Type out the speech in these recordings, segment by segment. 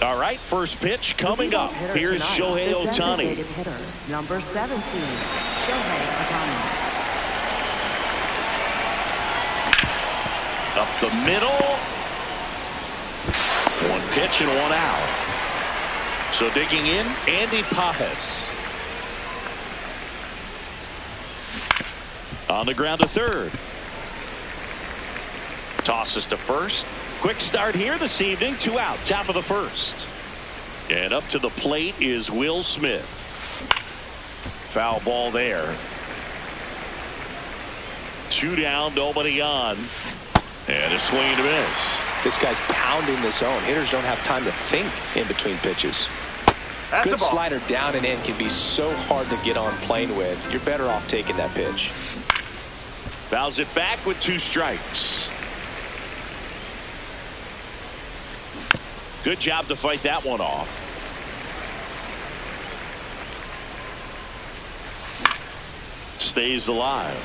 All right, first pitch coming up. Here's Shohei Ohtani. Hitter, number 17, Shohei Ohtani. Up the middle. One pitch and one out. So digging in, Andy Pajes. On the ground to third. Tosses to first. Quick start here this evening. 2 out, top of the first. And up to the plate is Will Smith. Foul ball there. 2 down, nobody on. And a swing and a miss. This guy's pounding the zone. Hitters don't have time to think in between pitches. That's Good slider down and in can be so hard to get on plane with. You're better off taking that pitch. Fouls it back with 2 strikes. Good job to fight that one off. Stays alive.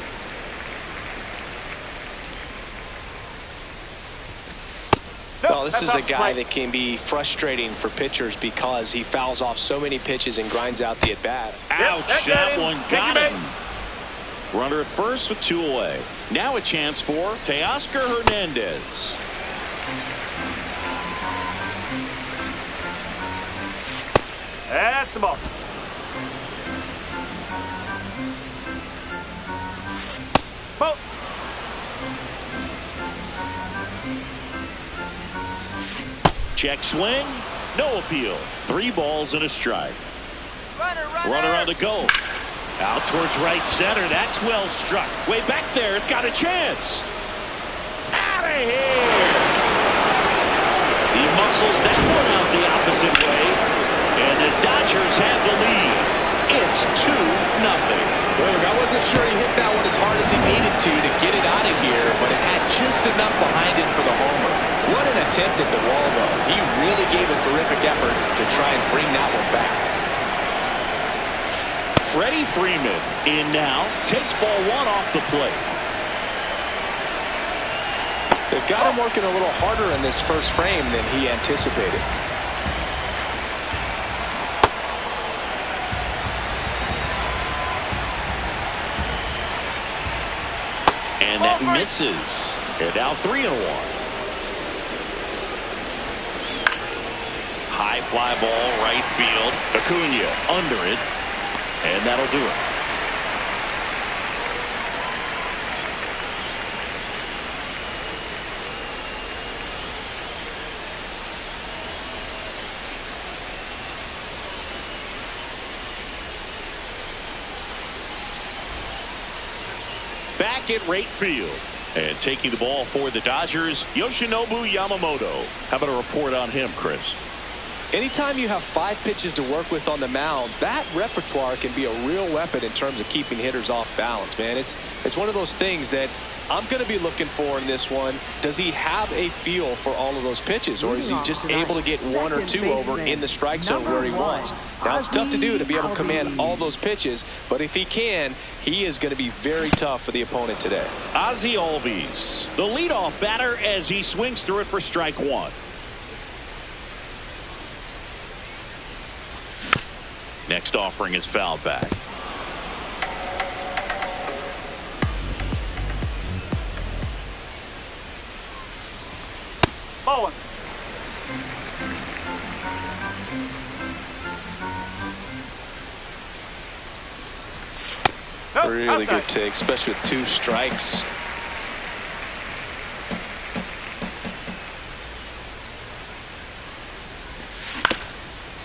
Well, this is a guy that can be frustrating for pitchers because he fouls off so many pitches and grinds out the at-bat. Ouch, that one got him. Runner at first with 2 away. Now a chance for Teoscar Hernandez. That's the ball. Ball. Check swing. No appeal. 3 balls and a strike. Runner on the go. Out towards right center. That's well struck. Way back there. It's got a chance. Out of here. He muscles that one out the opposite way. And the Dodgers have the lead. It's 2-0. Well, I wasn't sure he hit that one as hard as he needed to get it out of here, but it had just enough behind it for the homer. What an attempt at the wall, though. He really gave a terrific effort to try and bring that one back. Freddie Freeman in now. Takes ball 1 off the plate. They've got him working a little harder in this first frame than he anticipated. And that misses. And now 3-1. High fly ball, right field. Acuna under it. And that'll do it. Back at right field. And taking the ball for the Dodgers, Yoshinobu Yamamoto. How about a report on him, Chris? Anytime you have 5 pitches to work with on the mound, that repertoire can be a real weapon in terms of keeping hitters off balance, man. It's one of those things that I'm going to be looking for in this one. Does he have a feel for all of those pitches, or is he just able to get 1 or 2 over in the strike zone where he wants? Now, it's tough to do to be able to command all those pitches, but if he can, he is going to be very tough for the opponent today. Ozzie Albies, the leadoff batter, as he swings through it for strike 1. Next offering is fouled back. Ball 1. Really good take, especially with 2 strikes.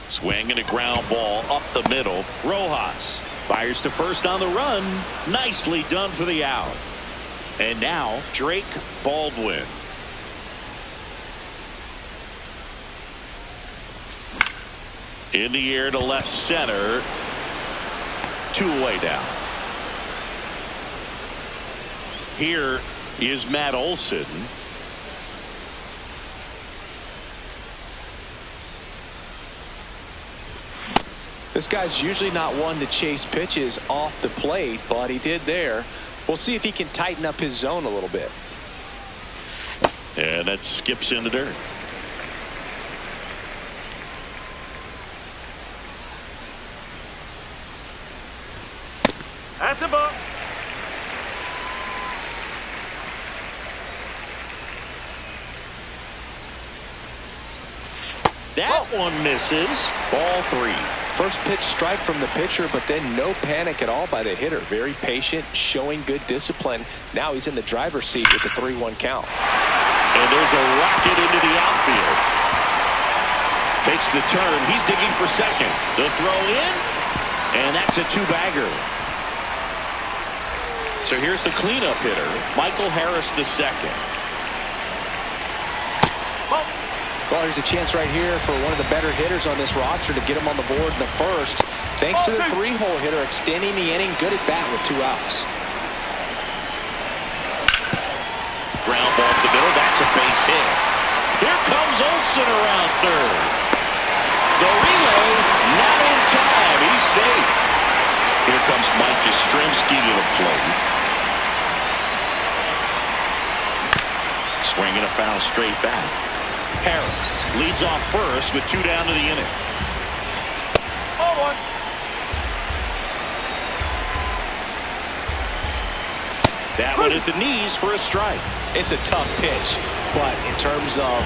Swing and a ground ball up the middle. Rojas fires to first on the run. Nicely done for the out. And now Drake Baldwin. In the air to left center. 2 away down. Here is Matt Olson. This guy's usually not one to chase pitches off the plate, but he did there. We'll see if he can tighten up his zone a little bit. And that skips in the dirt. That's a ball. That one misses. Ball 3. First pitch strike from the pitcher, but then no panic at all by the hitter. Very patient, showing good discipline. Now he's in the driver's seat with the 3-1 count. And there's a rocket into the outfield. Takes the turn. He's digging for second. The throw in, and that's a 2-bagger. So here's the cleanup hitter, Michael Harris II. Well, here's a chance right here for one of the better hitters on this roster to get him on the board in the first. Thanks to the 3-hole hitter extending the inning. Good at bat with 2 outs. Ground ball to the middle. That's a base hit. Here comes Olsen around third. The relay not in time. He's safe. Here comes Mike Yastrzemski to the plate. Swinging a foul straight back. Harris leads off first with 2 down to the inning. 0-1. That one at the knees for a strike. It's a tough pitch, but in terms of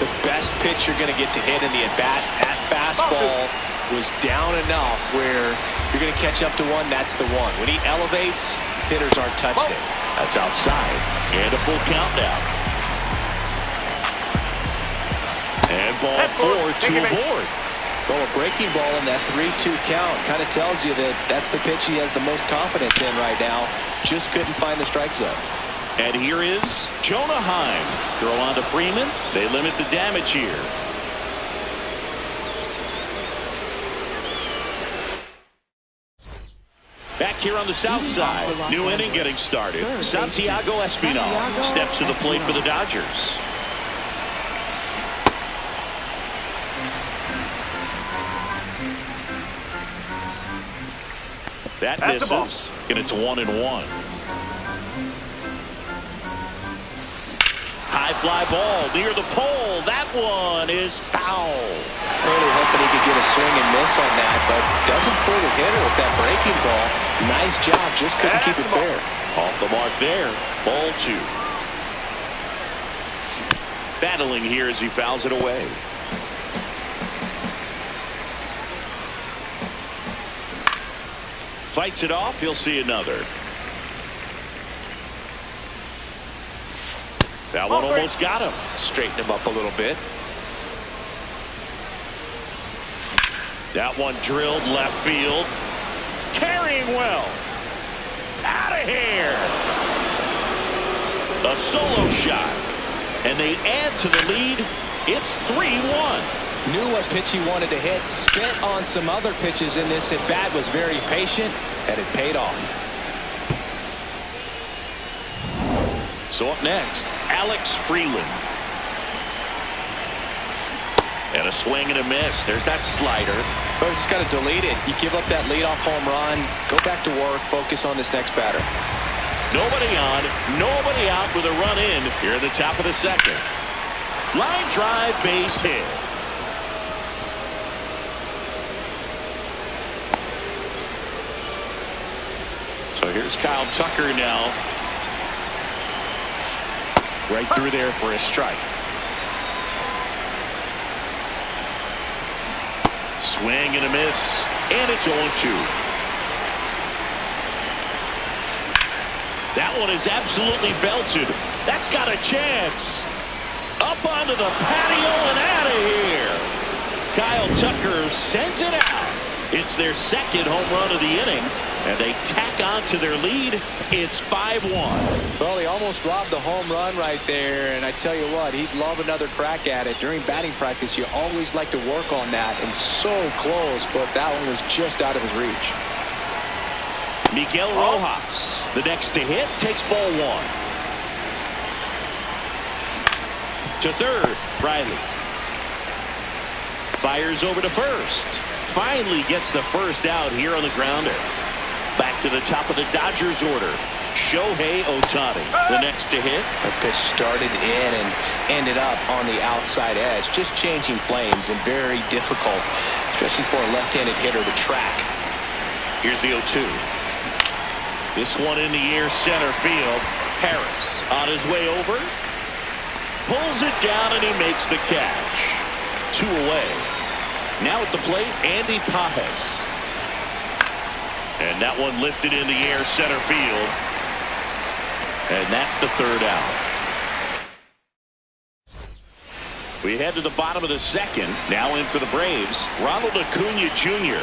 the best pitch you're going to get to hit in the at-bat, that fastball was down enough where you're going to catch up to one. That's the one. When he elevates, hitters aren't touched it. That's outside. And a full count now. And ball 4, 2 aboard. Well, a breaking ball in that 3-2 count kind of tells you that that's the pitch he has the most confidence in right now. Just couldn't find the strike zone. And here is Jonah Heim. Throw on to Freeman. They limit the damage here. Back here on the south side. New inning getting started. Santiago Espinal steps to the plate for the Dodgers. That misses, and it's 1-1. High fly ball near the pole. That one is foul. Clearly hoping he could get a swing and miss on that, but doesn't fool the hitter with that breaking ball. Nice job, just couldn't keep it fair. Off the mark there. Ball 2. Battling here as he fouls it away. Fights it off. He'll see another. That one almost got him. Straighten him up a little bit. That one drilled left field. Carrying well. Out of here. A solo shot. And they add to the lead. It's 3-1. Knew what pitch he wanted to hit. Spent on some other pitches in this at-bat. Was very patient, and it paid off. So up next, Alex Freeland. And a swing and a miss. There's that slider. But just got to delete it. You give up that leadoff home run. Go back to work. Focus on this next batter. Nobody on, nobody out with a run in here at the top of the second. Line drive, base hit. So here's Kyle Tucker now. Right through there for a strike. Swing and a miss. And it's 0-2. That one is absolutely belted. That's got a chance. Up onto the patio and out of here. Kyle Tucker sends it out. It's their second home run of the inning. And they tack on to their lead. It's 5-1. Well, he almost robbed the home run right there. And I tell you what, he'd love another crack at it. During batting practice, you always like to work on that. And so close, but that one was just out of his reach. Miguel Rojas, the next to hit, takes ball 1. To third, Riley. Fires over to first. Finally gets the first out here on the grounder. Back to the top of the Dodgers order. Shohei Ohtani, the next to hit. The pitch started in and ended up on the outside edge. Just changing planes and very difficult, especially for a left-handed hitter to track. Here's the 0-2. This one in the air center field. Harris on his way over. Pulls it down and he makes the catch. 2 away. Now at the plate, Andy Pajes. And that one lifted in the air center field. And that's the 3rd out. We head to the bottom of the 2nd. Now in for the Braves, Ronald Acuna Jr.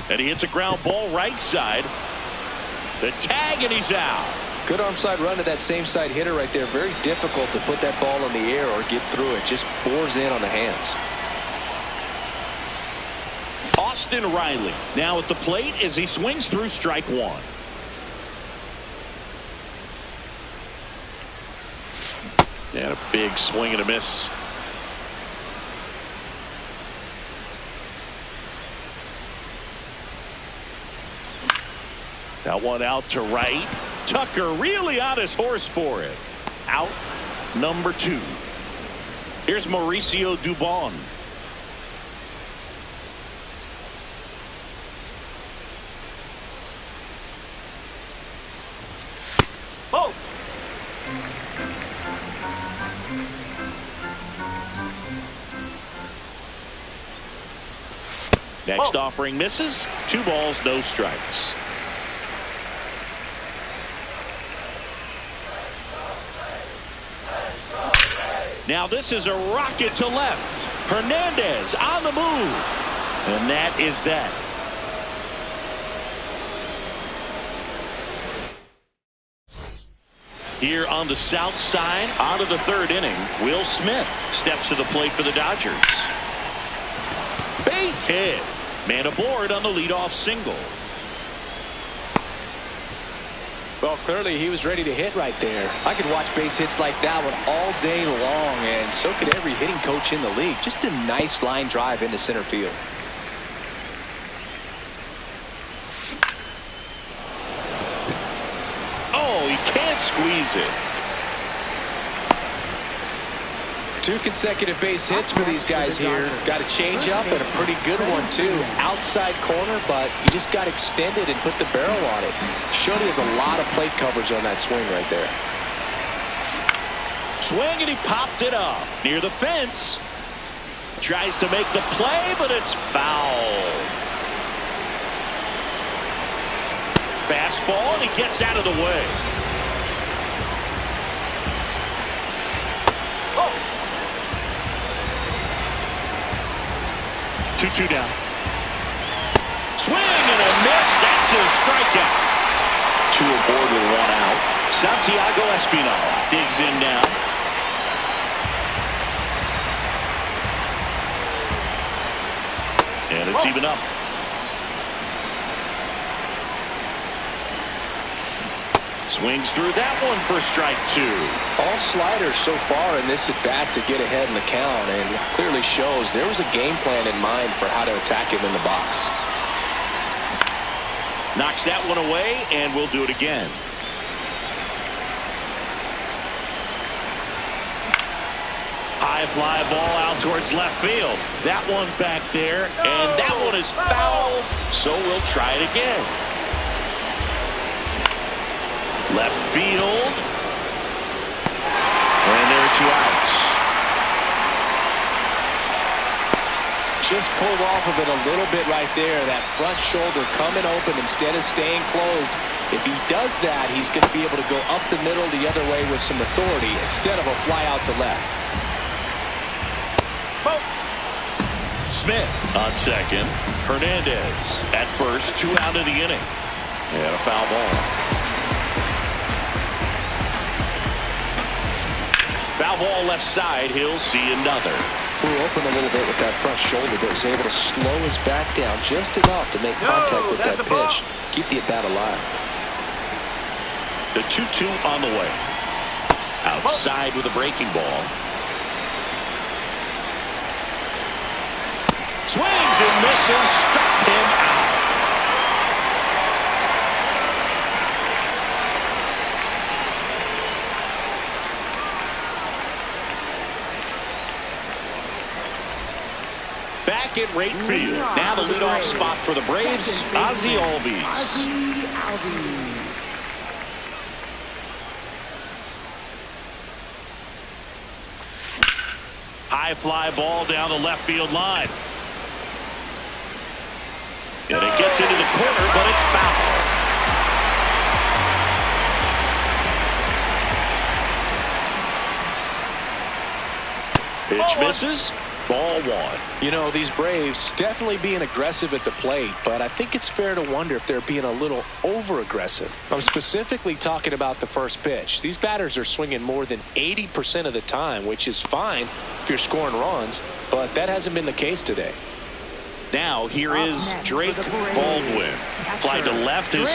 And he hits a ground ball right side. The tag, and he's out. Good arm side run to that same side hitter right there. Very difficult to put that ball in the air or get through it. Just bores in on the hands. Austin Riley now at the plate as he swings through strike 1. And a big swing and a miss. That one out to right. Tucker really on his horse for it. Out number 2. Here's Mauricio Dubon. Oh. Next offering misses. 2 balls, no strikes. Now this is a rocket to left. Hernandez on the move. And that is that. Here on the south side, out of the 3rd inning, Will Smith steps to the plate for the Dodgers. Base hit. Man aboard on the leadoff single. Well, clearly he was ready to hit right there. I could watch base hits like that one all day long, and so could every hitting coach in the league. Just a nice line drive into center field. Oh, he can't squeeze it. 2 consecutive base hits for these guys here. Got a change up and a pretty good one too. Outside corner, but he just got extended and put the barrel on it. Showed he has a lot of plate coverage on that swing right there. Swing, and he popped it up near the fence. Tries to make the play, but it's foul. Fastball, and he gets out of the way. Oh. 2-2 down. Swing and a miss. That's his strikeout. 2 aboard with 1 out. Santiago Espinal digs in now. And it's even up. Swings through that one for strike 2. All sliders so far in this at bat to get ahead in the count, and it clearly shows there was a game plan in mind for how to attack him in the box. Knocks that one away, and we'll do it again. High fly ball out towards left field. That one back there, and that one is foul, so we'll try it again. Left field. And there are 2 outs. Just pulled off of it a little bit right there. That front shoulder coming open instead of staying closed. If he does that, he's going to be able to go up the middle the other way with some authority instead of a fly out to left. Oh. Smith on second. Hernandez at first. 2 out of the inning. And a foul ball. Foul ball left side. He'll see another. Flew open a little bit with that front shoulder, but was able to slow his back down just enough to make contact with that pitch. Keep the at-bat alive. The 2-2 on the way. Outside with a breaking ball. Swings and misses. Struck him out. Back in right field. Now the leadoff spot for the Braves, Ozzie Albies. High fly ball down the left field line. And it gets into the corner, but it's foul. Pitch misses. Ball one. You know, these Braves definitely being aggressive at the plate, but I think it's fair to wonder if they're being a little over-aggressive. I'm specifically talking about the first pitch. These batters are swinging more than 80% of the time, which is fine if you're scoring runs, but that hasn't been the case today. Now here is Drake Baldwin. Fly to left is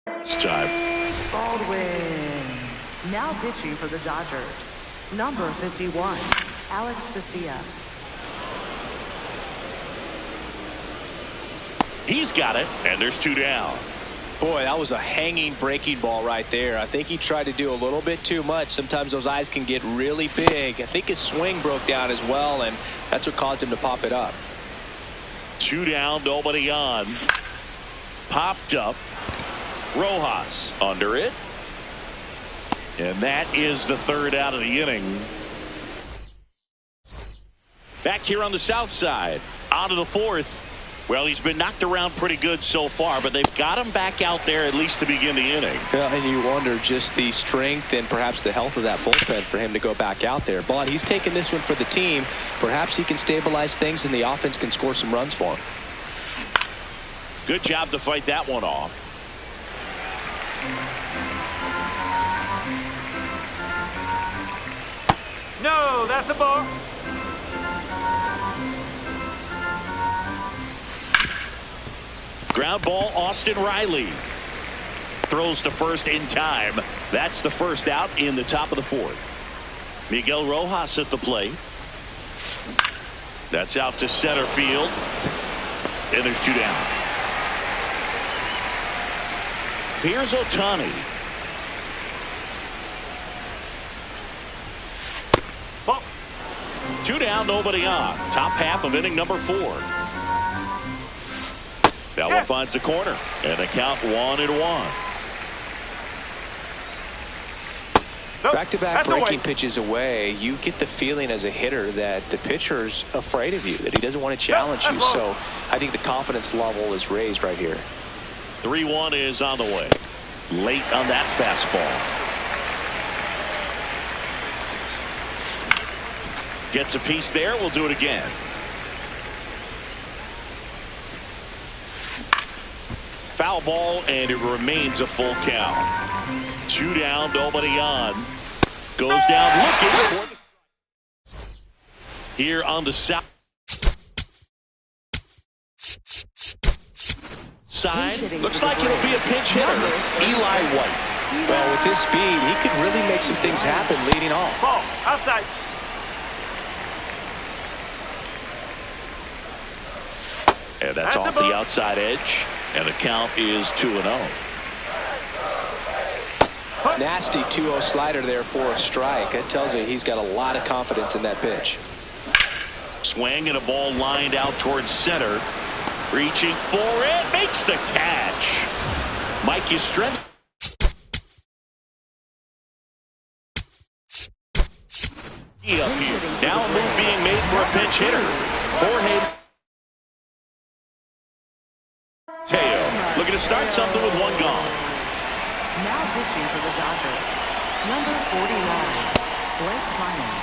first time. Baldwin. Now pitching for the Dodgers, number 51, Alex Vesia. He's got it, and there's 2 down. Boy, that was a hanging breaking ball right there. I think he tried to do a little bit too much. Sometimes those eyes can get really big. I think his swing broke down as well, and that's what caused him to pop it up. 2 down, nobody on. Popped up. Rojas under it. And that is the 3rd out of the inning. Back here on the south side. On to the 4th. Well, he's been knocked around pretty good so far, but they've got him back out there at least to begin the inning. Yeah, and you wonder just the strength and perhaps the health of that bullpen for him to go back out there. But he's taking this one for the team. Perhaps he can stabilize things and the offense can score some runs for him. Good job to fight that one off. No, that's a ball. Ground ball, Austin Riley. Throws to first in time. That's the first out in the top of the 4th. Miguel Rojas at the plate. That's out to center field. And there's 2 down. Here's Ohtani. Ball. 2 down, nobody on. Top half of inning number 4. That one finds the corner. And the count 1-1. Nope. Back-to-back breaking pitches away, you get the feeling as a hitter that the pitcher's afraid of you, that he doesn't want to challenge you. So I think the confidence level is raised right here. 3-1 is on the way. Late on that fastball. Gets a piece there. We'll do it again. Foul ball, and it remains a full count. 2 down, nobody on. Goes down looking for the here on the south side. Looks like it'll be a pinch hitter. Eli White. Well, with his speed, he could really make some things happen leading off. Ball outside. And that's off the outside edge. And the count is 2-0. Nasty 2-0 slider there for a strike. That tells you he's got a lot of confidence in that pitch. Swing and a ball lined out towards center. Reaching for it. Makes the catch. Mike Yastrzemski. Up here. Now a move being made for a pinch hitter. Jorge Mateo looking to start something with 1 gone. Now pitching for the Dodgers, number 49, Blake Treinen.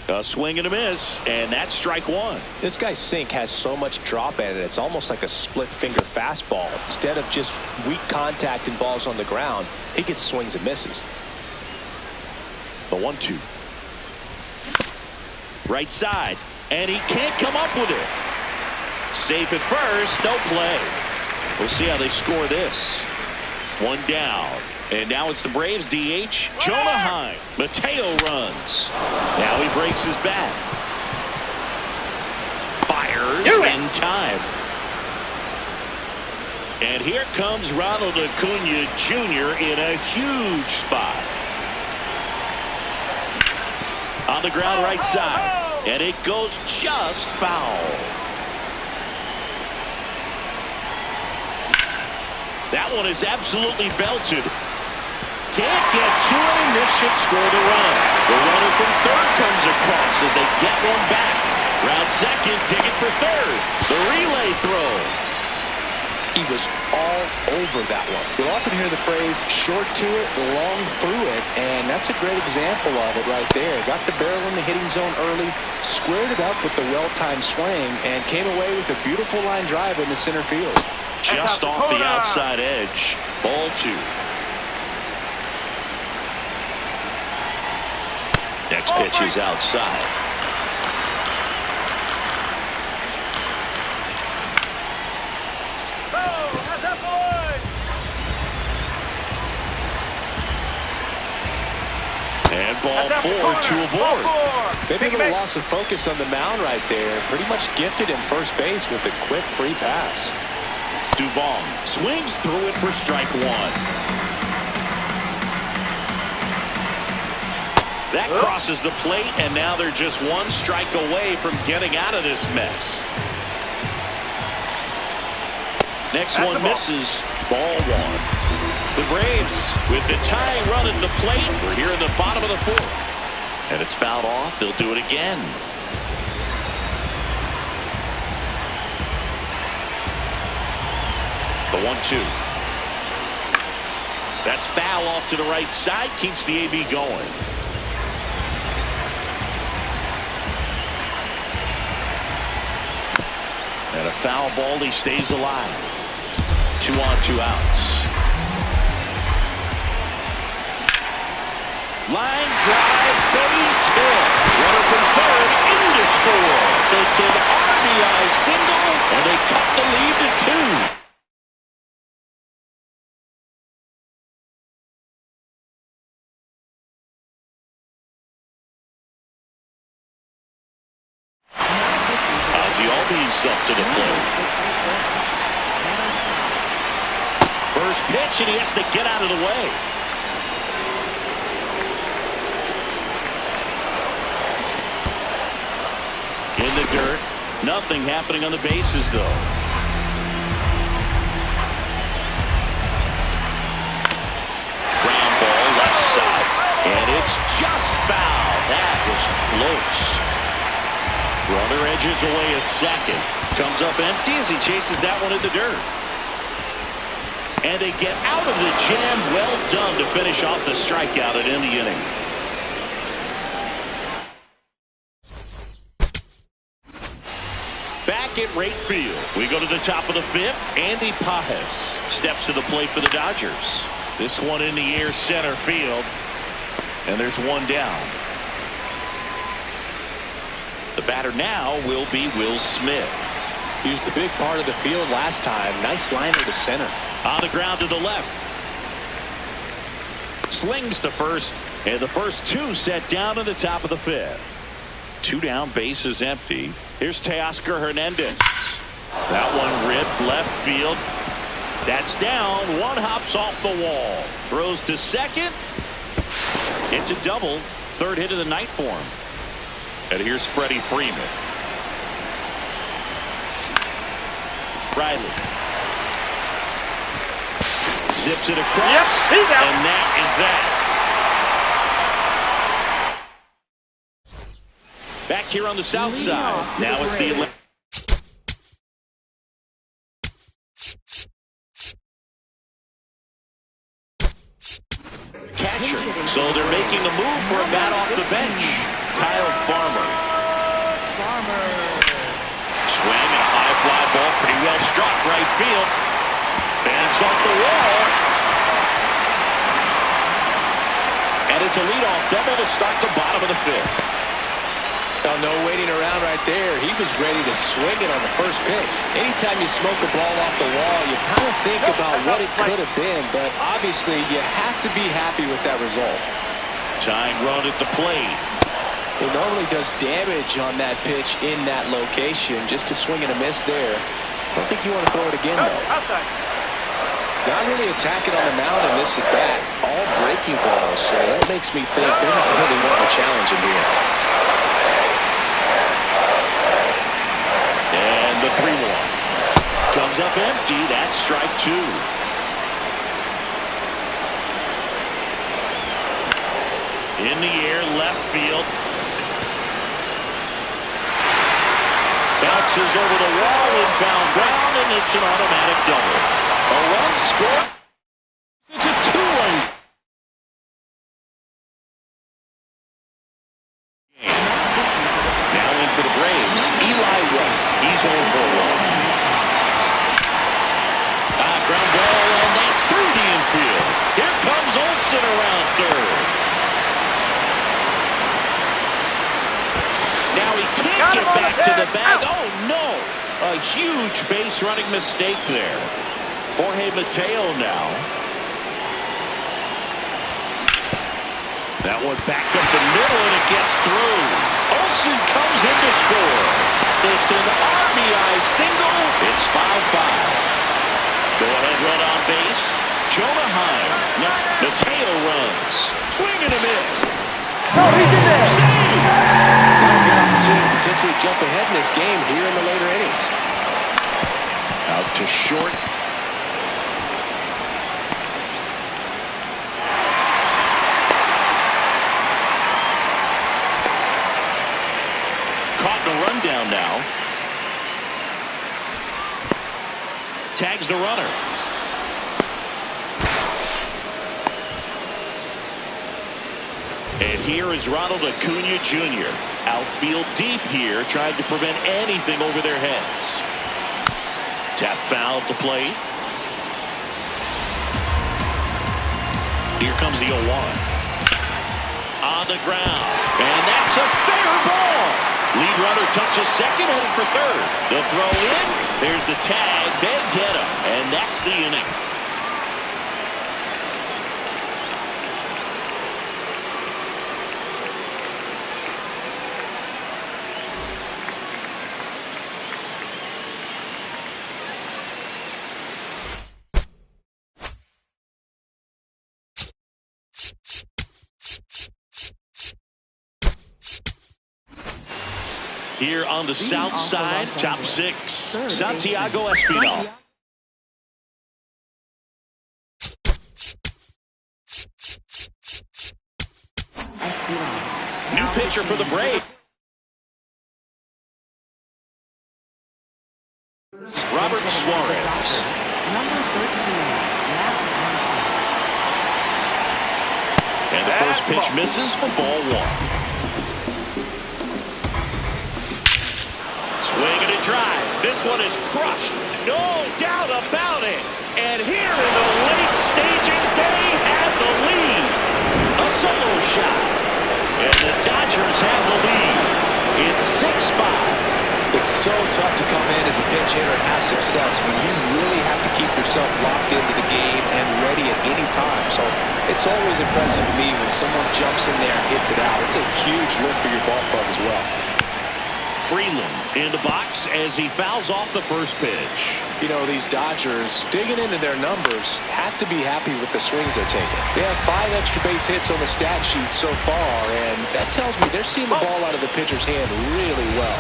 A swing and a miss, and that's strike 1. This guy's sink has so much drop at it. It's almost like a split finger fastball. Instead of just weak contact and balls on the ground, he gets swings and misses. The 1-2. Right side, and he can't come up with it. Safe at first, no play. We'll see how they score this. 1 down. And now it's the Braves DH, Jonah Heim. Mateo runs. Now he breaks his bat. Fires in time. And here comes Ronald Acuna Jr. in a huge spot. On the ground right side. And it goes just foul. That one is absolutely belted. Can't get to it, and this should score the run. The runner from third comes across as they get one back. Round second, ticket for third. The relay throw. He was all over that one. You'll often hear the phrase, short to it, long through it, and that's a great example of it right there. Got the barrel in the hitting zone early, squared it up with the well-timed swing, and came away with a beautiful line drive in the center field. Just off the outside edge. Ball 2. Next pitch is outside. And ball 4 to a board. Maybe a little loss of focus on the mound right there. Pretty much gifted in first base with a quick free pass. Duvall swings through it for strike 1. That crosses the plate, and now they're just one strike away from getting out of this mess. Next one misses. Ball 1. The Braves with the tying run at the plate. We're here in the bottom of the 4th. And it's fouled off. They'll do it again. The 1-2. That's foul off to the right side. Keeps the AB going. And a foul ball. He stays alive. 2 on, 2 outs. Line drive, base hit. Runner from third in to score. It's an RBI single, and they cut the lead to 2. Albies up to the plate. First pitch, and he has to get out of the way. In the dirt. Nothing happening on the bases, though. Ground ball left side. And it's just foul. That was close. Runner edges away at second. Comes up empty as he chases that one in the dirt. And they get out of the jam. Well done to finish off the strikeout and end the inning. Back at right field. We go to the top of the 5th. Andy Pajes steps to the plate for the Dodgers. This one in the air center field. And there's one down. The batter now will be Will Smith. He was the big part of the field last time. Nice line to the center. On the ground to the left. Slings to first. And the first 2 set down to the top of the 5th. 2 down, bases empty. Here's Teoscar Hernandez. That one ripped left field. That's down. One hops off the wall. Throws to second. It's a double. 3rd hit of the night for him. And here's Freddie Freeman. Riley. Zips it across. Yep, he's out. And that is that. Back here on the south side. Now it's the Atlantic. Catcher. So they're making a move for a bat off the bench. Kyle Farmer. Swing and a high fly ball. Pretty well struck right field. Bangs off the wall. And it's a leadoff double to start the bottom of the 5th. Oh, no waiting around right there. He was ready to swing it on the first pitch. Anytime you smoke a ball off the wall, you kind of think about what it could have been, but obviously you have to be happy with that result. Tying run at the plate. It normally does damage on that pitch in that location. Just a swing and a miss there. I don't think you want to throw it again, though. Outside. Not really attacking on the mound in this at bat. All breaking balls, so that makes me think they're not really wanting a challenge in here. And the 3-1. Comes up empty. That's strike 2. In the air, left field. Bounces over the wall and found ground, and it's an automatic double. A run scored. It's a 2-run game. Now in for the Braves, Eli White. He's 0 for 1. Ground ball, and that's through the infield. Here comes Olsen around third. Now he can't get back to the bag. Oh, no. A huge base running mistake there. Jorge Mateo now. That one back up the middle, and it gets through. Olsen comes in to score. It's an RBI single. It's 5-5. Go-ahead run on base. Jonah Heim. Mateo runs. Swing and a miss. No, he's in there. Save! Good opportunity to potentially jump ahead in this game here in the later innings. Out to short. Caught in a rundown now. Tags the runner. And here is Ronald Acuna Jr. Outfield deep here, trying to prevent anything over their heads. Tap foul to plate. Here comes the 0-1. On the ground. And that's a fair ball. Lead runner touches second, headed for third. The throw in. There's the tag. They get him. And that's the inning. Here on the south side, top 6, Santiago Espinal. New pitcher for the Braves. Robert Suarez. Number 13. And the first pitch misses for ball 1. Swing and a drive. This one is crushed. No doubt about it. And here in the late stages, they have the lead. A solo shot. And the Dodgers have the lead. It's 6-5. It's so tough to come in as a pinch hitter and have success when you really have to keep yourself locked into the game and ready at any time. So it's always impressive to me when someone jumps in there and hits it out. It's a huge lift for your ball club as well. Freeland in the box as he fouls off the first pitch. You know, these Dodgers, digging into their numbers, have to be happy with the swings they're taking. They have 5 extra base hits on the stat sheet so far, and that tells me they're seeing the ball out of the pitcher's hand really well.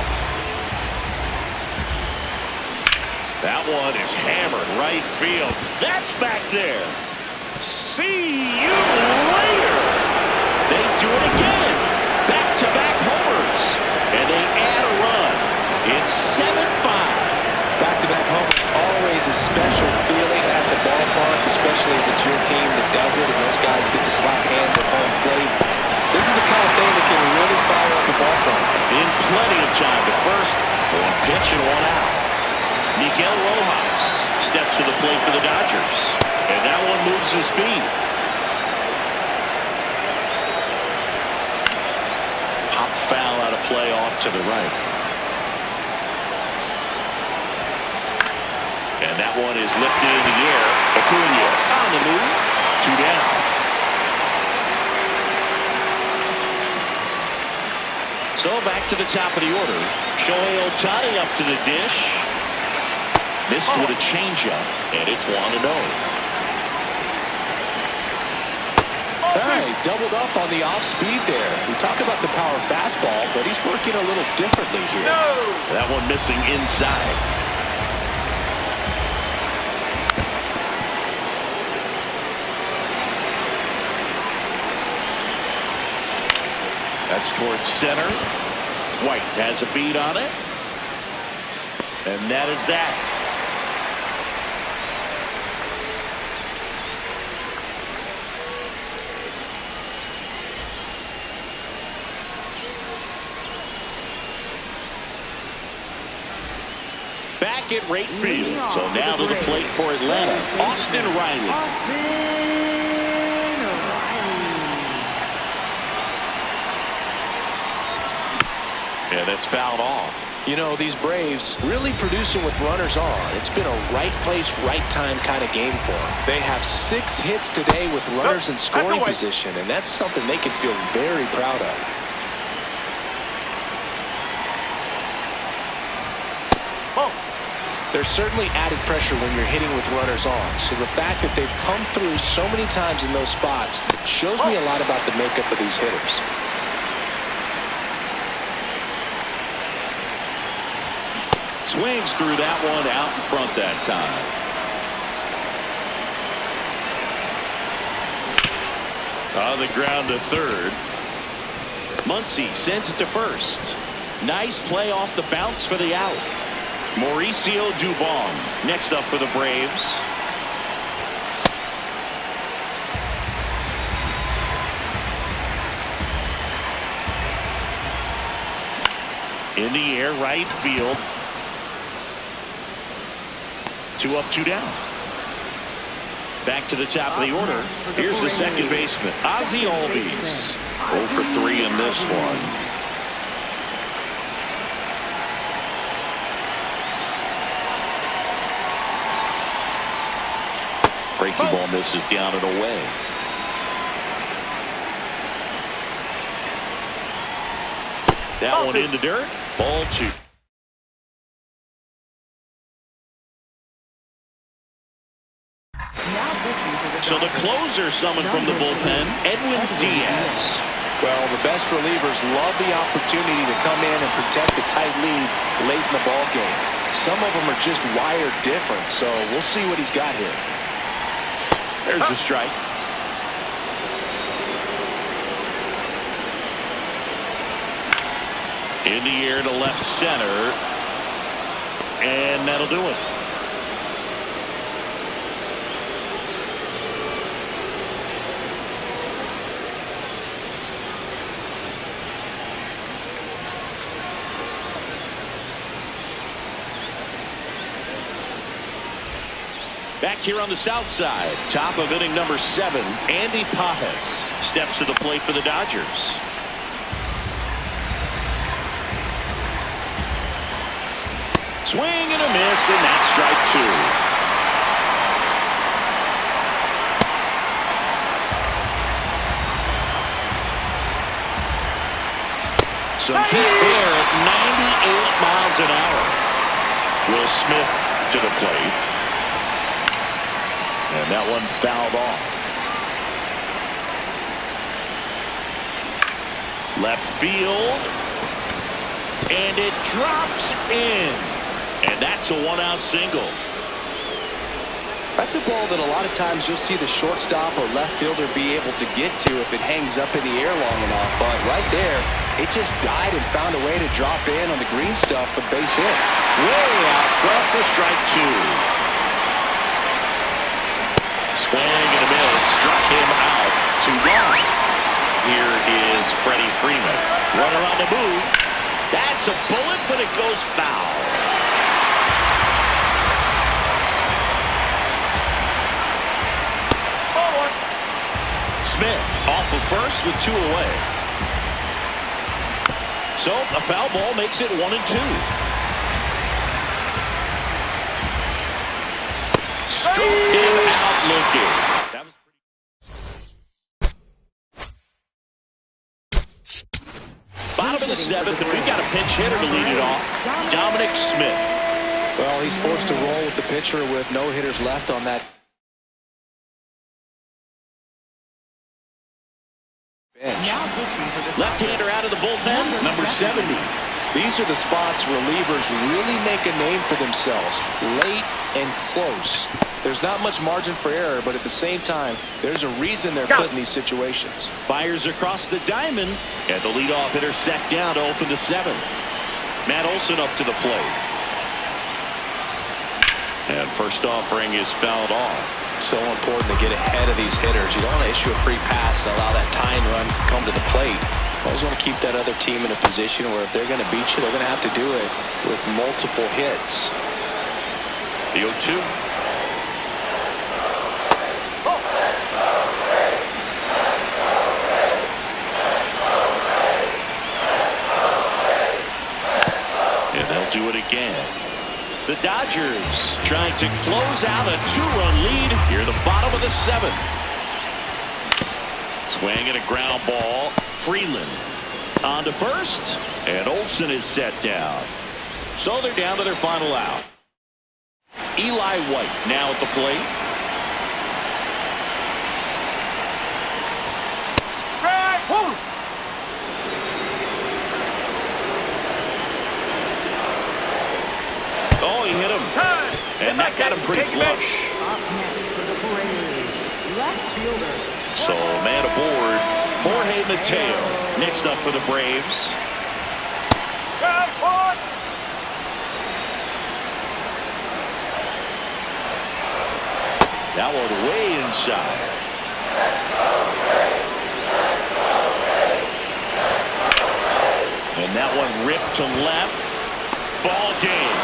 That one is hammered right field. That's back there. See you later. They do it again. Back-to-back homers. And they add a run. It's 7-5. Back-to-back homers, always a special feeling at the ballpark, especially if it's your team that does it and those guys get to slap hands at home plate. This is the kind of thing that can really fire up the ballpark. In plenty of time. The first, 1 pitch and 1 out. Miguel Rojas steps to the plate for the Dodgers. And that one moves his feet. Pop foul out of play off to the right. And that one is lifted in the air. Acuna on the move. 2 down. So back to the top of the order. Shohei Ohtani up to the dish. Missed with a changeup, and it's 1-0. He doubled up on the off speed there. We talk about the power fastball, but he's working a little differently here. That one missing inside. That's towards center. White has a beat on it. And that is that. Back at right field. So now to the plate for Atlanta, Austin Riley. Yeah, that's fouled off. You know, these Braves really producing with runners on. It's been a right place, right time kind of game for them. They have 6 hits today with runners in scoring position, and that's something they can feel very proud of. There's certainly added pressure when you're hitting with runners on. So the fact that they've come through so many times in those spots shows me a lot about the makeup of these hitters. Swings through that one out in front that time. On the ground to third. Muncy sends it to first. Nice play off the bounce for the out. Mauricio Dubon next up for the Braves. In the air, right field. 2 up, 2 down. Back to the top of the order. Here's the second baseman, Ozzie Albies. 0 for 3 in this one. Breaking ball misses down and away. That one in the dirt. Ball 2. So the closer summoned from the bullpen, Edwin Diaz. Well, the best relievers love the opportunity to come in and protect a tight lead late in the ball game. Some of them are just wired different, so we'll see what he's got here. There's the strike. In the air to left center. And that'll do it. Back here on the south side, top of inning number 7, Andy Pajes steps to the plate for the Dodgers. Swing and a miss, and that's strike 2. Some heat there at 98 miles an hour. Will Smith to the plate. And that one fouled off. Left field. And it drops in. And that's a 1-out single. That's a ball that a lot of times you'll see the shortstop or left fielder be able to get to if it hangs up in the air long enough. But right there, it just died and found a way to drop in on the green stuff for base hit. Way out front for strike 2. Swing and a miss, struck him out to one. Here is Freddie Freeman. Runner on the move. That's a bullet, but it goes foul. Smith off of first with 2 away. So a foul ball makes it 1-2. Struck him out looking. That was pretty. Bottom of the 7th, and we've got a pinch hitter to lead it off. Dominic Smith. Well, he's forced to roll with the pitcher with no hitters left on that Now pitching for the Left-hander out of the bullpen, number 70. These are the spots relievers really make a name for themselves. Late and close. There's not much margin for error, but at the same time, there's a reason they're put in these situations. Fires across the diamond, and the leadoff hitter set down to open the 7th. Matt Olson up to the plate. And first offering is fouled off. So important to get ahead of these hitters. You don't want to issue a free pass and allow that tying run to come to the plate. You always want to keep that other team in a position where if they're going to beat you, they're going to have to do it with multiple hits. The 0-2. And they'll do it again. The Dodgers trying to close out a 2-run lead here at the bottom of the 7th. Swing and a ground ball. Freeland on to first, and Olson is set down. So they're down to their final out. Eli White now at the plate. Oh, he hit him. And that got him pretty flush. Up next for the Braves, left fielder. So man aboard, Jorge Mateo. Next up for the Braves. That one way inside. And that one ripped to left. Ball game.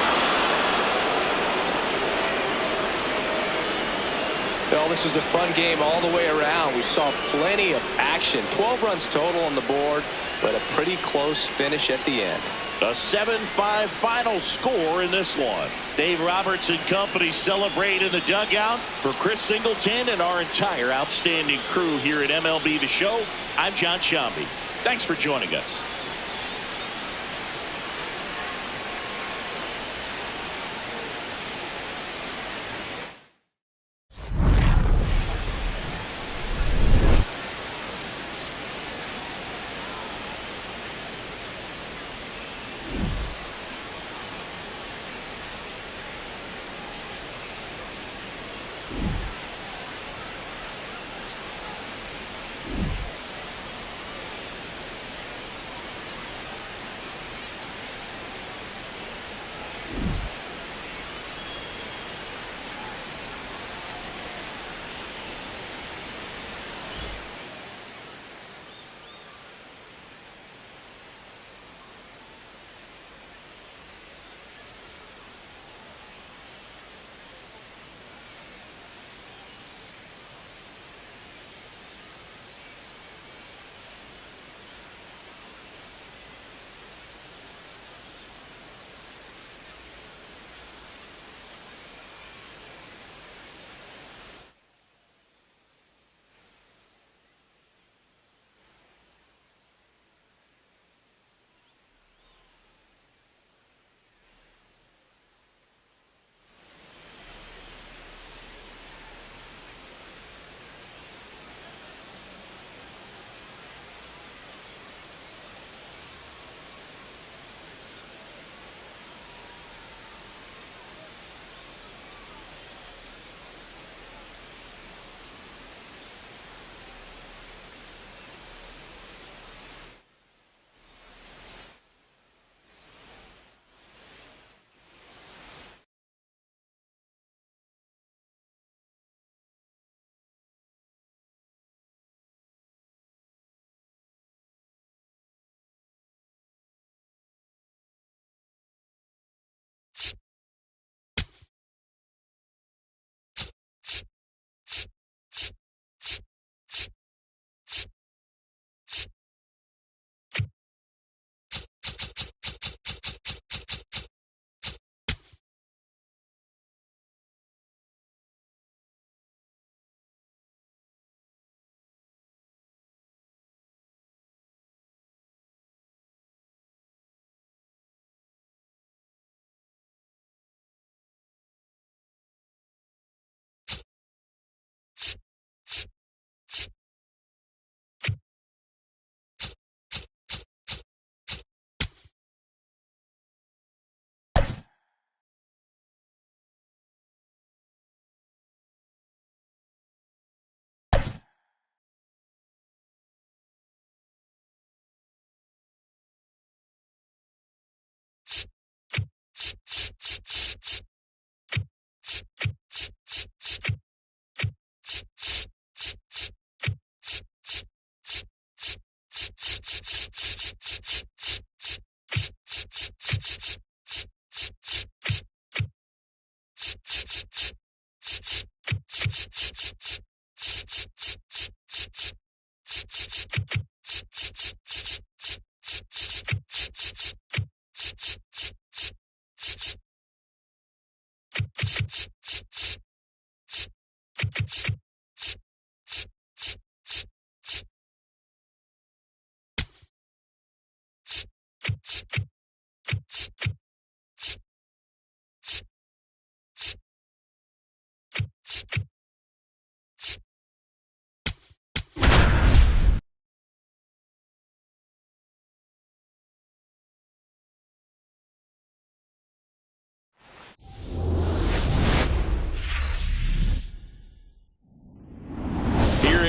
Well, this was a fun game all the way around. We saw plenty of action. 12 runs total on the board, but a pretty close finish at the end. A 7-5 final score in this one. Dave Roberts and company celebrate in the dugout. For Chris Singleton and our entire outstanding crew here at MLB The Show, I'm John Shambi. Thanks for joining us.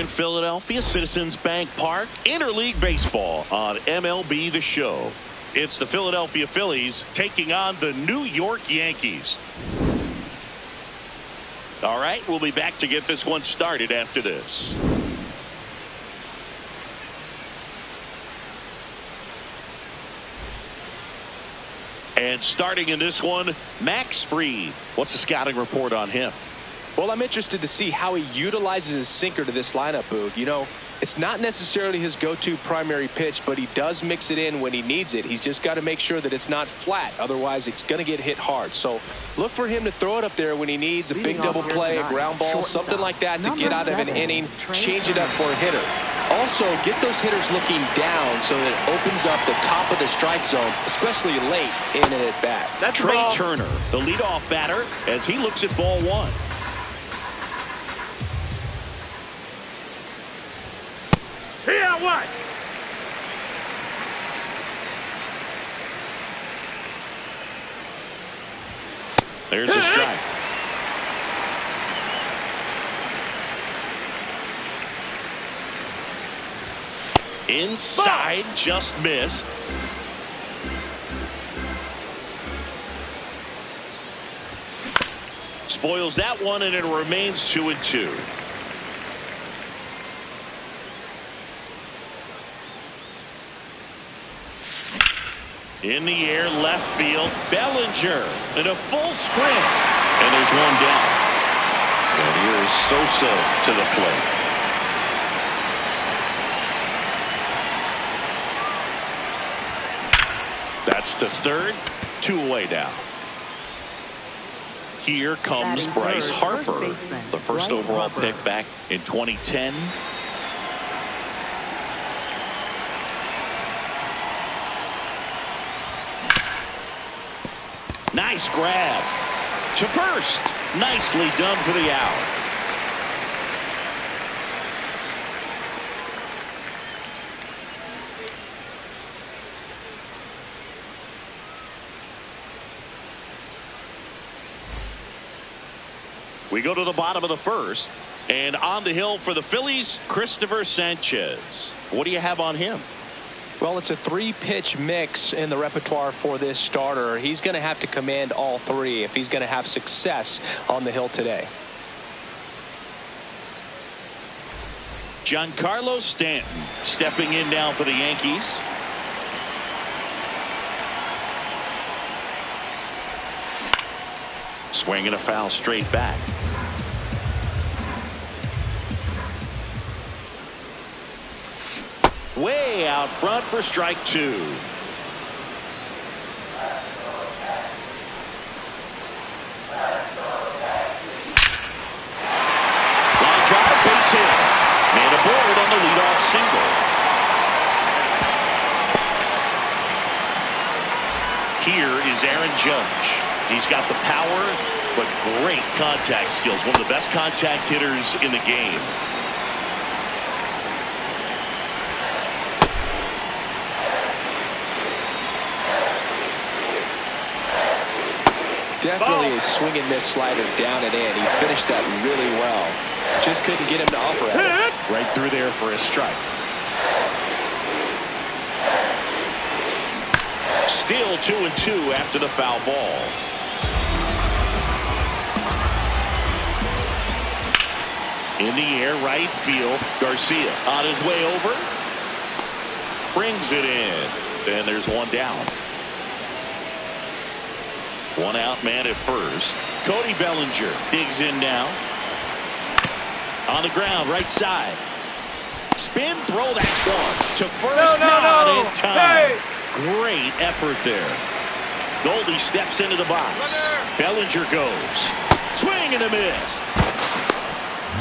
in Philadelphia, Citizens Bank Park, Interleague Baseball on MLB The Show. It's the Philadelphia Phillies taking on the New York Yankees. All right, we'll be back to get this one started after this. And starting in this one, Max Fried. What's the scouting report on him? Well, I'm interested to see how he utilizes his sinker to this lineup, Boog. You know, it's not necessarily his go-to primary pitch, but he does mix it in when he needs it. He's just got to make sure that it's not flat. Otherwise, it's going to get hit hard. So look for him to throw it up there when he needs a big double play, a ground ball, something like that to get out of an inning, change it up for a hitter. Also, get those hitters looking down so that it opens up the top of the strike zone, especially late in an at-bat. That's Trey Turner, the leadoff batter, as he looks at ball one. Here, what? There's a strike. Inside, just missed. Spoils that one, and it remains 2-2. In the air, left field, Bellinger in a full sprint, and there's one down. And here's Sosa to the plate. That's to third, 2 away now. Here comes Bryce Harper, the first overall pick back in 2010. Nice grab to first. Nicely done for the out. We go to the bottom of the first, and on the hill for the Phillies, Christopher Sanchez. What do you have on him? Well, it's a 3-pitch mix in the repertoire for this starter. He's going to have to command all 3 if he's going to have success on the hill today. Giancarlo Stanton stepping in now for the Yankees. Swinging a foul straight back. Way out front for strike 2. Line drive, base hit. Made aboard on the leadoff single. Here is Aaron Judge. He's got the power, but great contact skills. One of the best contact hitters in the game. Definitely a swing and miss slider down and in. He finished that really well. Just couldn't get him to offer at it. Right through there for a strike. Still 2-2 after the foul ball. In the air, right field. Garcia on his way over. Brings it in. And there's one down. One out man at first. Cody Bellinger digs in now. On the ground, right side. Spin throw, that's one. To first, not in time. Hey. Great effort there. Goldie steps into the box. Bellinger goes. Swing and a miss.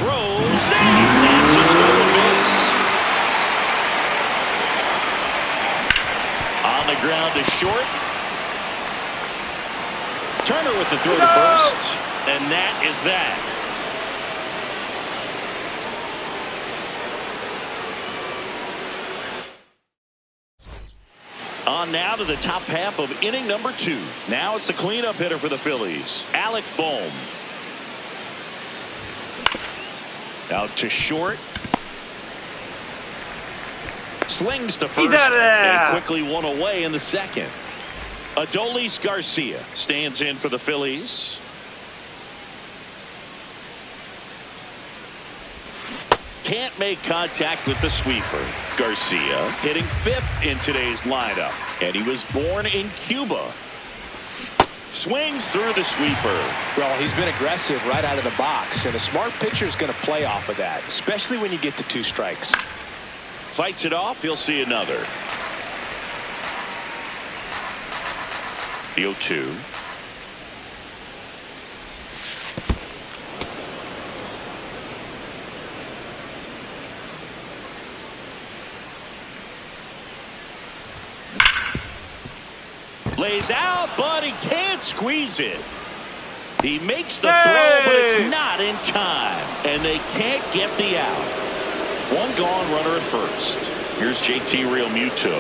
Throws, save. That's a stolen base. On the ground to short. Turner with the throw to first, and that is that. On now to the top half of inning number 2. Now it's the cleanup hitter for the Phillies, Alec Bohm. Out to short. Slings to He's first out of there. and quickly one away in the second. Adolis Garcia stands in for the Phillies. Can't make contact with the sweeper. Garcia hitting 5th in today's lineup, and he was born in Cuba. Swings through the sweeper. Well, he's been aggressive right out of the box, and a smart pitcher is going to play off of that, especially when you get to 2 strikes. Fights it off. He'll see another. The 0-2. Lays out, but he can't squeeze it. He makes the throw, but it's not in time. And they can't get the out. One gone, runner at first. Here's JT Realmuto.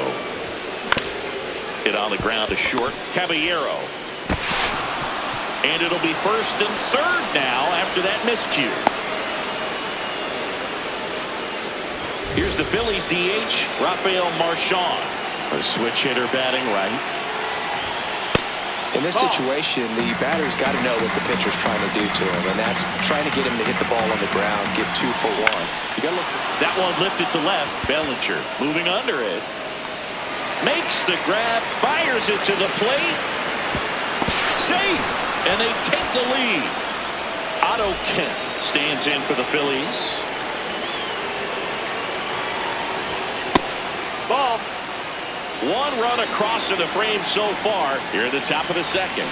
Hit on the ground to short. Caballero. And it'll be first and third now after that miscue. Here's the Phillies DH, Rafael Marchand. A switch hitter batting right. In this situation, the batter's got to know what the pitcher's trying to do to him, and that's trying to get him to hit the ball on the ground, get 2 for 1. You got to look. That one lifted to left. Bellinger moving under it. Makes the grab, fires it to the plate. Safe, and they take the lead. Otto Kemp stands in for the Phillies. Ball. One run across in the frame so far here at the top of the second.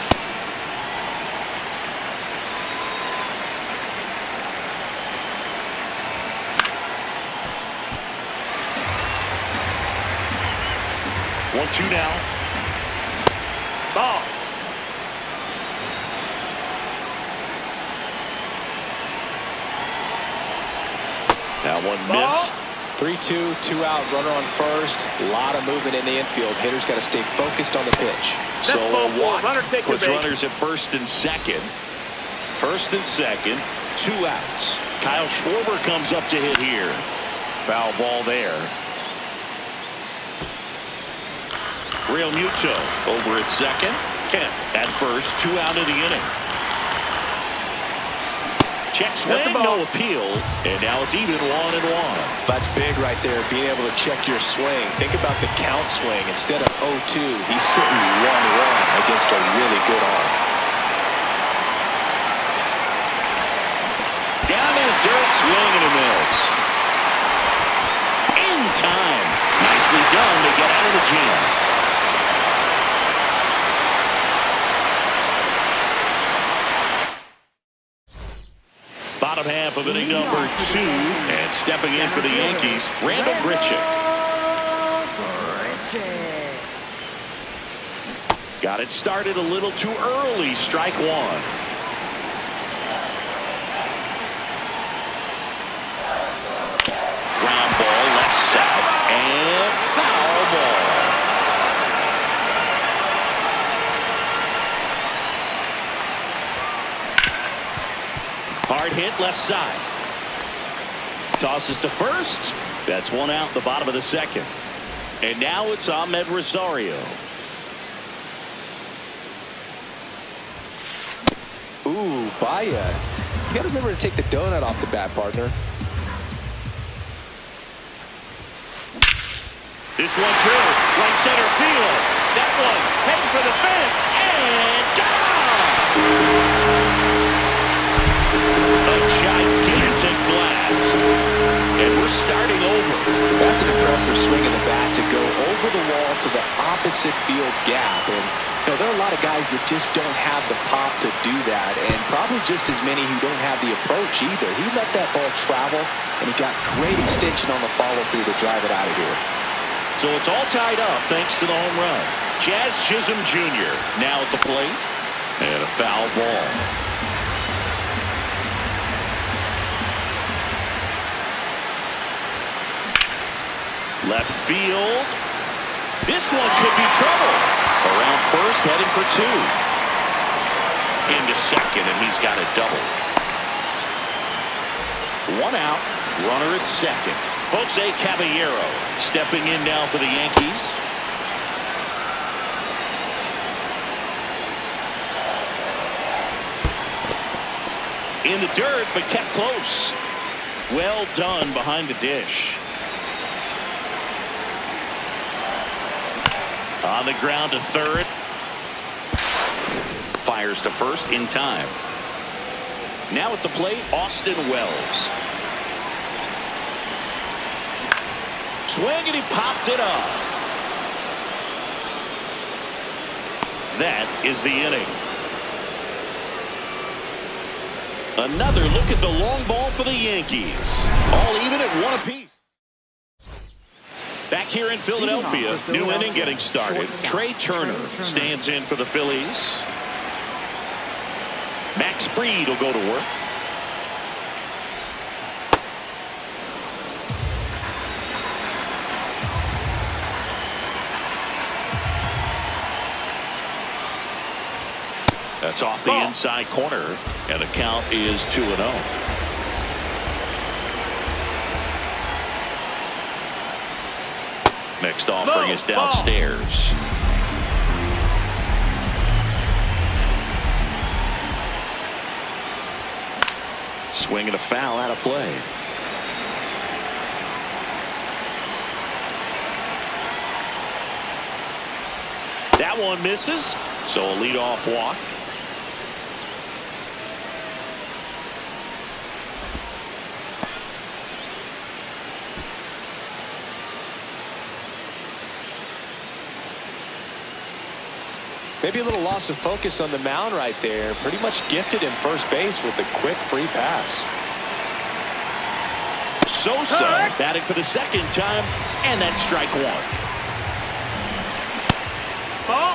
One, two now. Ball. That one missed. 3-2, 2 out, runner on first. A lot of movement in the infield. Hitter's got to stay focused on the pitch. So a walk puts the base. runners at first and second. First and second, 2 outs. Kyle Schwarber comes up to hit here. Foul ball there. Realmuto over at second. Kemp at first, 2 out of the inning. Check swing, no appeal, and now it's even 1-1. That's big right there, being able to check your swing. Think about the count swing. Instead of 0-2, he's sitting 1-1 against a really good arm. Down in the dirt, swing and a miss. In time. Nicely done to get out of the jam. Bottom half of inning number 2, and stepping in for the Yankees, Randall Grichuk. Got it started a little too early. Strike 1. Ground ball left side and foul ball. Hard hit left side. Tosses to first. That's 1 out in the bottom of the second. And now it's Ahmed Rosario. Ooh, Baya. You got to remember to take the donut off the bat, partner. This one true. Right center field. That one heading for the fence. And gone! A gigantic blast. And we're starting over. That's an impressive swing in the bat to go over the wall to the opposite field gap. And you know, there are a lot of guys that just don't have the pop to do that, and probably just as many who don't have the approach either. He let that ball travel, and he got great extension on the follow-through to drive it out of here. So it's all tied up thanks to the home run. Jazz Chisholm Jr. now at the plate. And a foul ball. Left field. This one could be trouble. Around first, heading for 2. Into second, and he's got a double. 1 out, runner at second. Jose Caballero stepping in now for the Yankees. In the dirt, but kept close. Well done behind the dish. On the ground to third. Fires to first in time. Now at the plate, Austin Wells. Swing, and he popped it up. That is the inning. Another look at the long ball for the Yankees. All even at one apiece. Back here in Philadelphia, new inning getting started. Trey Turner stands in for the Phillies. Max Fried will go to work. That's off the inside corner, and the count is 2-0. Next offering is downstairs. Swing and a foul out of play. That one misses, so a leadoff walk. Maybe a little loss of focus on the mound right there. Pretty much gifted in first base with a quick free pass. Sosa batting for the second time, and that's strike one. Ball.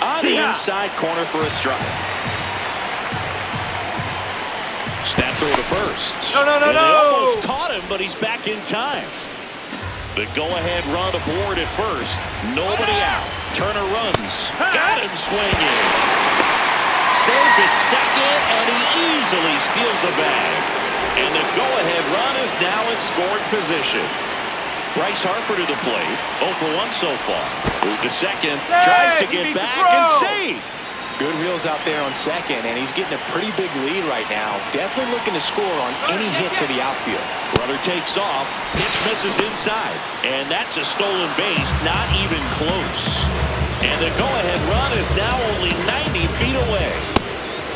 On the inside corner for a strike. Snap throw to first. No. They almost caught him, but he's back in time. The go-ahead run aboard at first. Nobody out. Turner runs. Got him swinging. Safe at second, and he easily steals the bag. And the go-ahead run is now in scoring position. Bryce Harper to the plate. 0 for 1 so far. Move to second. Tries to get back and save. Good reels out there on second, and he's getting a pretty big lead right now. Definitely looking to score on any hit to the outfield. Runner takes off. Pitch misses inside. And that's a stolen base, not even close. And the go-ahead run is now only 90 feet away.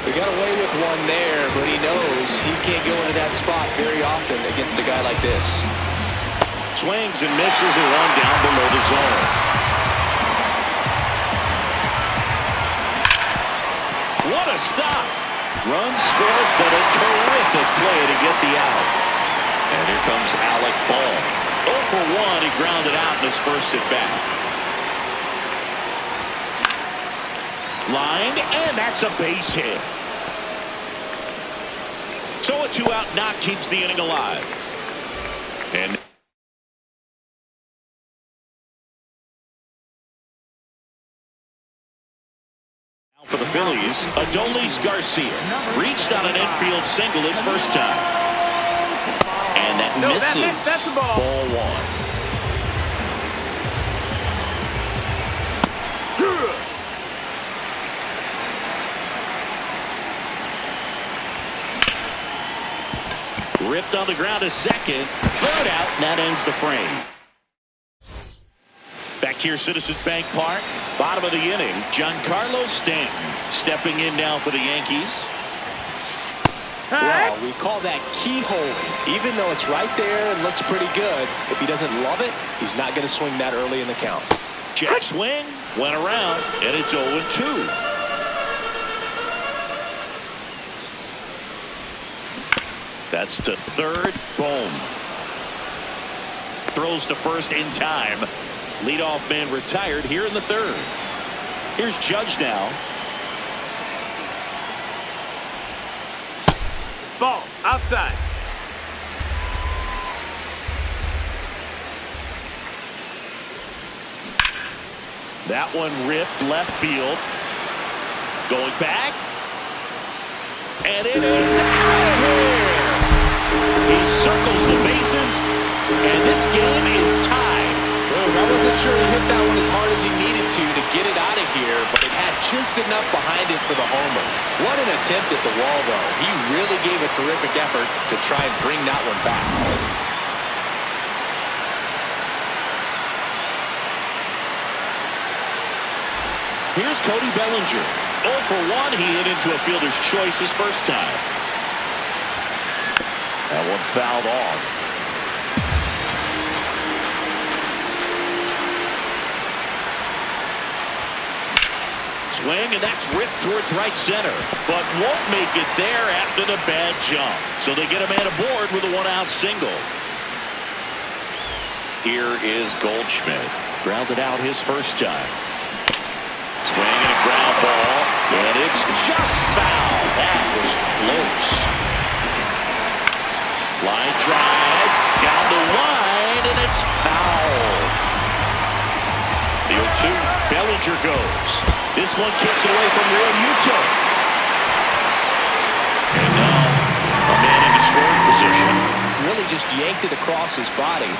We got away with one there, but he knows he can't go into that spot very often against a guy like this. Swings and misses a run down below the zone. What a stop. Run scores, but a terrific play to get the out. And here comes Alec Ball. 0 for 1, he grounded out in his first at bat. Lined, and that's a base hit. So a 2-out knock keeps the inning alive. And for the Phillies, Adolis Garcia reached on an infield single his first time. And that misses. That's the ball. Ball one. Ripped on the ground to second. Third out, and that ends the frame. Back here, Citizens Bank Park, bottom of the inning. Giancarlo Stanton stepping in now for the Yankees. Wow, we call that keyhole. Even though it's right there and looks pretty good, if he doesn't love it, he's not going to swing that early in the count. Check swing, went around, and it's 0-2. That's to third. Boom. Throws to first in time. Leadoff man retired here in the third. Here's Judge now. Ball outside. That one ripped left field. Going back. And it is out of here. He circles the bases, and this game is tied. I wasn't sure he hit that one as hard as he needed to get it out of here, but it had just enough behind it for the homer. What an attempt at the wall, though. He really gave a terrific effort to try and bring that one back. Here's Cody Bellinger. 0 for 1. He hit into a fielder's choice his first time. That one fouled off. Swing, and that's ripped towards right center, but won't make it there after the bad jump. So they get a man aboard with a one-out single. Here is Goldschmidt. Grounded out his first time. Swing and a ground ball, and it's just foul. That was close. Line drive, down the line, and it's foul. The 0-2, Bellinger goes. This one kicks away from Real Muto. And now, a man in the scoring position. Really just yanked it across his body.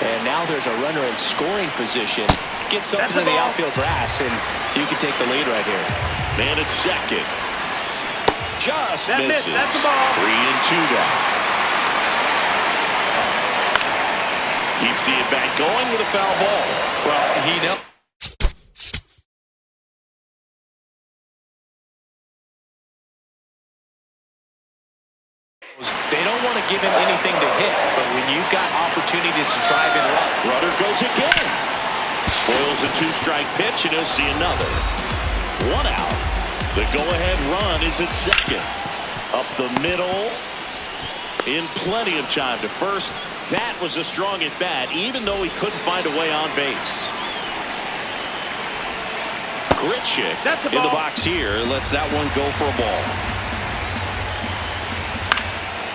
And now there's a runner in scoring position. Gets something to the outfield grass, and you can take the lead right here. Man at second. Just That's misses. it. That's the ball. 3-2 down. Keeps the at-bat going with a foul ball. Well, he knows. They don't want to give him anything to hit, but when you've got opportunities to drive and run. Runner goes again. Spoils a two-strike pitch, and he'll see another. 1 out. The go-ahead run is at second. Up the middle. In plenty of time to first. That was a strong at-bat, even though he couldn't find a way on base. Gritchick in the box here. Lets that one go for a ball.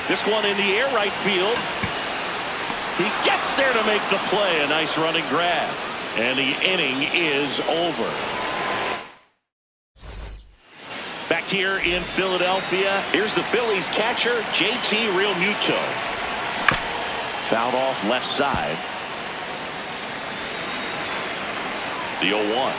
This one in the air right field. He gets there to make the play. A nice running grab. And the inning is over. Back here in Philadelphia, here's the Phillies catcher, JT Realmuto. Fouled off left side. The 0-1.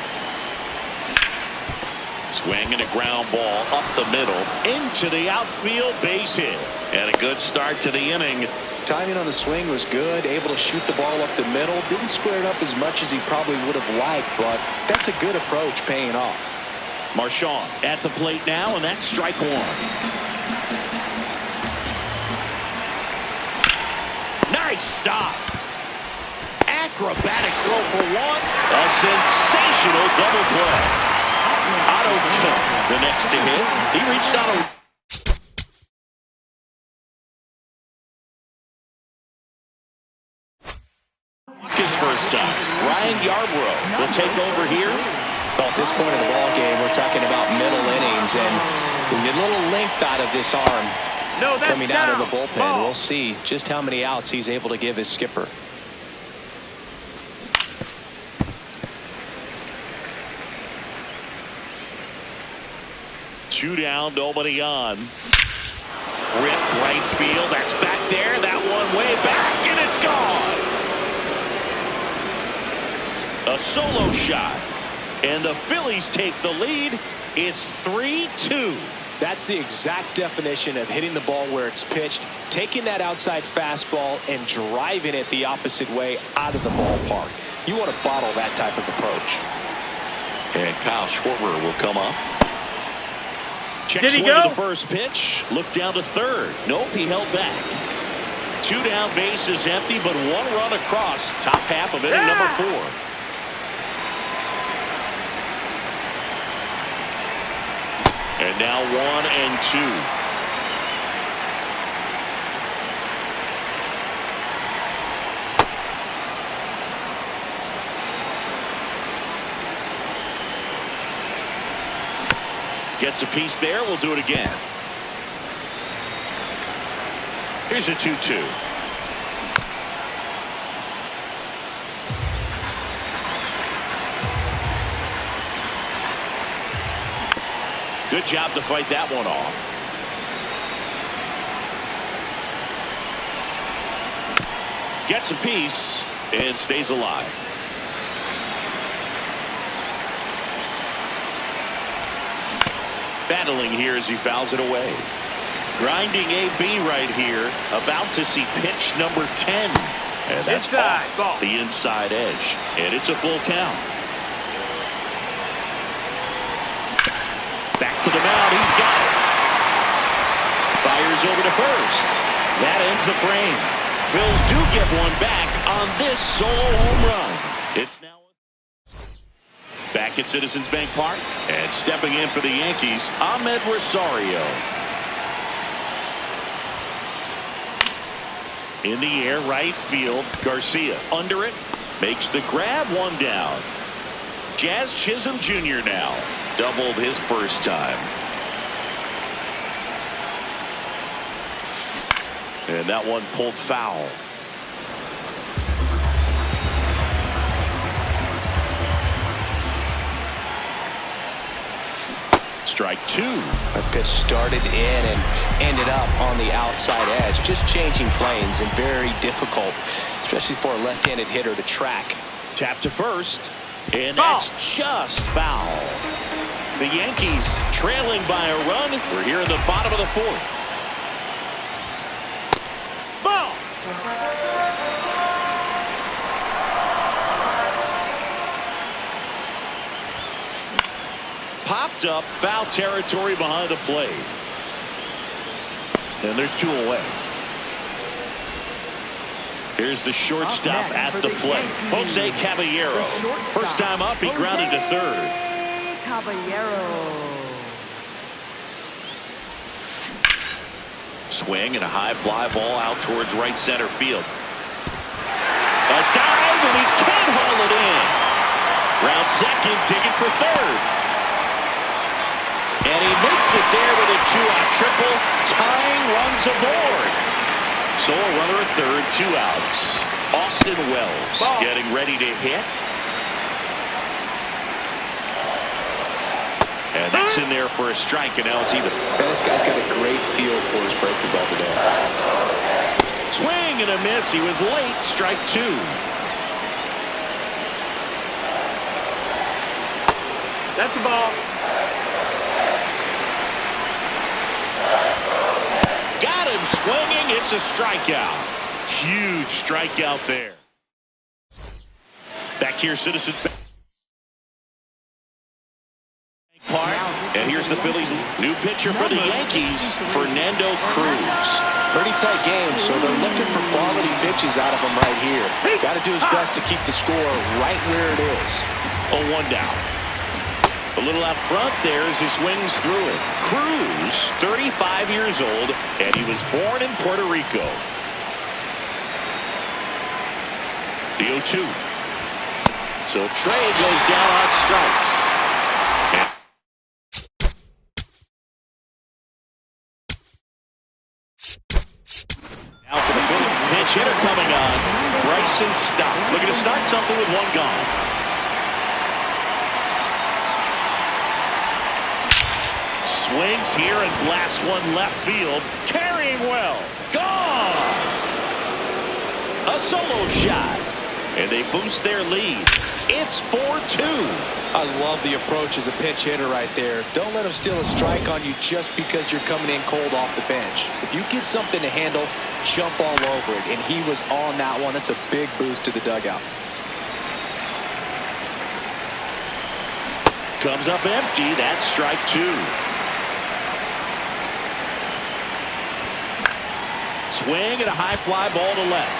Swing and a ground ball up the middle into the outfield, base hit. And a good start to the inning. Timing on the swing was good, able to shoot the ball up the middle. Didn't square it up as much as he probably would have liked, but that's a good approach paying off. Marchand at the plate now, and that's strike one. Nice stop. Acrobatic throw for one. A sensational double play. Otto Kemp, the next to hit. He reached out a... his first time. Ryan Yarbrough will take over here. Well, at this point in the ball game, we're talking about middle innings, and we get a little length out of this arm coming out of the bullpen. We'll see just how many outs he's able to give his skipper. Two down, nobody on. Ripped right field. That's back there. That one way back, and it's gone. A solo shot. And the Phillies take the lead. It's 3-2. That's the exact definition of hitting the ball where it's pitched, taking that outside fastball and driving it the opposite way out of the ballpark. You want to bottle that type of approach. And Kyle Schwarber will come up. Check Did he swing go? to the first pitch. Look down to third. Nope, he held back. Two down, bases empty, but one run across. Top half of inning number 4. And now 1-2. Gets a piece there. We'll do it again. Here's a 2-2. Good job to fight that one off. gets a piece and stays alive. Battling here as he fouls it away. Grinding AB right here. About to see pitch number 10. And that's off the inside edge. And it's a full count. Back to the mound. He's got it. Fires over to first. That ends the frame. Phils do get one back on this solo home run. It's now back at Citizens Bank Park. And stepping in for the Yankees, Ahmed Rosario. In the air, right field. Garcia under it. Makes the grab, one down. Jazz Chisholm Jr. now. Doubled his first time. And that one pulled foul. Strike two. That pitch started in and ended up on the outside edge. Just changing planes and very difficult, especially for a left-handed hitter to track. Tap to first. And that's just foul. The Yankees trailing by a run. We're here in the bottom of the fourth. Ball. Popped up, foul territory behind the plate. And there's two away. Here's the shortstop at the plate. Jose Caballero. First time up, he grounded to third. Caballero. Swing and a high fly ball out towards right center field. A dive, and he can't haul it in. Round second, digging for third. And he makes it there with a two-out triple, tying runs aboard. So a runner at third, 2 outs. Austin Wells getting ready to hit. And that's in there for a strike, and now it's even. And this guy's got a great feel for his breaking ball today. Swing and a miss. He was late. Strike two. That's the ball. Got him swinging. It's a strikeout. Huge strikeout there. Back here, Citizens Bank Park. And here's the Phillies' new pitcher for the Yankees, Fernando Cruz. Pretty tight game, so they're looking for quality pitches out of him right here. Got to do his best to keep the score right where it is. 0-1 down. A little out front there as he swings through it. Cruz, 35 years old, and he was born in Puerto Rico. The 0-2. So Trey goes down on strikes. Now for the pinch hitter coming on, Bryson Stott. Looking to start something with one gone. Swings here and blasts one left field. Carrying well. Gone! A solo shot. And they boost their lead. It's 4-2. I love the approach as a pinch hitter right there. Don't let him steal a strike on you just because you're coming in cold off the bench. If you get something to handle, jump all over it. And he was on that one. That's a big boost to the dugout. Comes up empty. That's strike two. Swing and a high fly ball to left.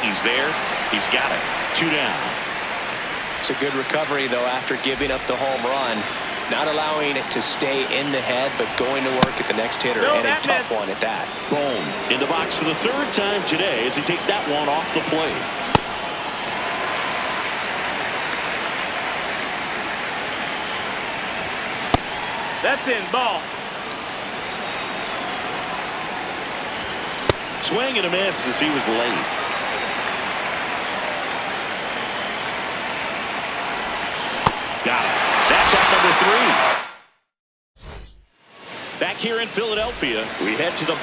He's there. He's got it. 2 down. It's a good recovery, though, after giving up the home run. Not allowing it to stay in the head, but going to work at the next hitter, and a tough one at that. Boom. In the box for the third time today as he takes that one off the plate. That's in. Ball. Swing and a miss as he was late. Got it. That's out number 3. Back here in Philadelphia, we head to the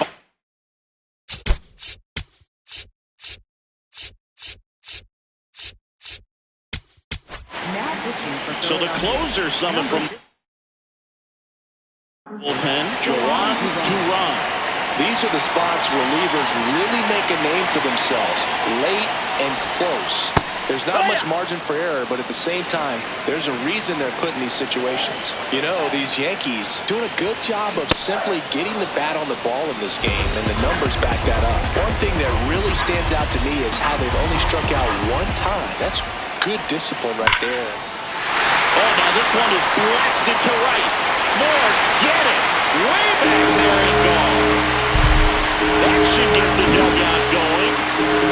Sixers summon from bullpen, Juwan Duran. These are the spots relievers really make a name for themselves, late and close. There's not much margin for error, but at the same time, there's a reason they're put in these situations. You know, these Yankees doing a good job of simply getting the bat on the ball in this game, and the numbers back that up. One thing that really stands out to me is how they've only struck out one time. That's good discipline right there. Oh, now this one is blasted to right. Moore, get it. Way back there and gone. That should get the dugout going.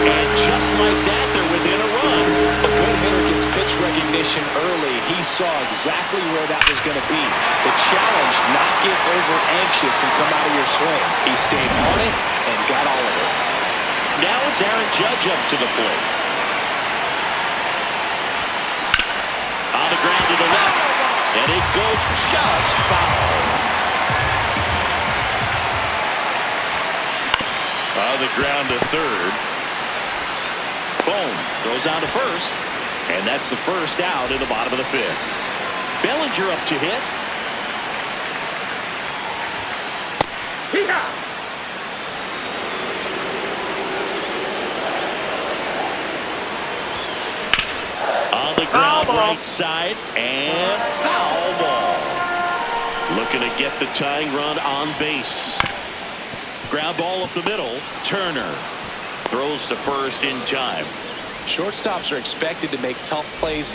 And just like that, they're within a run. A good hitter gets pitch recognition early. He saw exactly where that was going to be. The challenge, not get over anxious and come out of your swing. He stayed on it and got all of it. Now it's Aaron Judge up to the plate. On the ground to the left. And it goes just foul. On the ground to third. Boom. Goes on to first. And that's the first out in the bottom of the fifth. Bellinger up to hit. On the ground right side. And foul ball. Looking to get the tying run on base. Ground ball up the middle. Turner throws to first in time. Shortstops are expected to make tough plays.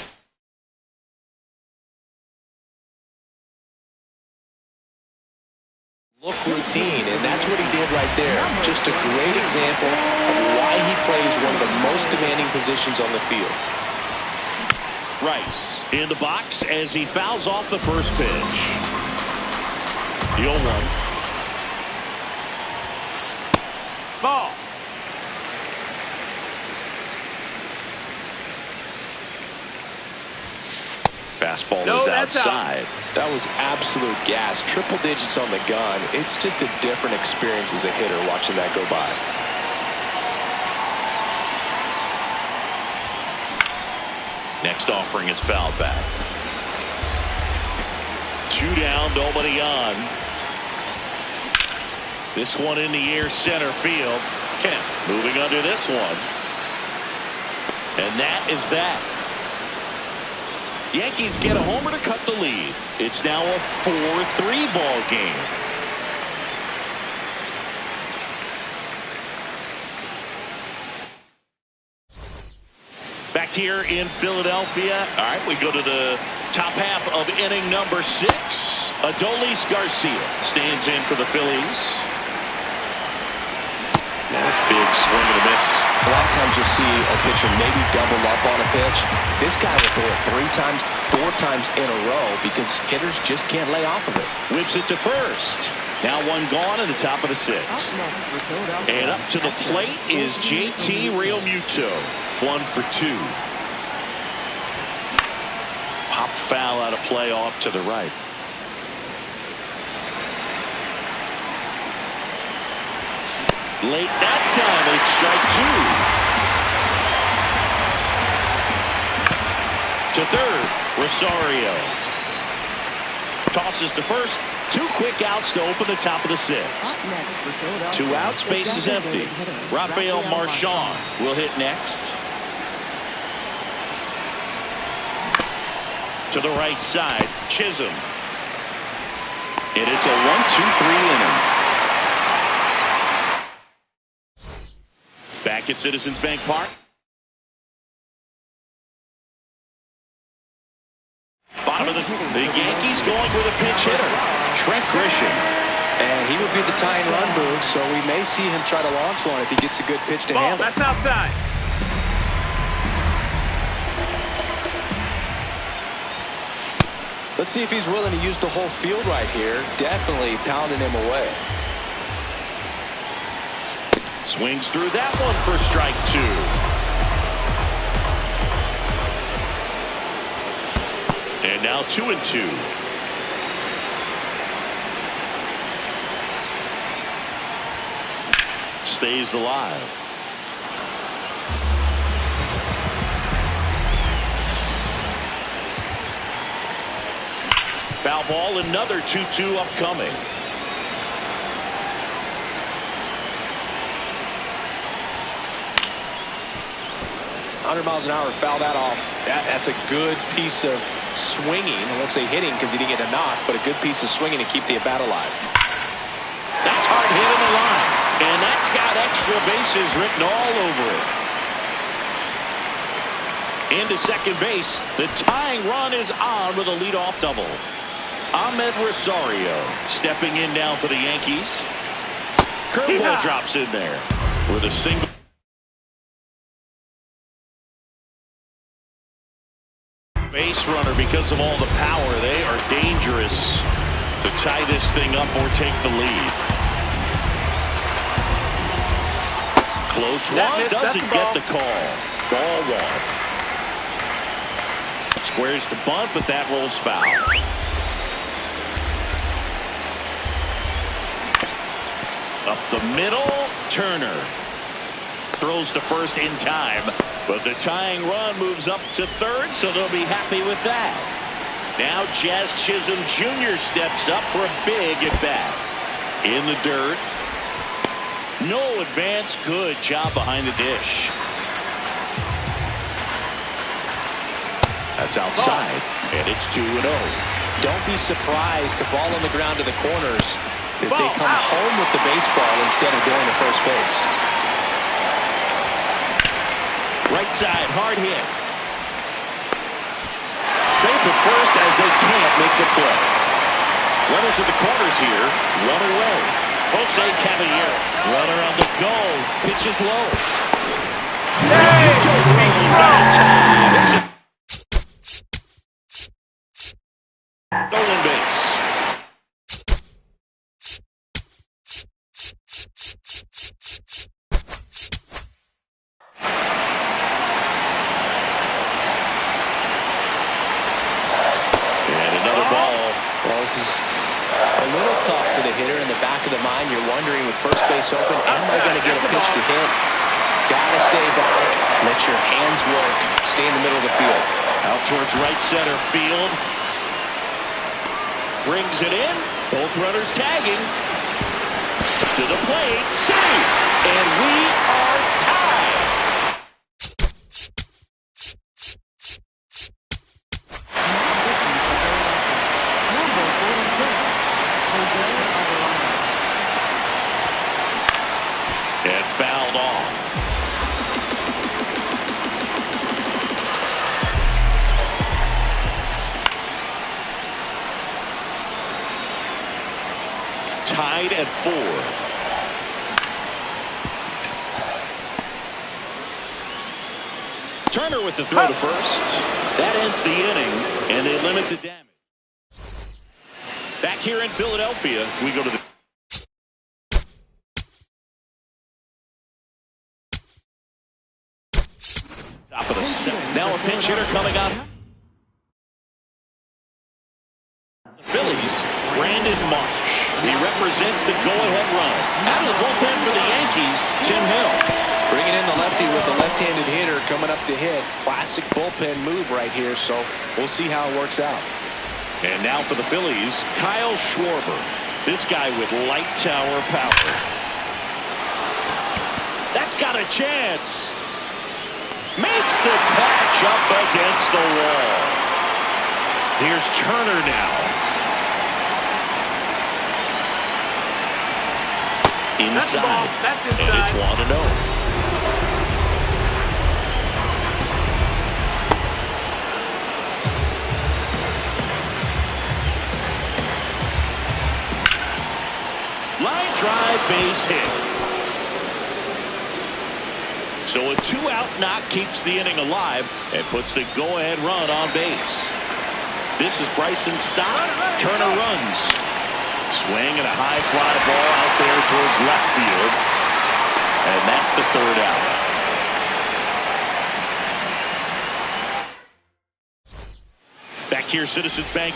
Look routine, and that's what he did right there. Just a great example of why he plays one of the most demanding positions on the field. Rice in the box as he fouls off the first pitch. The 0-1. Ball. Fastball No, is that's outside. That was absolute gas. Triple digits on the gun. It's just a different experience as a hitter watching that go by. Next offering is fouled back. 2 down, nobody on. This one in the air, center field. Kemp moving under this one. And that is that. Yankees get a homer to cut the lead. It's now a 4-3 ball game. Back here in Philadelphia. All right, we go to the top half of inning number 6. Adolis Garcia stands in for the Phillies. Big swing and a miss. A lot of times you'll see a pitcher maybe double up on a pitch. This guy will throw it 3 times, 4 times in a row because hitters just can't lay off of it. Whips it to first. Now one gone in the top of the 6th. And up to the plate is JT Realmuto. 1 for 2. Pop foul out of play off to the right. Late that time, it's strike 2. To third, Rosario. Tosses to first. 2 quick outs to open the top of the 6th. 2 outs, base is empty. Rafael Marchand will hit next. To the right side, Chisholm. And it's a 1-2-3 inning. Back at Citizens Bank Park. Bottom of the Yankees going with a pinch hitter, Trent Grisham. And he would be the tying run, Boog, so we may see him try to launch one if he gets a good pitch to Ball. handle. That's outside. Let's see if he's willing to use the whole field right here. Definitely pounding him away. Swings through that one for strike 2. And now 2-2. Stays alive. Foul ball, another 2-2 upcoming. 100 miles an hour, foul that off. That's a good piece of swinging. I won't say hitting because he didn't get a knock, but a good piece of swinging to keep the at bat alive. That's hard hit in the line. And that's got extra bases written all over it. Into second base. The tying run is on with a leadoff double. Ahmed Rosario stepping in down for the Yankees. Curveball drops in there with a single. Base runner, because of all the power, they are dangerous to tie this thing up or take the lead. Close one, doesn't get the call. Ball one. Squares the bunt, but that rolls foul. Up the middle, Turner throws to first in time, but the tying run moves up to third, so they'll be happy with that. Now Jazz Chisholm Jr. steps up for a big at bat. In the dirt. No advance. Good job behind the dish. That's outside, and it's 2-0. Don't be surprised to ball on the ground to the corners if they come home with the baseball instead of going to first base. Right side, hard hit. Safe at first as they can't make the play. Runners at the corners here, one away. Jose Caballero, runner on the go, pitches low. Stolen base. This is a little tough for the hitter. In the back of the mind, you're wondering, with first base open, am I going to get a pitch to hit? Gotta stay back. Let your hands work. Stay in the middle of the field. Out towards right center field. Brings it in. Both runners tagging. To the plate. Safe. And we are tied. And fouled off. Tied at 4. Turner with the throw to first. That ends the inning, and they limit the damage. Back here in Philadelphia, we go to the top of the seventh. Now a pinch hitter coming up. The Phillies, Brandon Marsh. He represents the go-ahead run. Out of the bullpen for the Yankees, Tim Hill. Bringing in the lefty with the left-handed hitter coming up to hit. Classic bullpen move right here, so we'll see how it works out. And now for the Phillies, Kyle Schwarber. This guy with light tower power. That's got a chance. Makes the catch up against the wall. Here's Turner now. Inside. That's inside. And it's 1-0. Line drive, base hit. So a 2-out knock keeps the inning alive and puts the go-ahead run on base. This is Bryson Stott. Turner runs. Swing and a high fly ball out there towards left field. And that's the 3rd out. Back here, Citizens Bank.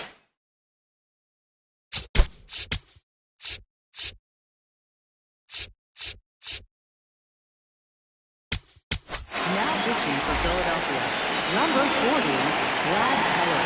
Now pitching for Philadelphia, number 40, Brad Keller.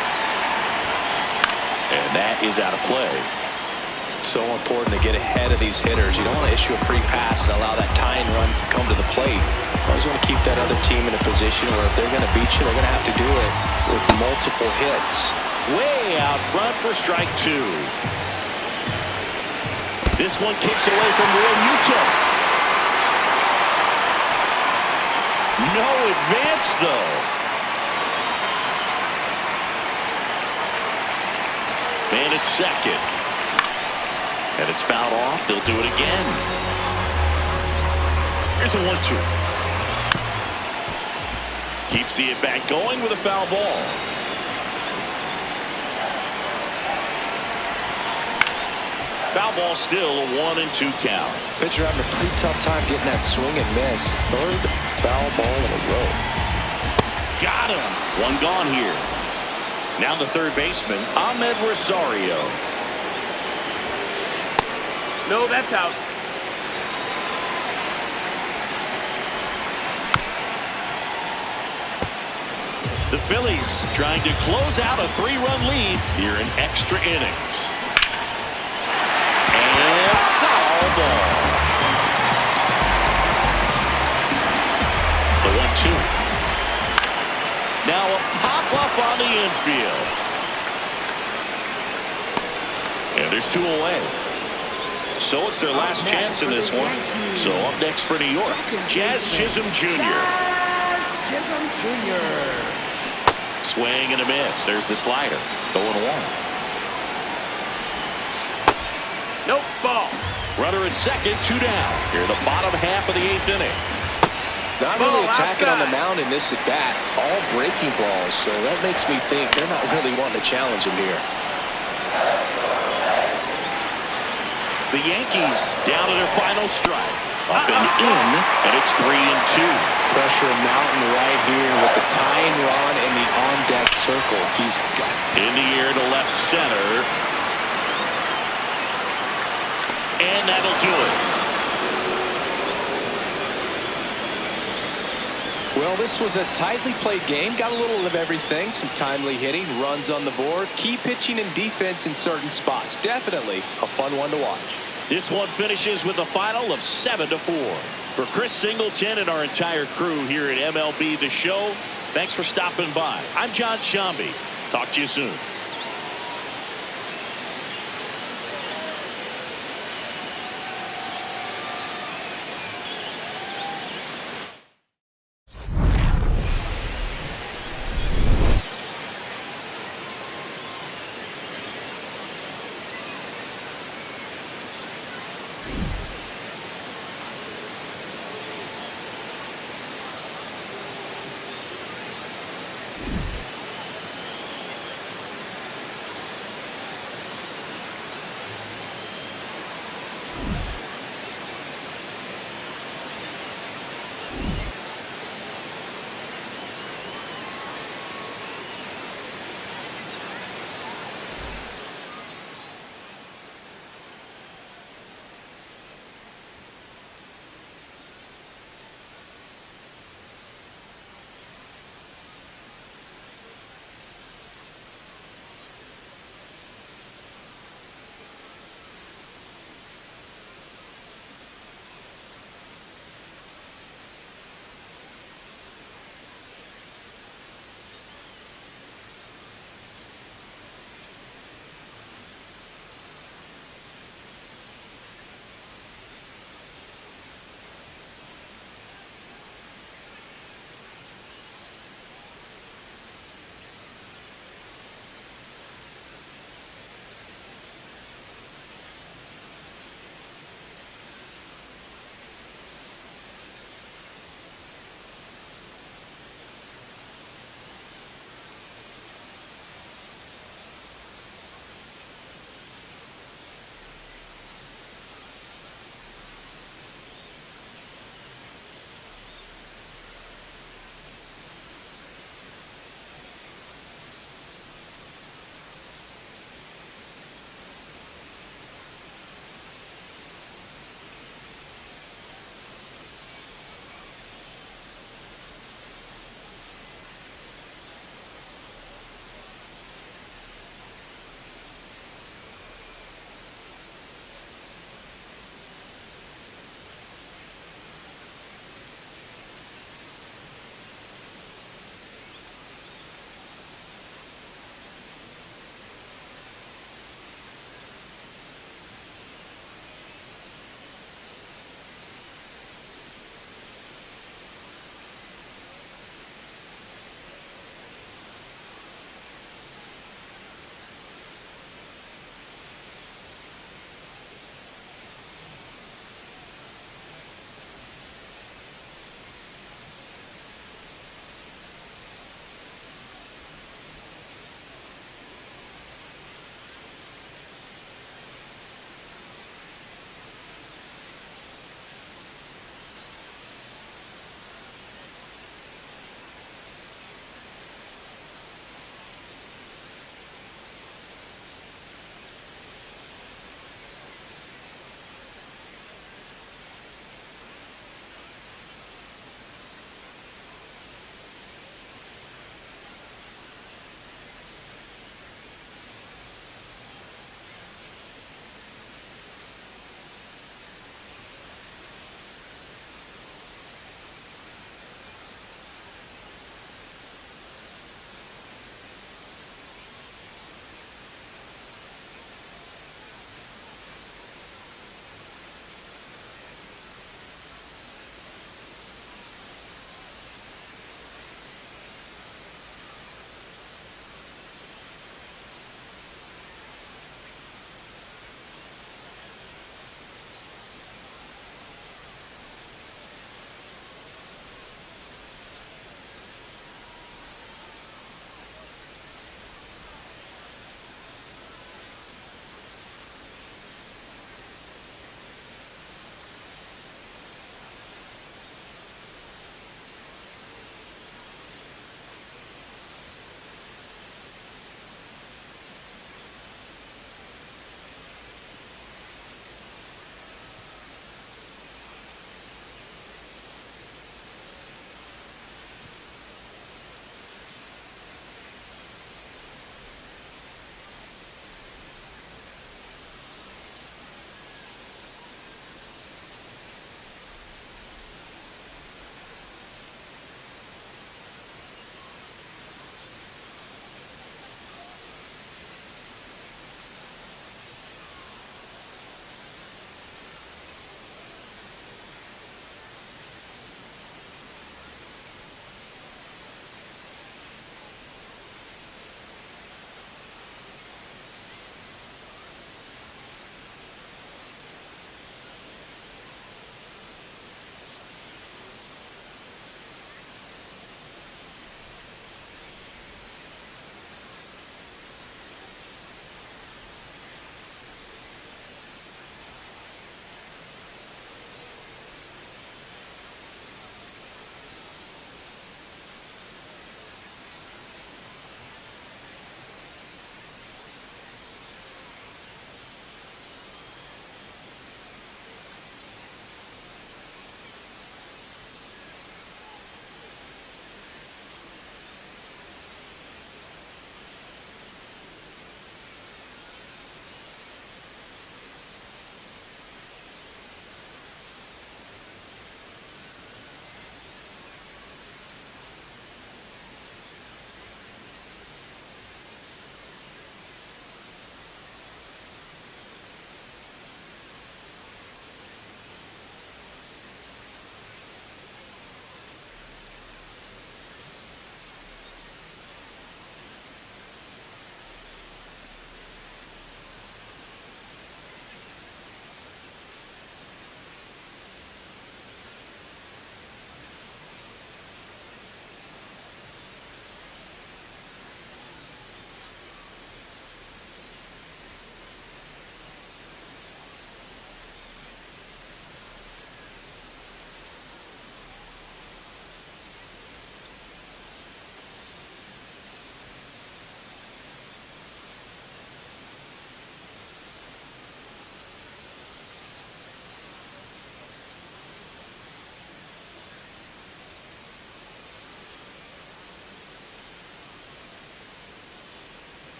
And that is out of play. So important to get ahead of these hitters. You don't want to issue a free pass and allow that tying run to come to the plate. You always want to keep that other team in a position where if they're going to beat you, they're going to have to do it with multiple hits. Way out front for strike two. This one kicks away from Real Muto. No advance, though. And it's second. And it's fouled off. They'll do it again. Here's a 1-2. Keeps the at-bat going with a foul ball. Foul ball, still a 1-2 count. Pitcher having a pretty tough time getting that swing and miss. Third foul ball in a row. Got him. One gone here. Now the third baseman, Ahmed Rosario. No, that's out. The Phillies trying to close out a 3-run lead here in extra innings. And foul ball. The 1-2. Now a pop-up on the infield. And there's two away. So it's their last chance in this one. So up next for New York, Jazz Chisholm Jr. Chisholm Jr. Swing and a miss. There's the slider. 0-1. Nope, ball. Runner at second, 2 down. Here in the bottom half of the 8th inning. Not really attacking on the mound in this at bat. All breaking balls. So that makes me think they're not really wanting to challenge him here. The Yankees down to their final strike. Up and in, and it's 3-2. Pressure mountain right here with the tying run in the on-deck circle. He's got in the air to left center. And that'll do it. Well, this was a tightly played game. Got a little of everything. Some timely hitting, runs on the board, key pitching and defense in certain spots. Definitely a fun one to watch. This one finishes with a final of 7-4. For Chris Singleton and our entire crew here at MLB The Show, thanks for stopping by. I'm John Shambi. Talk to you soon.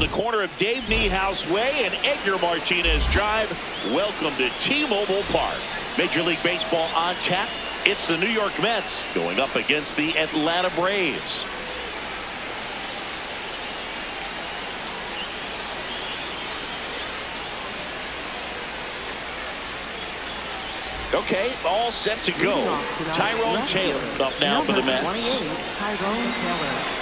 the corner of Dave Niehaus Way and Edgar Martinez Drive. Welcome to T-Mobile Park. Major League Baseball on tap. It's the New York Mets going up against the Atlanta Braves. Okay, all set to go. Tyrone Taylor up now for the Mets. 28, Tyrone Taylor.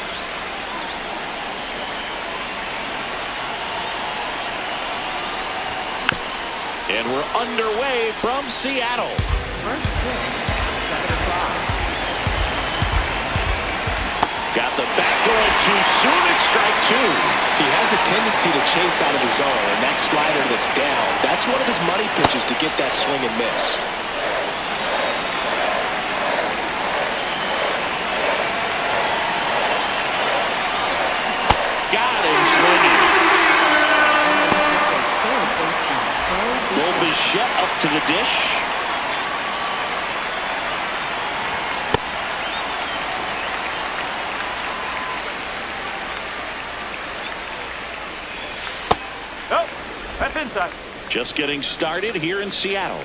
And we're underway from Seattle. First pitch, 7 o'clock. Got the back going too soon. It's strike two. He has a tendency to chase out of the zone, and that slider that's down, that's one of his money pitches to get that swing and miss. Got him swinging. Will Bichette up to the dish. Oh, that's inside. Just getting started here in Seattle.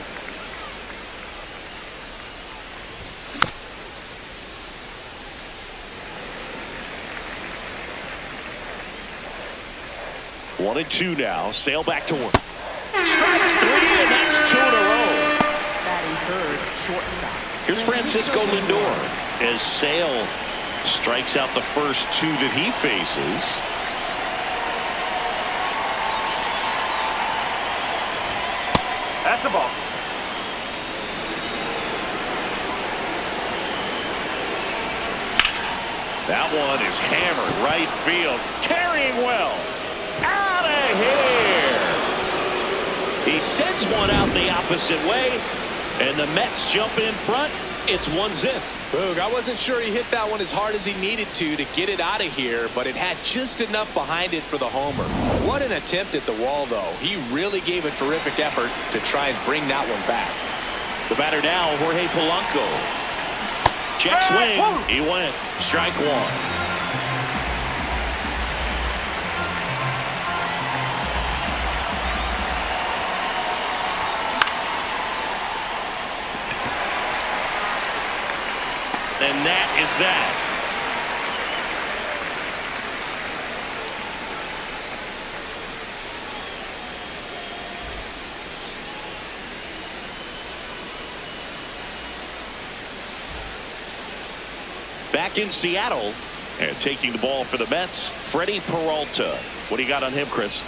One and two now. Sale back to work. Strike three, and that's two in a row. Batting third, shortstop. Here's Francisco Lindor as Sale strikes out the first two that he faces. That's the ball. That one is hammered right field. Carrying well. Out of here. He sends one out the opposite way, and the Mets jump in front. It's 1-0. Boog, I wasn't sure he hit that one as hard as he needed to get it out of here, but it had just enough behind it for the homer. What an attempt at the wall, though. He really gave a terrific effort to try and bring that one back. The batter now, Jorge Polanco. Check swing. He went. Strike one. And that is that. Back in Seattle and taking the ball for the Mets, Freddie Peralta. What do you got on him, Chris?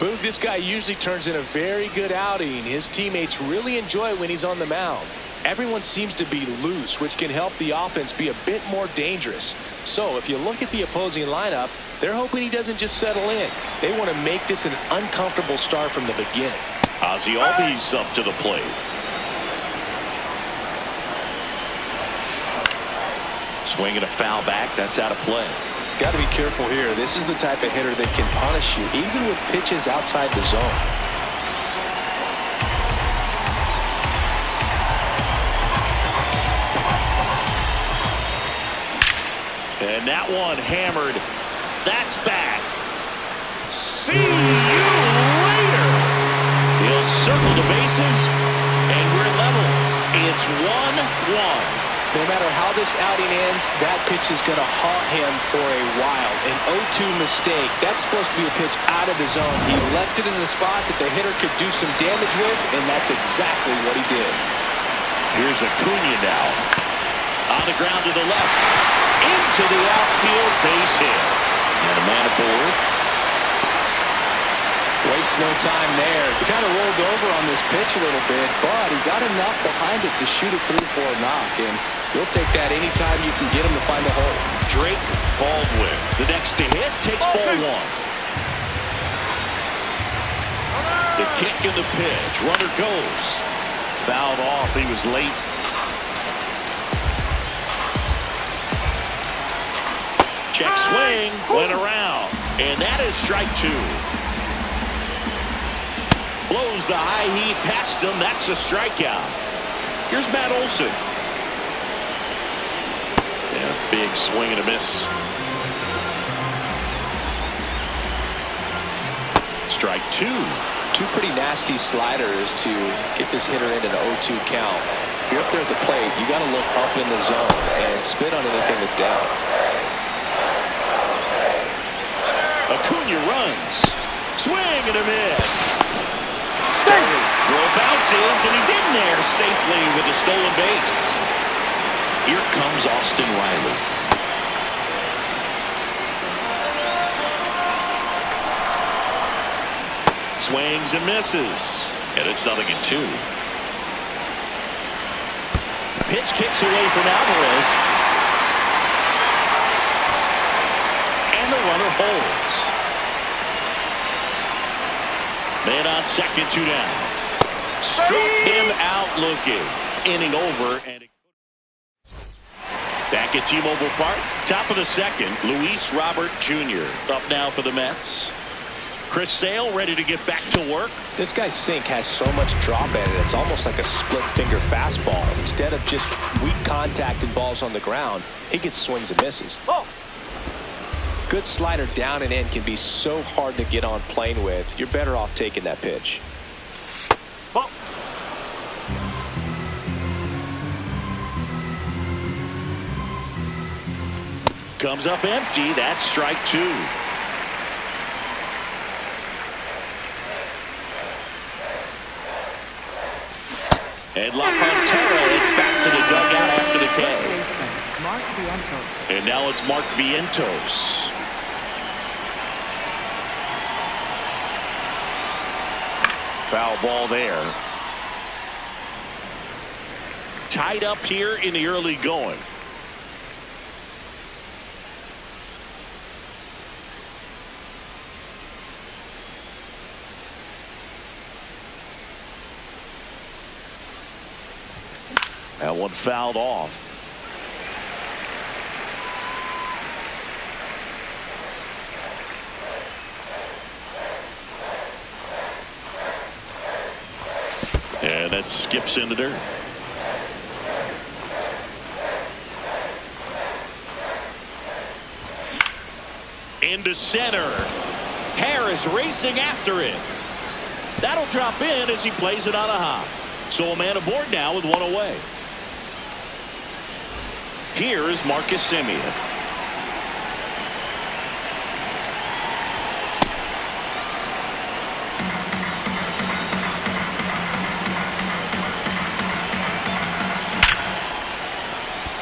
Boog, this guy usually turns in a very good outing. His teammates really enjoy when he's on the mound. Everyone seems to be loose, which can help the offense be a bit more dangerous. So if you look at the opposing lineup, they're hoping he doesn't just settle in. They want to make this an uncomfortable start from the beginning. Ozzie Albies up to the plate. Swinging a foul back. That's out of play. Got to be careful here. This is the type of hitter that can punish you, even with pitches outside the zone. And that one hammered. That's back. See you later. He'll circle the bases, and we're level. It's 1-1. No matter how this outing ends, that pitch is going to haunt him for a while. An 0-2 mistake. That's supposed to be a pitch out of the zone. He left it in the spot that the hitter could do some damage with, and that's exactly what he did. Here's Acuna now. On the ground to the left. Into the outfield, base hit. And a man aboard. Waste no time there. He kind of rolled over on this pitch a little bit, but he got enough behind it to shoot it through for a knock. And you'll take that anytime you can get him to find a hole. Drake Baldwin, the next to hit, takes ball one. The kick and the pitch. Runner goes. Fouled off. He was late. Check swing, went around, and that is strike two. Blows the high heat past him. That's a strikeout. Here's Matt Olson. Yeah, big swing and a miss. strike two. Two pretty nasty sliders to get this hitter into an 0-2 count. If you're up there at the plate, you got to look up in the zone and spit on anything that's down. Acuna runs. Swing and a miss. Throw bounces, and he's in there safely with a stolen base. Here comes Austin Riley. Swings and misses, and it's 0-2. Pitch kicks away from Alvarez, and the runner holds. Man on second, 2 down. Struck him out looking. Inning over, and back at T-Mobile Park, top of the second, Luis Robert Jr. up now for the Mets. Chris Sale ready to get back to work. This guy's sink has so much drop in it. It's almost like a split finger fastball. Instead of just weak contact and balls on the ground, he gets swings and misses. Oh. Good slider down and in can be so hard to get on plane with. You're better off taking that pitch. Oh. Comes up empty. That's strike two. And La Pantera heads back to the dugout after the K. And now it's Mark Vientos. Foul ball there. Tied up here in the early going. That one fouled off. And that skips in the dirt. Into center. Harris racing after it. That'll drop in as he plays it on a hop. So a man aboard now with one away. Here is Marcus Semien.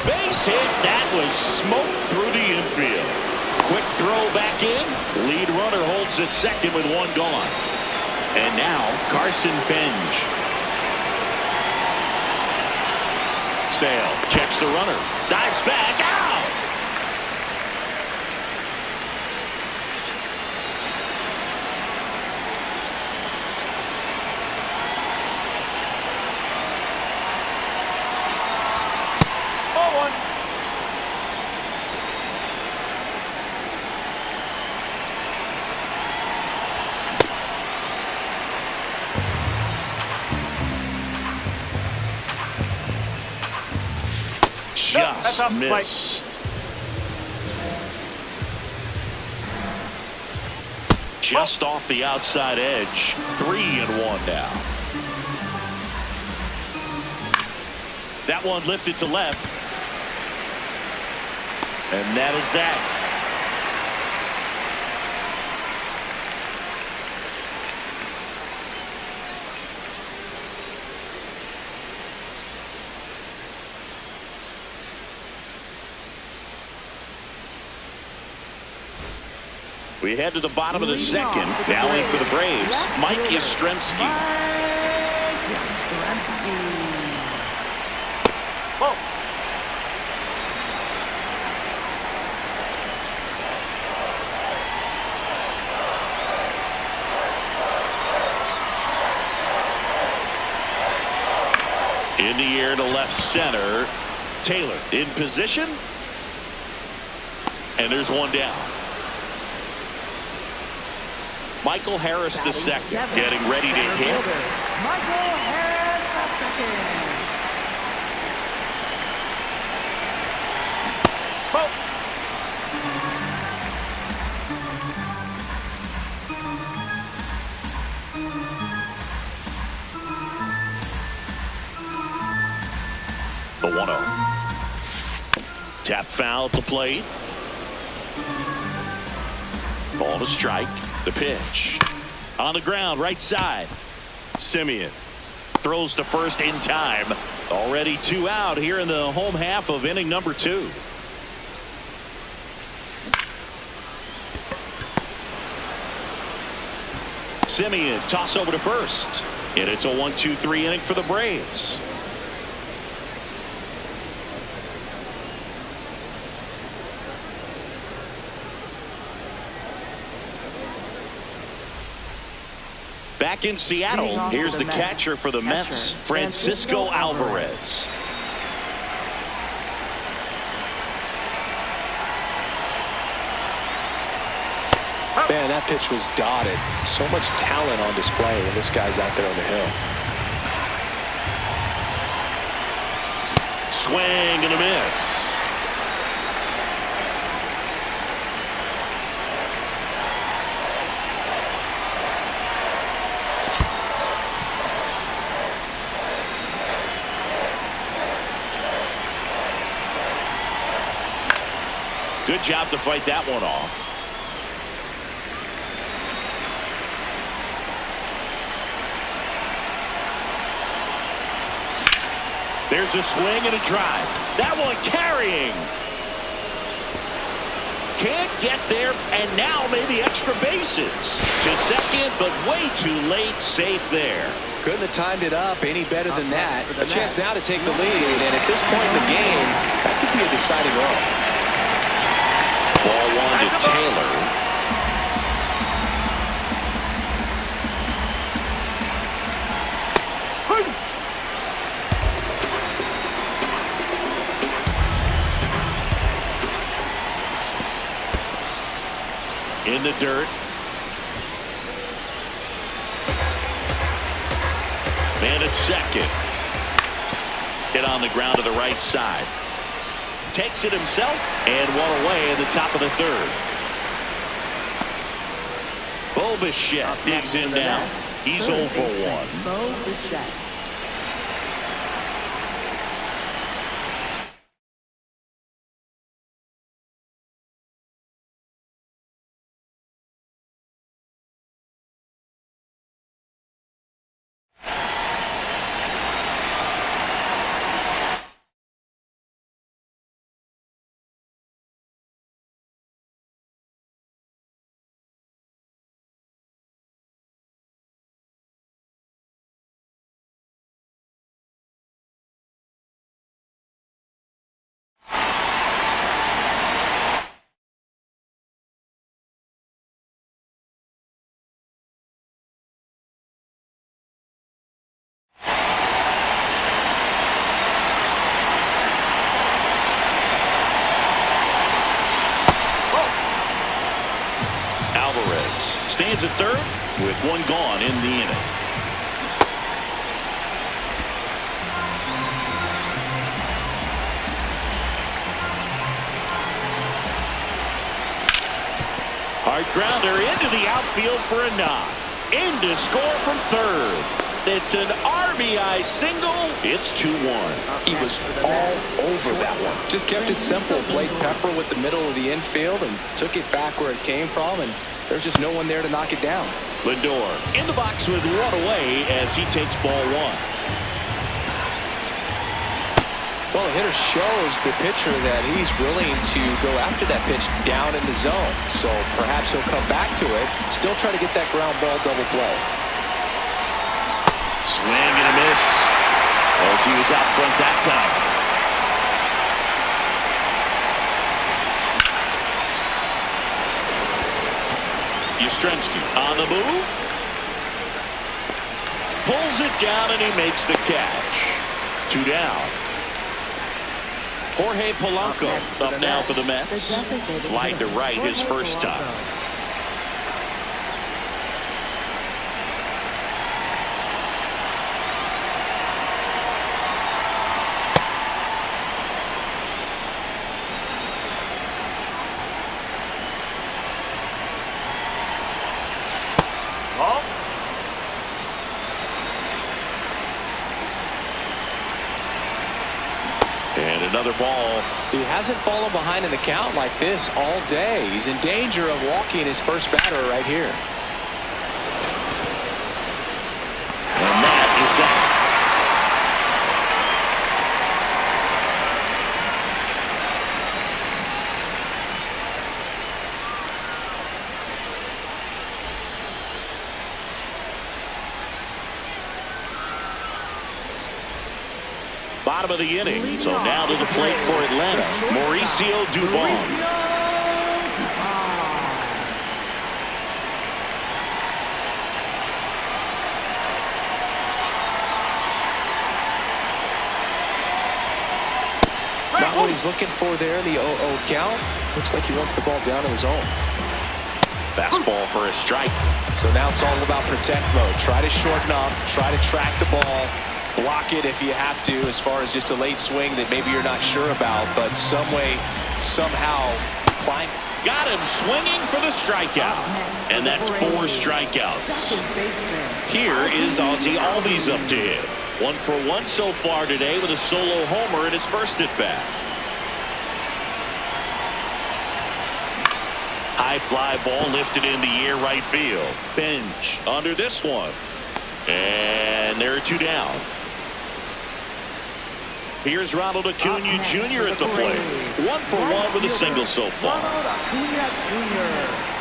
Base hit. That was smoke through the infield. Quick throw back in. Lead runner holds at second with one gone. And now Carson Benj. Sale checks the runner. Dives back out. Ball one. Just missed. Just off the outside edge. 3-1 now. That one lifted to left. And that is that. We head to the bottom of the second. Bowling for the Braves, Mike Yastrzemski. Whoa. In the air to left center. Taylor in position. And there's one down. Michael Harris the second, getting ready to hit. Michael Harris the second. The 1-0. Tap foul at the plate. Ball to strike. The pitch. On the ground, right side. Semien throws to first in time. Already 2 out here in the home half of inning number 2. Semien toss over to first. And it's a 1-2-3 inning for the Braves. Back in Seattle, here's the catcher for the Mets, Francisco Alvarez. Man, that pitch was dotted. So much talent on display when this guy's out there on the hill. Swing and a miss. Good job to fight that one off. There's a swing and a drive. That one carrying. Can't get there, and now maybe extra bases. To second, but way too late. Safe there. Couldn't have timed it up any better than that. A chance now to take the lead, and at this point in the game, that could be a deciding run. Ball 1 to Taylor. In the dirt. Man at second. Hit on the ground to the right side. Takes it himself and one away in the top of the 3rd. Bo Bichette digs him down. He's 0 for 1. Bo Bichette. Stands at 3rd with 1 gone in the inning. Hard grounder into the outfield for a knock. In to score from 3rd. It's an RBI single. It's 2-1. He was all over that one. Just kept it simple. Played pepper with the middle of the infield and took it back where it came from, and there's just no one there to knock it down. Lindor in the box with 1 away as he takes ball 1. Well, the hitter shows the pitcher that he's willing to go after that pitch down in the zone. So perhaps he'll come back to it. Still try to get that ground ball double play. Swing and a miss as he was out front that time. Yastrzemski on the move. Pulls it down and he makes the catch. 2 down. Jorge Polanco up now for the Mets. Flied to right his first time. another ball. He hasn't fallen behind in the count like this all day. He's in danger of walking his first batter right here. And that is that. Bottom of the inning. So now to the plate for Atlanta, Mauricio Dubon. Not what he's looking for there in the 0-0 count. Looks like he wants the ball down in the zone. Fastball for a strike. So now it's all about protect mode. Try to shorten up, try to track the ball, block it if you have to, as far as just a late swing that maybe you're not sure about, but some way, somehow climb. Got him swinging for the strikeout. And that's 4 strikeouts. Here is Ozzie Albies up to hit. 1 for 1 so far today with a solo homer in his first at bat. High fly ball lifted in the air right field. Bench under this one. And there are 2 down. Here's Ronald Acuna Jr. at the plate. 1 for 1 with a single so far. Ronald Acuna Jr.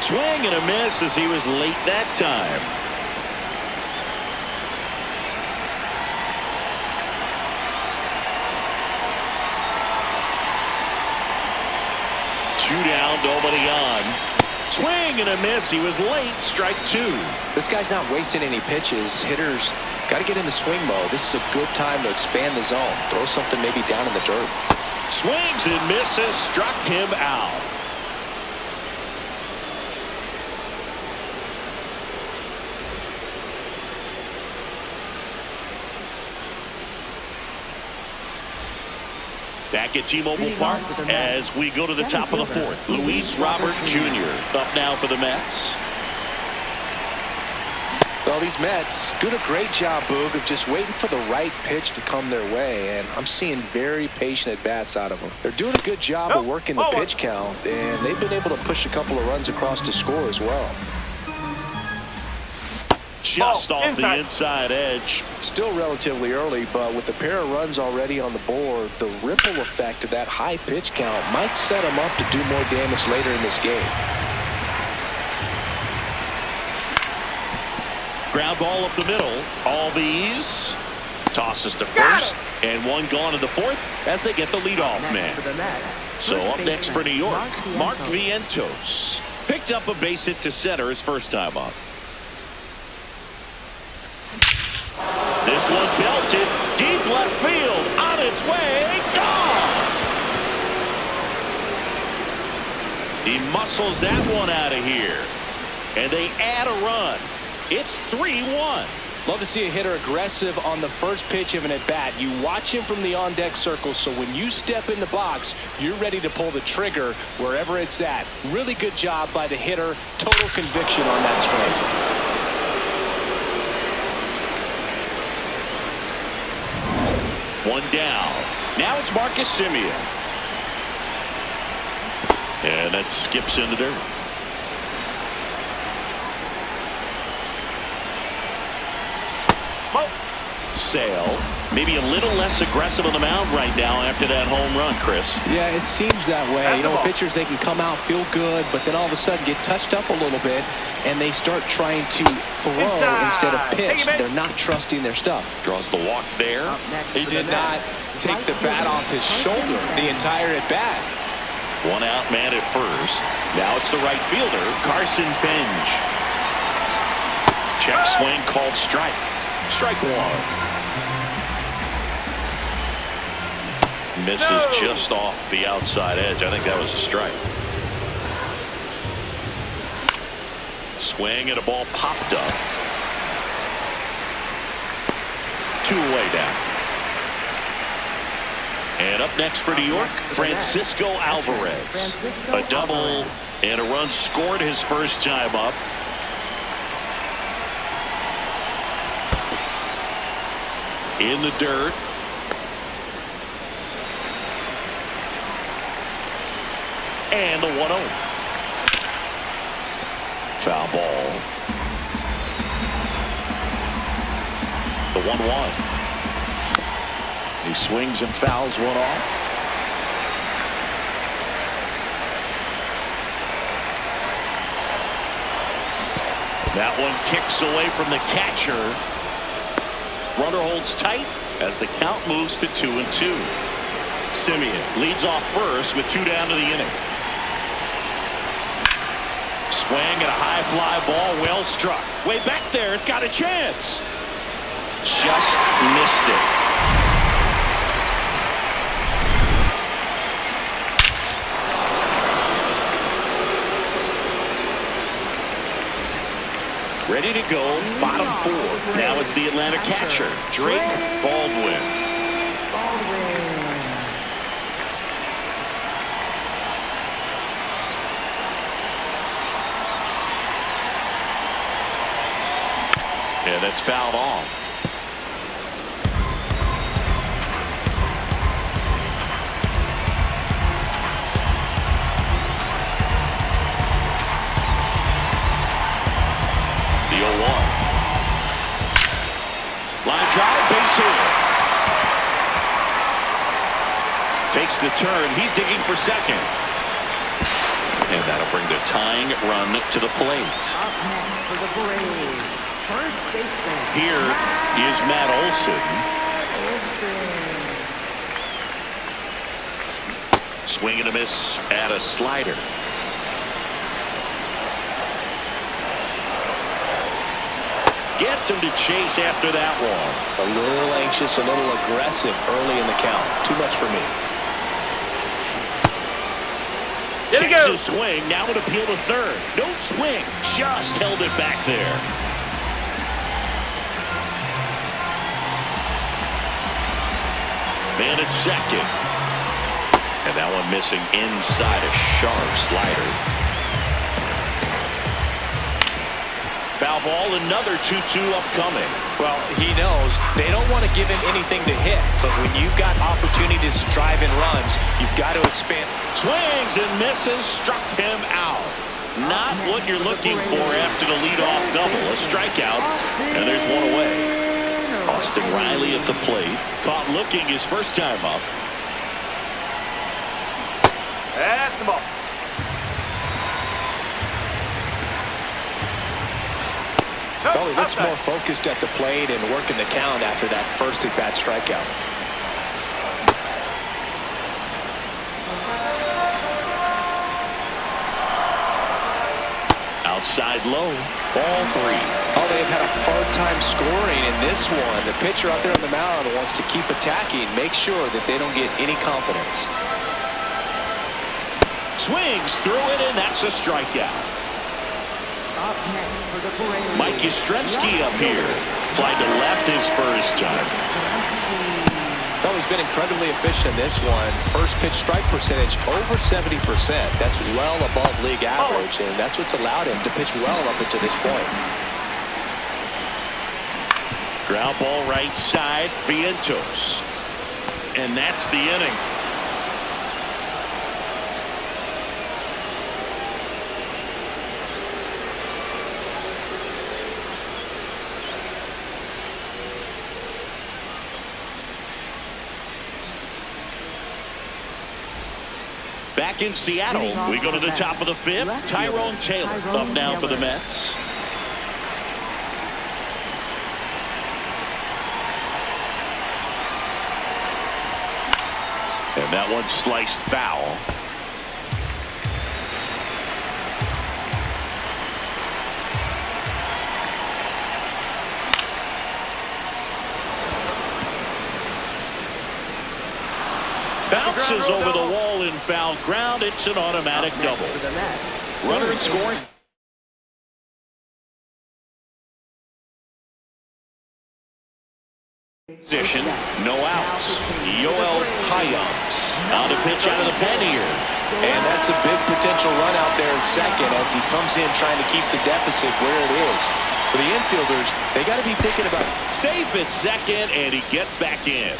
Swing and a miss as he was late that time. Two down, nobody on. Swing and a miss. He was late. Strike 2. This guy's not wasting any pitches. Hitters got to get into swing mode. This is a good time to expand the zone. Throw something maybe down in the dirt. Swings and misses. Struck him out. Back at T-Mobile Park as we go to the top of the 4th. Luis Robert Jr. up now for the Mets. Well, these Mets doing a great job, Boog, of just waiting for the right pitch to come their way, and I'm seeing very patient at-bats out of them. They're doing a good job of working the pitch count, and they've been able to push a couple of runs across to score as well. Just off the inside edge. Still relatively early, but with the pair of runs already on the board, the ripple effect of that high pitch count might set them up to do more damage later in this game. Ground ball up the middle. Albies tosses to first, and 1 gone in the 4th as they get the leadoff man. So up next for New York, Mark Vientos picked up a base hit to center his first time up. This one belted deep left field, on its way, gone. He muscles that one out of here, and they add a run. It's 3-1. Love to see a hitter aggressive on the first pitch of an at-bat. You watch him from the on-deck circle, so when you step in the box, you're ready to pull the trigger wherever it's at. Really good job by the hitter. Total conviction on that swing. 1 down. Now it's Marcus Semien. And that skips in the dirt. Sale maybe a little less aggressive on the mound right now after that home run, Chris. Yeah, it seems that way. You know, pitchers, they can come out, feel good, but then all of a sudden get touched up a little bit, and they start trying to throw instead of pitch. They're not trusting their stuff. Draws the walk there. He did not take the bat off his shoulder the entire at-bat. 1 out man at first. Now it's the right fielder, Carson Benj. Check swing called strike. Strike 1. Misses just off the outside edge. I think that was a strike. Swing and a ball popped up. 2 away now. And up next for New York, Francisco Alvarez. A double and a run scored his first time up. In the dirt. And the 1-0. Foul ball. The 1-1. He swings and fouls one off. That one kicks away from the catcher. Runner holds tight as the count moves to 2-2. Simeon leads off first with 2 down to the inning. Swing and a high fly ball, well struck. Way back there, it's got a chance. Just missed it. Ready to go, bottom 4. Now it's the Atlanta catcher, Drake Baldwin. And that's fouled off. The 0-1. Line drive, base hit. Takes the turn. He's digging for second. And that'll bring the tying run to the plate. Up next for the Braves, first baseman. Here is Matt Olson. Swing and a miss at a slider. Gets him to chase after that one. A little anxious, a little aggressive early in the count. Too much for me. There you Takes go. a swing. Now an appeal to third. No swing. Just held it back there. Man at second. And that one missing inside a sharp slider. Foul ball, another 2-2 upcoming. Well, he knows they don't want to give him anything to hit, but when you've got opportunities to drive in runs, you've got to expand. Swings and misses, struck him out. Not what you're looking for after the leadoff double. A strikeout, and there's one away. Austin Riley at the plate, caught looking his first time up. That's the ball. Well, he looks more focused at the plate and working the count after that first at-bat strikeout. Outside low, ball 3. Oh, they've had a hard time scoring in this one. The pitcher out there on the mound wants to keep attacking, make sure that they don't get any confidence. Swings through it, and that's a strikeout. Up next for the Braves, Mike Yastrzemski up here. Flied to left his first time. Well, he's been incredibly efficient in this one. First pitch strike percentage over 70%. That's well above league average, and that's what's allowed him to pitch well up until this point. Ground ball right side, Vientos. And that's the inning. Back in Seattle, we go to the top of the 5th. Tyrone Taylor up now for the Mets. And that one sliced foul. Bounces over the wall in foul ground. It's an automatic double. Runner in scoring position. No outs. Yoel Payams out to pitch out of the pen here. And that's a big potential run out there at second as he comes in trying to keep the deficit where it is. For the infielders, they got to be thinking about safe at second, and he gets back in.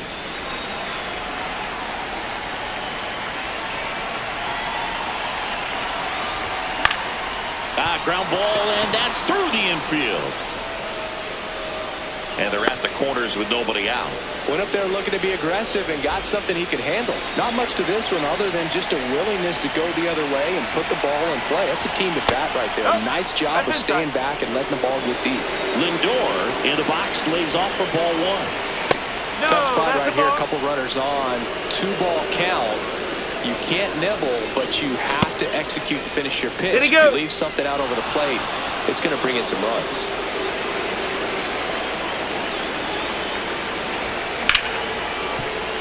Ground ball, and that's through the infield. And they're at the corners with nobody out. Went up there looking to be aggressive and got something he could handle. Not much to this one other than just a willingness to go the other way and put the ball in play. That's a team at bat right there. Nice job of staying back and letting the ball get deep. Lindor in the box lays off for ball one. Tough spot right here. A couple runners on. 2-ball count. You can't nibble, but you have to execute and finish your pitch. If you leave something out over the plate, it's going to bring in some runs.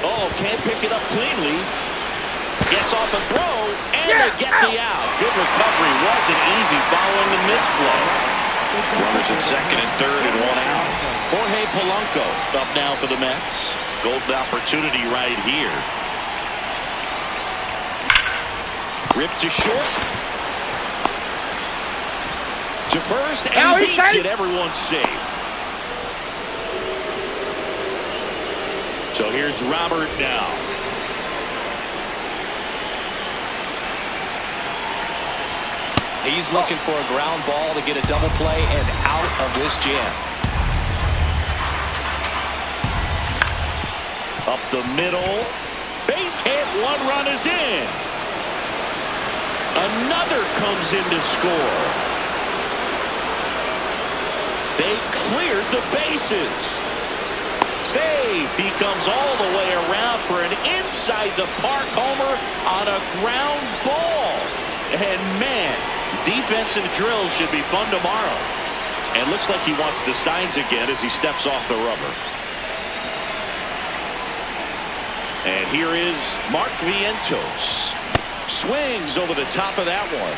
Oh, can't pick it up cleanly. Gets off a throw, and they get the out. Good recovery. Wasn't easy following the misplay. Runners at second and third and one out. Jorge Polanco up now for the Mets. Golden opportunity right here. Ripped to short. To first, and he beats it. Everyone's safe. So here's Robert now. He's looking for a ground ball to get a double play and out of this jam. Up the middle. Base hit. One run is in. Another comes in to score. They've cleared the bases. Save. He comes all the way around for an inside the park homer on a ground ball. And man, defensive drills should be fun tomorrow. And looks like he wants the signs again as he steps off the rubber. And here is Mark Vientos. Swings over the top of that one.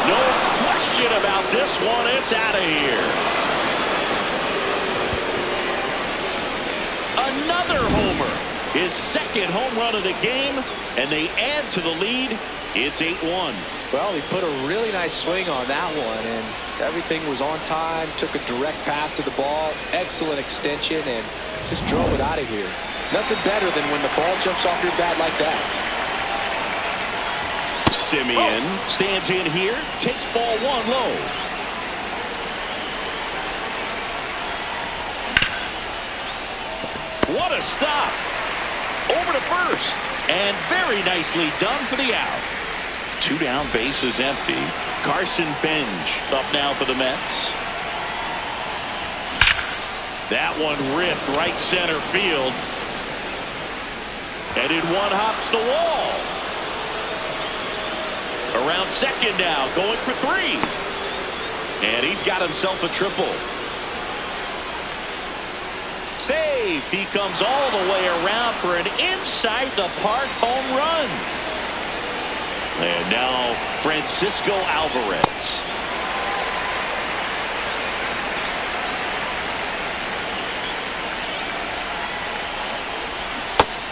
No question about this one. It's out of here. Another homer. His second home run of the game, and they add to the lead. It's 8-1. Well, he put a really nice swing on that one, and everything was on time. Took a direct path to the ball. Excellent extension, and just drove it out of here. Nothing better than when the ball jumps off your bat like that. Simeon stands in here, takes ball one low. What a stop. Over to first, and very nicely done for the out. 2 down, base is empty. Carson Bench up now for the Mets. That one ripped right center field. And in one hops the wall. Around second now, going for 3. And he's got himself a triple. Save. He comes all the way around for an inside the park home run. And now Francisco Alvarez.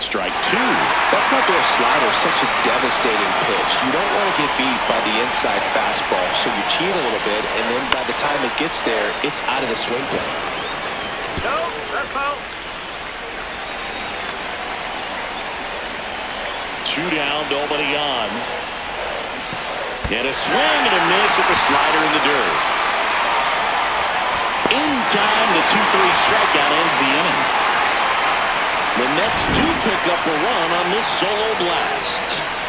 Strike 2. That front-door slider is such a devastating pitch. You don't want to get beat by the inside fastball, so you cheat a little bit, and then by the time it gets there, it's out of the swing plane. No, that's foul. 2 down, nobody on. And a swing and a miss at the slider in the dirt. In time, the 2-3 strikeout ends the inning. The Mets do pick up a run on this solo blast.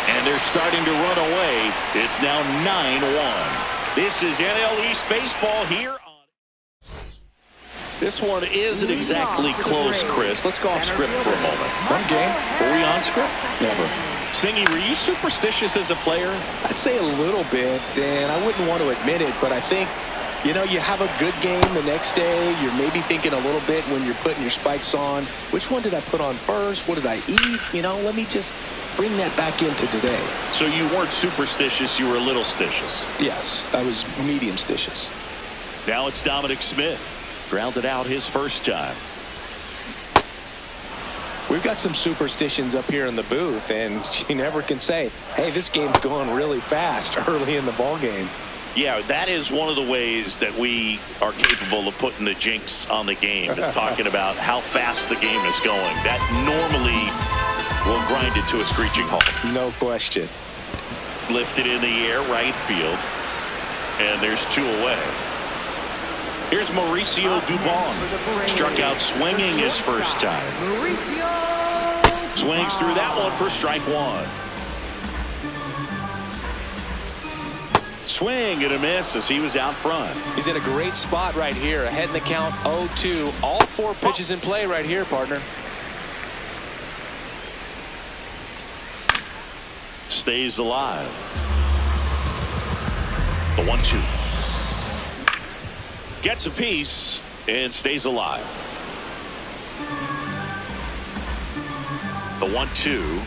And they're starting to run away. It's now 9-1. This is NL East Baseball here. This one isn't exactly close, Chris. Let's go off script for a moment. One game. Were we on script? Never. Singy, were you superstitious as a player? I'd say a little bit, Dan. I wouldn't want to admit it, but I think, you know, you have a good game the next day. You're maybe thinking a little bit when you're putting your spikes on. Which one did I put on first? What did I eat? You know, let me just bring that back into today. So you weren't superstitious, you were a little stitious. Yes, I was medium stitious. Now it's Dominic Smith. Grounded out his first time. We've got some superstitions up here in the booth, and you never can say, hey, this game's going really fast early in the ball game. Yeah, that is one of the ways that we are capable of putting the jinx on the game, is talking about how fast the game is going. That normally will grind it to a screeching halt. No question. Lifted in the air, right field, and there's 2 away. Here's Mauricio Dubon. Struck out swinging his first time. Swings through that one for strike 1. Swing and a miss as he was out front. He's in a great spot right here. Ahead in the count 0-2. All 4 pitches in play right here, partner. Stays alive. The 1-2. Gets a piece and stays alive. The 1-2.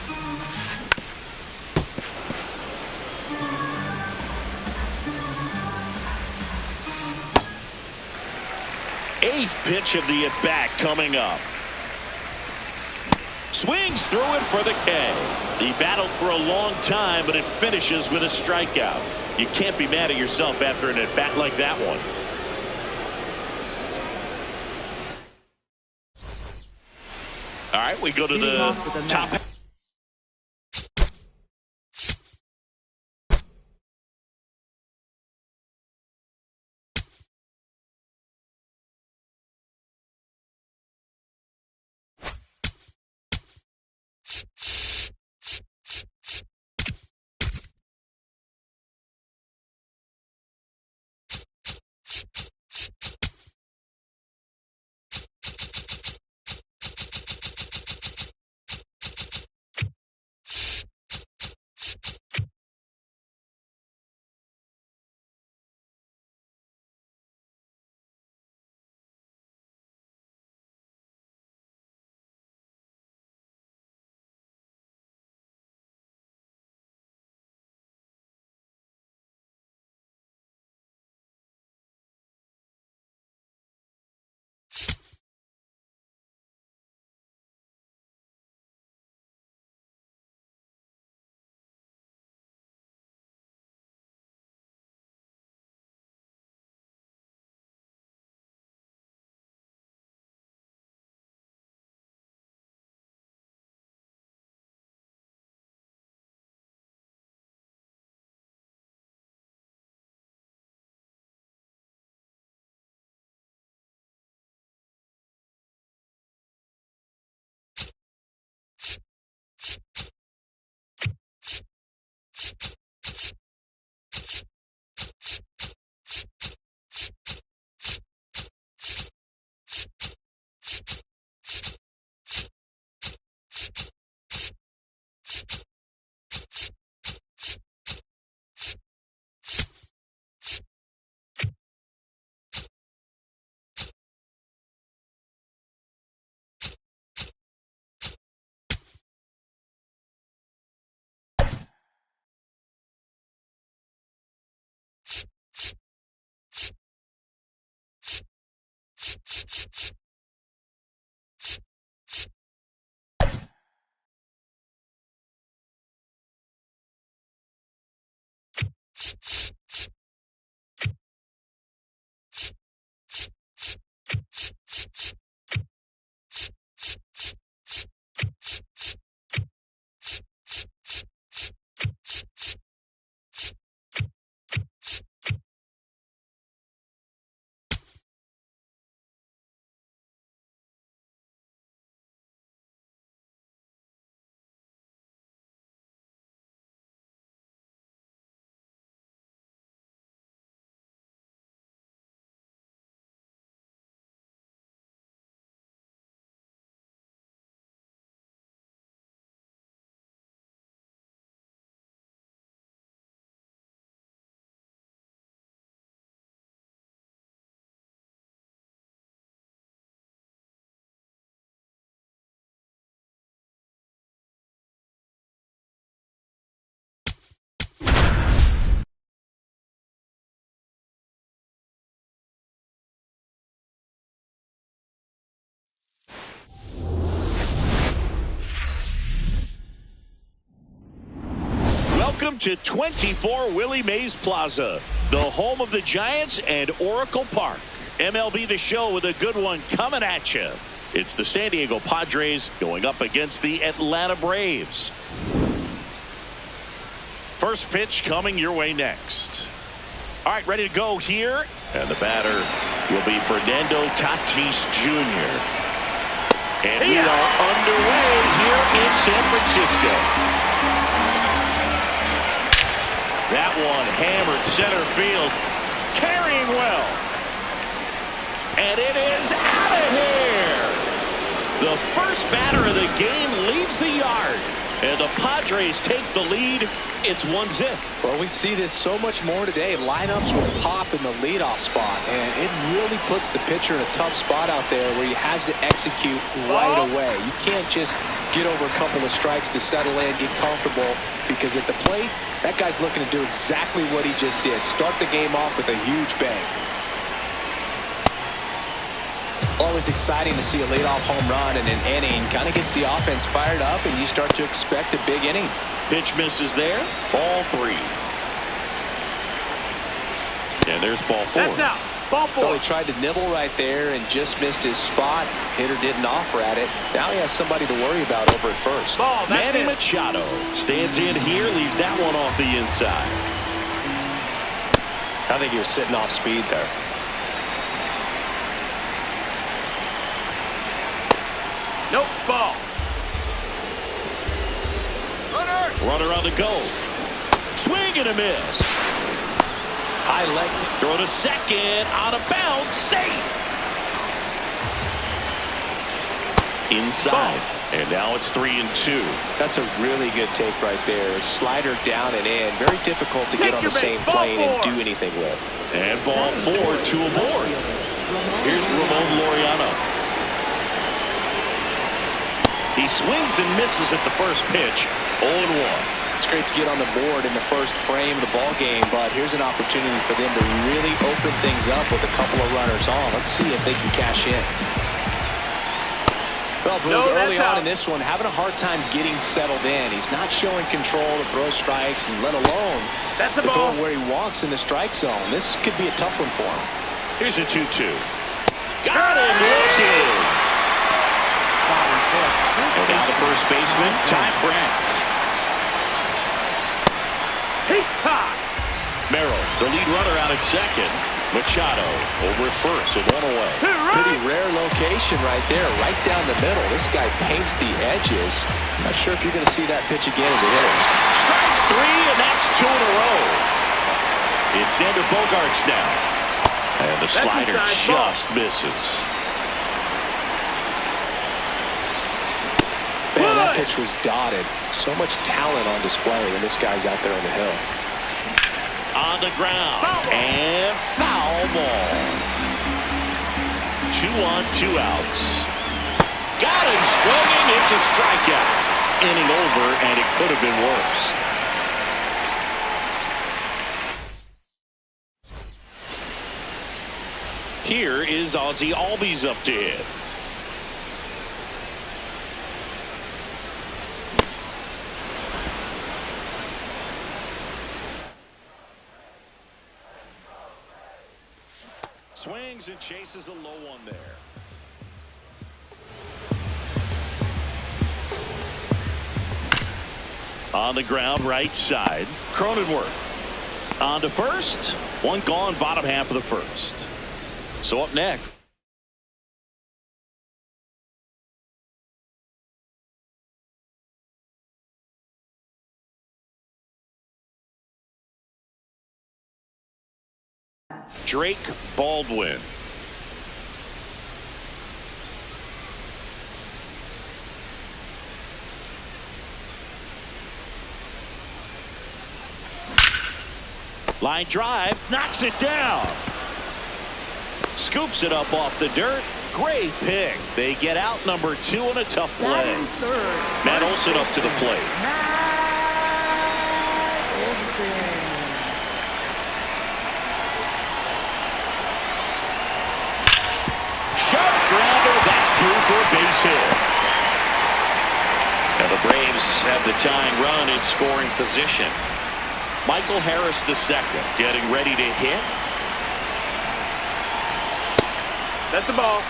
Eighth pitch of the at-bat coming up. Swings through it for the K. He battled for a long time, but it finishes with a strikeout. You can't be mad at yourself after an at-bat like that one. All right, we go to the top. Welcome to 24 Willie Mays Plaza, the home of the Giants and Oracle Park. MLB The Show with a good one coming at you. It's the San Diego Padres going up against the Atlanta Braves. First pitch coming your way next. All right, ready to go here. And the batter will be Fernando Tatis Jr. And we are underway here in San Francisco. That one hammered center field. Carrying well. And it is out of here. The first batter of the game leaves the yard. And the Padres take the lead. It's 1-0. Well, we see this so much more today. Lineups will pop in the leadoff spot, and it really puts the pitcher in a tough spot out there where he has to execute right away. You can't just get over a couple of strikes to settle in, get comfortable, because at the plate, that guy's looking to do exactly what he just did. Start the game off with a huge bang. Always exciting to see a leadoff home run in an inning. Kind of gets the offense fired up, and you start to expect a big inning. Pitch misses there. Ball 3. And there's ball 4. That's out. Ball 4. Well, he tried to nibble right there and just missed his spot. Hitter didn't offer at it. Now he has somebody to worry about over at first. Ball, Manny Machado stands in here, leaves that one off the inside. I think he was sitting off speed there. Nope, ball. Runner on the go. Swing and a miss. High leg. Throw to second. Out of bounds. Safe. Inside. And now it's 3-2. That's a really good take right there. Slider down and in. Very difficult to get on the same plane and do anything with. And ball 4, 2 aboard. Here's Ramon Laureano. He swings and misses at the first pitch. 0-1. It's great to get on the board in the first frame of the ball game, but here's an opportunity for them to really open things up with a couple of runners on. Let's see if they can cash in. Well, early on in this one, having a hard time getting settled in. He's not showing control to throw strikes, and let alone to throw where he wants in the strike zone. This could be a tough one for him. Here's a 2-2. Got him looking. And now the first baseman, Ty France. Merrill, the lead runner out at second. Machado over at first, so 1 away. Pretty rare location right there, right down the middle. This guy paints the edges. Not sure if you're going to see that pitch again as a hitter. Strike 3, and that's 2 in a row. It's Xander Bogaerts now. And the slider just misses. Man, that pitch was dotted. So much talent on display when this guy's out there on the hill. On the ground. And foul ball. 2 on, 2 outs. Got him swinging. It's a strikeout. Inning over, and it could have been worse. Here is Ozzie Albies up to hit. Swings and chases a low one there. On the ground, right side. Cronenworth on to first. One gone, bottom half of the first. So up next. Drake Baldwin. Line drive, knocks it down. Scoops it up off the dirt. Great pick. They get out number 2 on a tough play. Matt Olson up to the plate. Sharp grounder, that's through for a base hit. And the Braves have the tying run in scoring position. Michael Harris II getting ready to hit. That's the ball.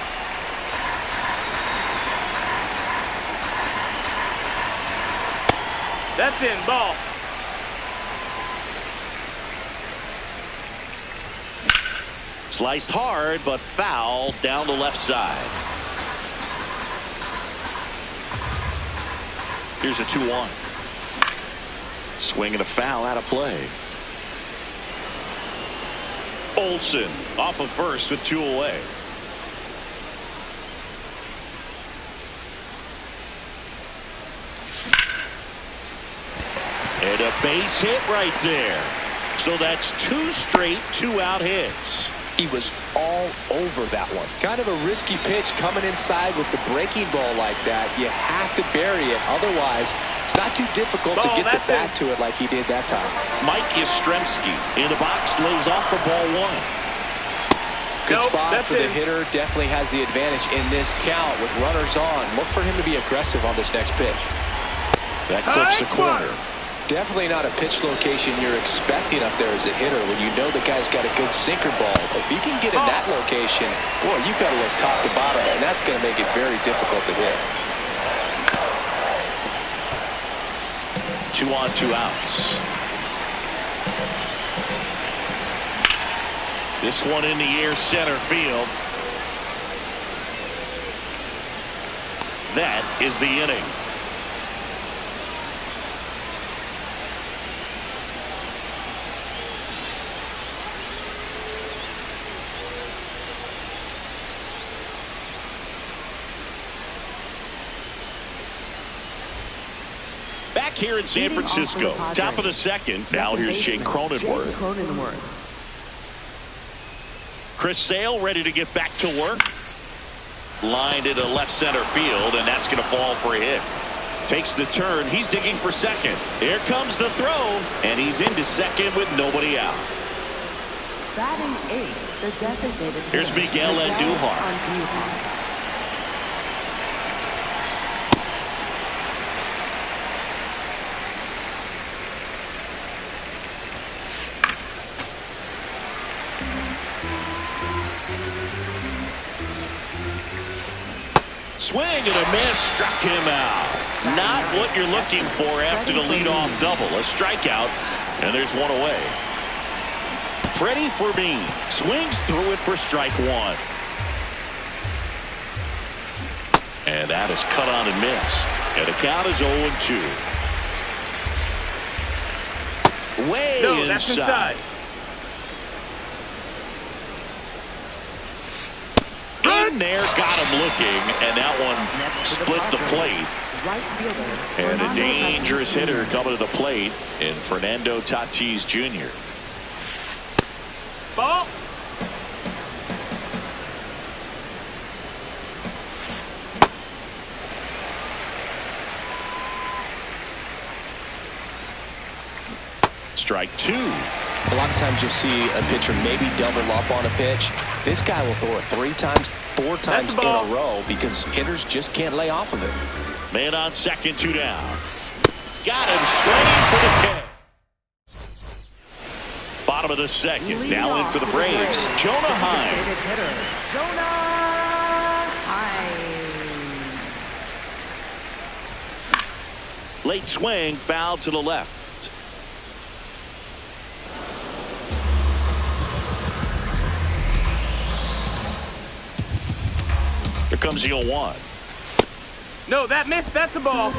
That's in. Ball. Sliced hard, but foul down the left side. Here's a 2-1. Swing and a foul out of play. Olsen off of first with 2 away. And a base hit right there. So that's 2 straight 2-out hits. He was all over that one. Kind of a risky pitch coming inside with the breaking ball like that. You have to bury it. Otherwise, it's not too difficult to get the bat to it like he did that time. Mike Yastrzemski in the box lays off for ball 1. Good spot for the hitter. Definitely has the advantage in this count with runners on. Look for him to be aggressive on this next pitch. That clips the corner. Definitely not a pitch location you're expecting up there as a hitter when you know the guy's got a good sinker ball. If he can get in that location, boy, you've got to look top to bottom, and that's going to make it very difficult to hit. 2 on, 2 outs. This one in the air center field. That is the inning. Back here in San Francisco, top of the second. Now here's Jake Cronenworth. Chris Sale ready to get back to work. Lined into left center field, and that's going to fall for a hit. Takes the turn. He's digging for second. Here comes the throw, and he's into second with nobody out. Batting 8th, the designated hitter. Here's Miguel Andujar. Swing and a miss, struck him out. Not what you're looking for after the leadoff double. A strikeout, and there's 1 away. Freddie Fermin swings through it for strike 1. And that is cut on and missed. And the count is 0-2. Way inside. That's inside. In there, got him looking, and that one split the plate. And a dangerous hitter coming to the plate in Fernando Tatis Jr. Ball. Strike 2. A lot of times you'll see a pitcher maybe double up on a pitch. This guy will throw it 3 times, 4 times in a row because hitters just can't lay off of it. Man on second, 2 down. Got him swinging for the catch. Bottom of the second. Now in for the Braves, Jonah Heim. Late swing, foul to the left. Here comes the 0-1. No, that missed. That's a ball.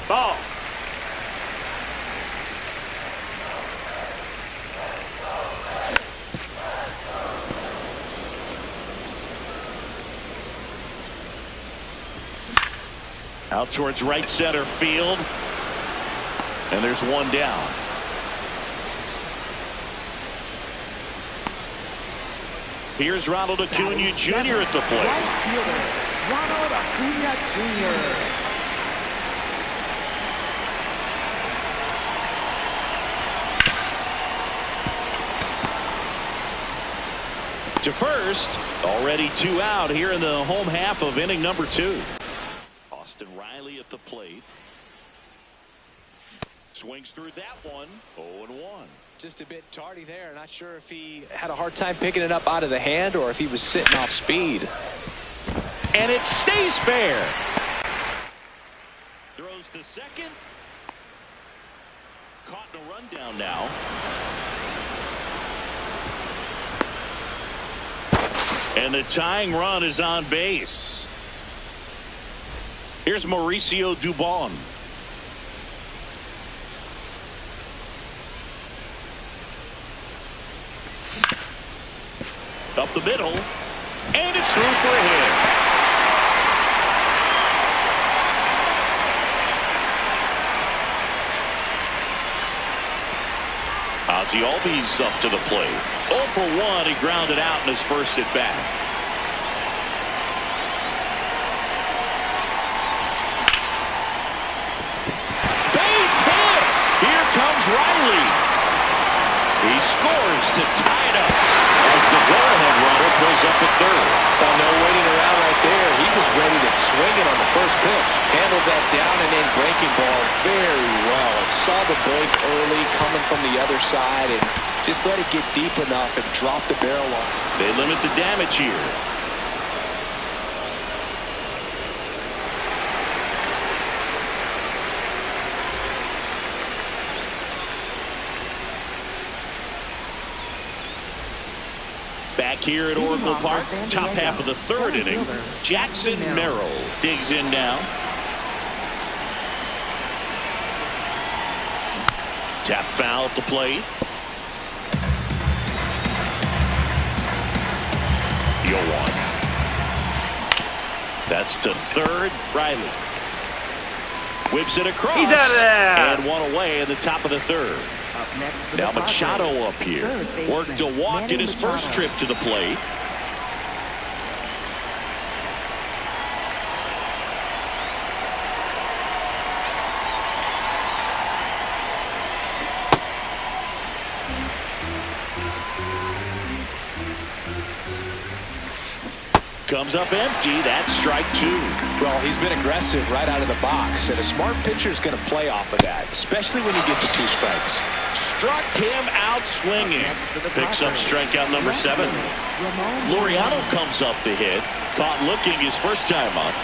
Ball. Out towards right center field. And there's 1 down. Here's Ronald Acuna Jr. at the plate. Right fielder, Ronald Acuna Jr. To first, already 2 out here in the home half of inning number 2. Austin Riley at the plate. Swings through that one. 0-1. Just a bit tardy there. Not sure if he had a hard time picking it up out of the hand or if he was sitting off speed. And it stays fair. Throws to second. Caught in a rundown now. And the tying run is on base. Here's Mauricio Dubon. Up the middle. And it's through for a hit. Ozzie Albies up to the plate. 0 for 1. He grounded out in his first at bat. Base hit. Here comes Riley. He scores to tie it up as the go-ahead runner pulls up at third. Oh, no waiting around right there. He was ready to swing it on the first pitch. Handled that down and in breaking ball very well. It saw the break early coming from the other side and just let it get deep enough and drop the barrel on. They limit the damage here. Back here at Oracle Park, top half of the third inning. Jackson Merrill digs in now. Tap foul at the plate. 0-1. That's to third. Riley whips it across. He's out of there. And one away in the top of the third. Now Machado up here. Worked a walk in his first trip to the plate. Comes up empty. That's strike 2. Well, he's been aggressive right out of the box, and a smart pitcher is going to play off of that, especially when you get to 2 strikes. Struck him out swinging. Picks up strikeout number 7. Laureano comes up to hit. Caught looking his first time up.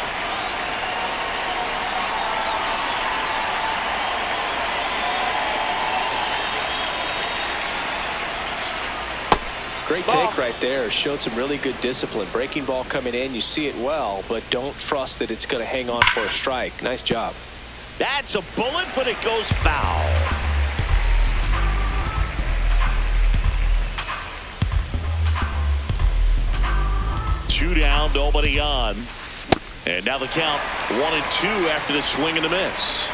Great take right there. Showed some really good discipline. Breaking ball coming in. You see it well, but don't trust that it's going to hang on for a strike. Nice job. That's a bullet, but it goes foul. Two down, nobody on. And now the count 1-2 after the swing and the miss.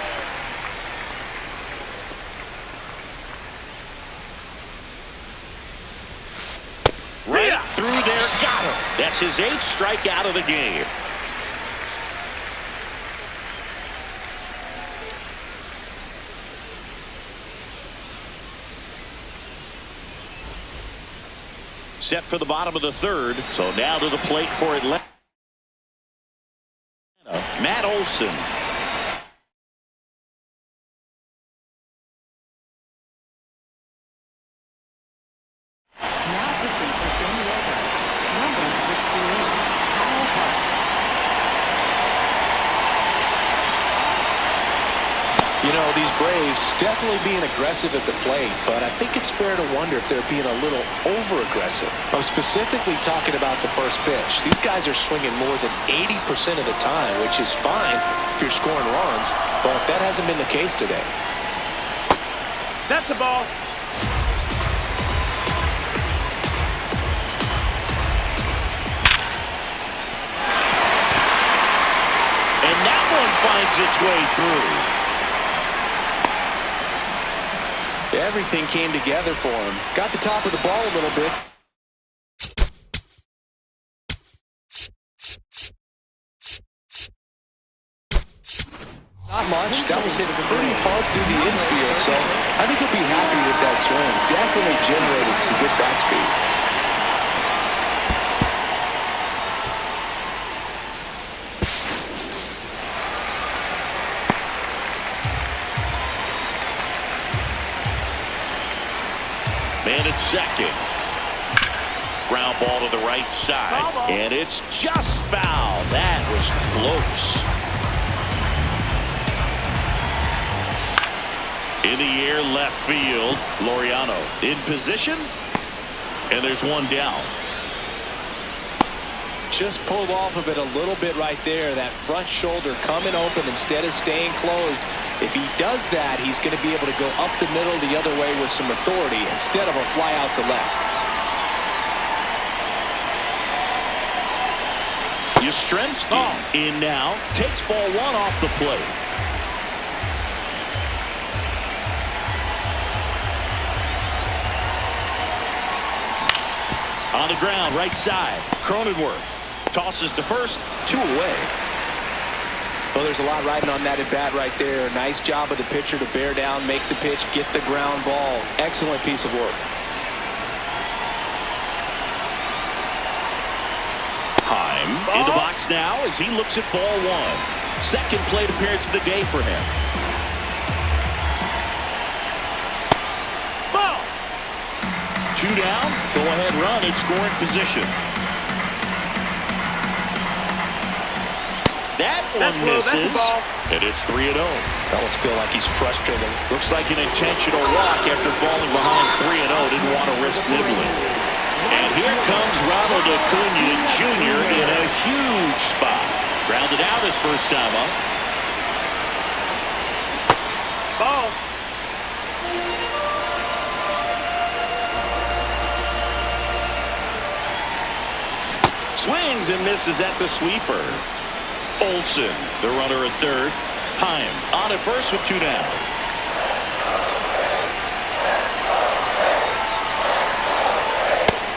Right through there, got him. That's his 8th strikeout of the game. Set for the bottom of the third. So now to the plate for Atlanta. Matt Olson. You know, these Braves definitely being aggressive at the plate, but I think it's fair to wonder if they're being a little over-aggressive. I'm specifically talking about the first pitch. These guys are swinging more than 80% of the time, which is fine if you're scoring runs, but that hasn't been the case today. That's the ball. And that one finds its way through. Everything came together for him. Got the top of the ball a little bit. Not much. That was hit pretty hard through the infield, so I think he'll be happy with that swing. Definitely generated some good bat speed. And it's second. Ground ball to the right side. And it's just foul. That was close. In the air, left field. Laureano in position. And there's one down. Just pulled off of it a little bit right there. That front shoulder coming open instead of staying closed. If he does that, he's going to be able to go up the middle the other way with some authority instead of a fly out to left. Yastrzemski in now. Takes ball one off the plate. On the ground, right side. Cronenworth tosses to first, 2 away. Well, there's a lot riding on that at bat right there. Nice job of the pitcher to bear down, make the pitch, get the ground ball. Excellent piece of work. Heim in the box now as he looks at ball one. Second plate appearance of the day for him. Ball. 2 down. Go ahead run in scoring position. That one misses. And it's 3-0. Fellas feel like he's frustrated. Looks like an intentional walk after falling behind 3-0. Didn't want to risk nibbling. And here comes Ronald Acuna Jr. in a huge spot. Grounded out his first time up. Ball. Swings and misses at the sweeper. Olsen, the runner at third. Heim on at first with 2 down.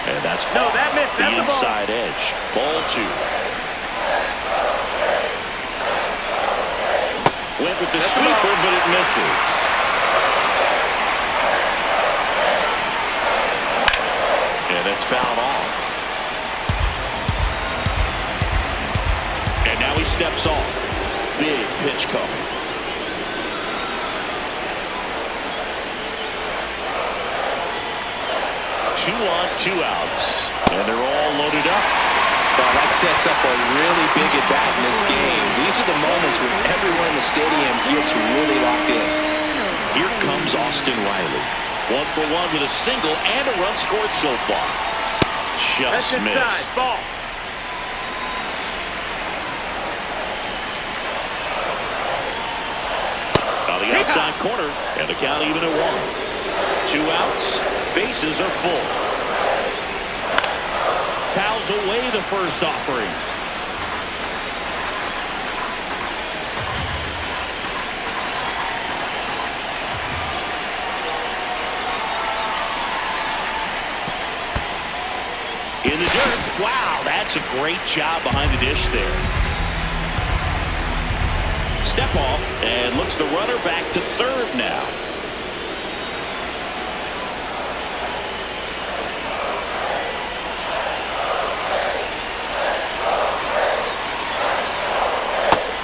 And that's No, that missed. the That's the ball. inside edge. Ball 2. Went with the sweeper, but it misses. And it's fouled off. And now he steps off. Big pitch coming. 2 on, 2 outs. And they're all loaded up. Well, that sets up a really big at-bat in this game. These are the moments when everyone in the stadium gets really locked in. Here comes Austin Riley. 1 for 1 with a single and a run scored so far. Just missed. Ball. On the outside corner, and the count even at 1. 2 outs, bases are full. Fouls away the first offering. In the dirt. Wow, that's a great job behind the dish there. Step off and looks the runner back to third now.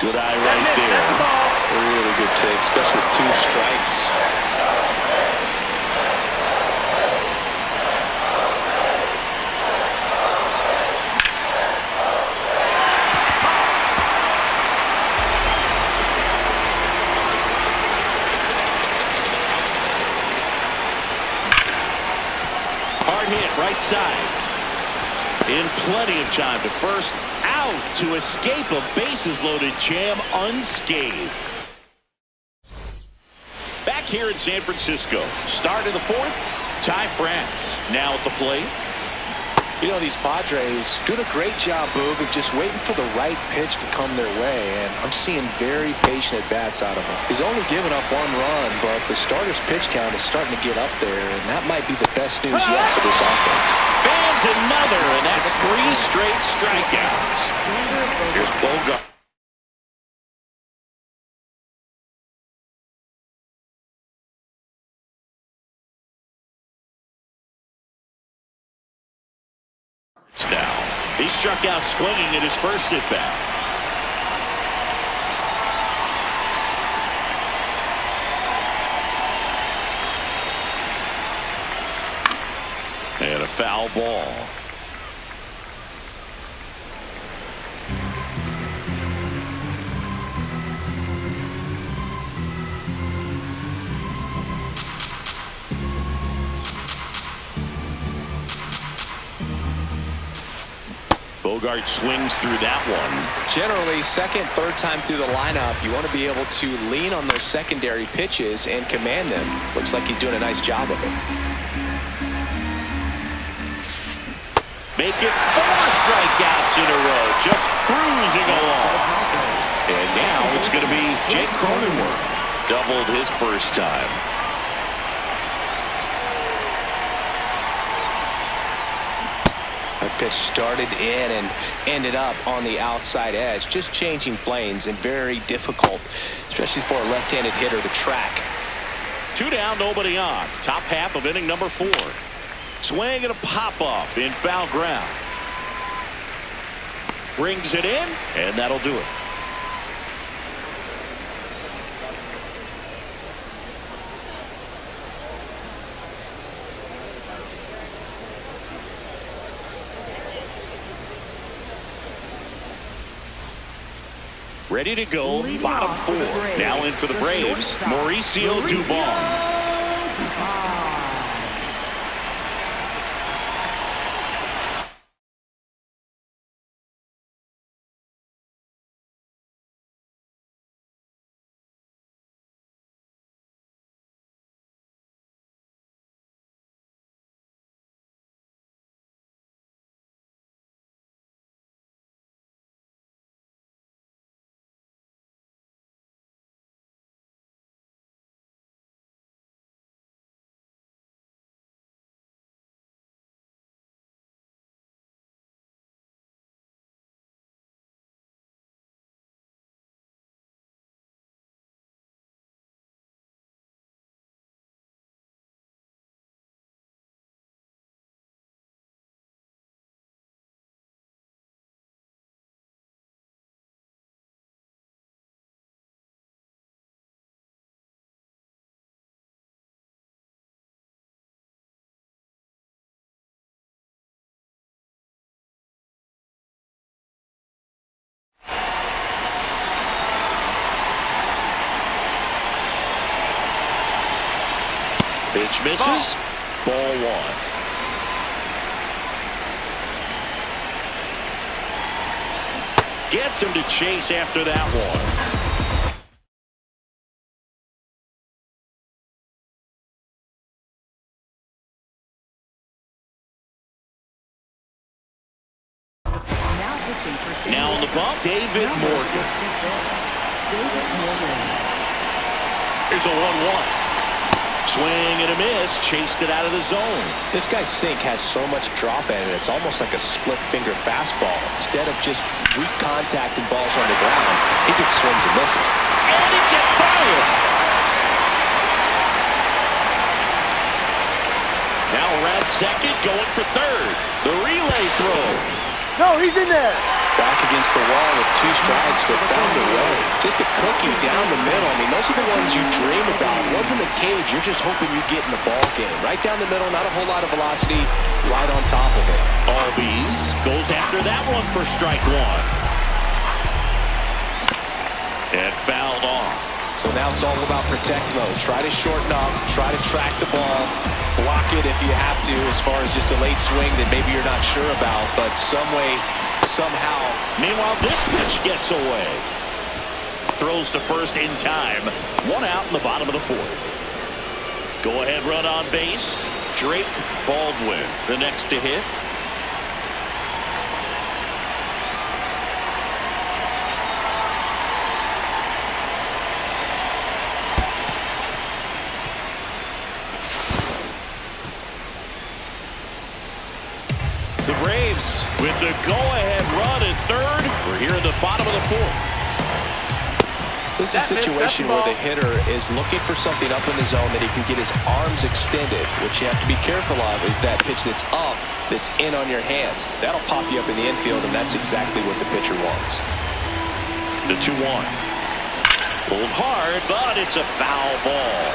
Good eye right there. A really good take, especially with 2 strikes. Right side. In plenty of time to first. Out to escape a bases loaded jam unscathed. Back here in San Francisco. Start of the 4th. Ty France now at the plate. You know, these Padres doing a great job, Boog, of just waiting for the right pitch to come their way, and I'm seeing very patient at-bats out of him. He's only given up 1 run, but the starter's pitch count is starting to get up there, and that might be the best news yet for this offense. Fans another, and that's 3 straight strikeouts. Here's Bogart. Now, he struck out swinging in his first at-bat. foul ball. Bogart swings through that one. Generally, second, third time through the lineup, you want to be able to lean on those secondary pitches and command them. Looks like he's doing a nice job of it. Make it 4 strikeouts in a row, just cruising along. And now it's going to be Jake Cronenworth. Doubled his first time. That pitch started in and ended up on the outside edge. Just changing planes and very difficult, especially for a left-handed hitter to track. 2 down, nobody on. Top half of inning number 4. Swing and a pop-up in foul ground. Brings it in, and that'll do it. Ready to go, bottom 4. Now in for the Braves, Mauricio Dubon. Pitch misses. Ball 1. Gets him to chase after that one. Now on the bump, David Morgan. Here's a 1-1. Swing and a miss, chased it out of the zone. This guy's sink has so much drop in it, it's almost like a split-finger fastball. Instead of just weak contact and balls on the ground, he gets swings and misses. And it gets by him. Now around second, going for third. The relay throw. No, he's in there. Back against the wall with 2 strikes, but found a way. Just a cookie down the middle. I mean, those are the ones you dream about. Ones in the cage, you're just hoping you get in the ball game. Right down the middle, not a whole lot of velocity, right on top of it. Albies goes after that one for strike 1. And fouled off. So now it's all about protect mode. Try to shorten up, try to track the ball, block it if you have to, as far as just a late swing that maybe you're not sure about, but some way, somehow. Meanwhile, this pitch gets away. Throws to first in time. 1 out in the bottom of the 4th. Go ahead run on base. Drake Baldwin, the next to hit. The Braves with the go-ahead run at third. We're here in the bottom of the 4th. This is a situation where the hitter is looking for something up in the zone that he can get his arms extended. What you have to be careful of is that pitch that's up, that's in on your hands. That'll pop you up in the infield, and that's exactly what the pitcher wants. The 2-1. Pulled hard, but it's a foul ball.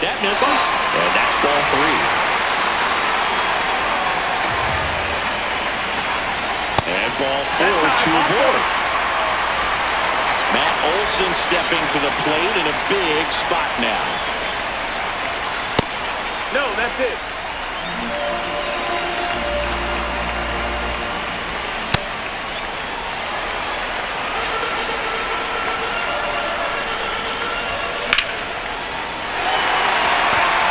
That misses. And that's ball 3. And ball 4 to board. Matt Olson stepping to the plate in a big spot now. No, that's it.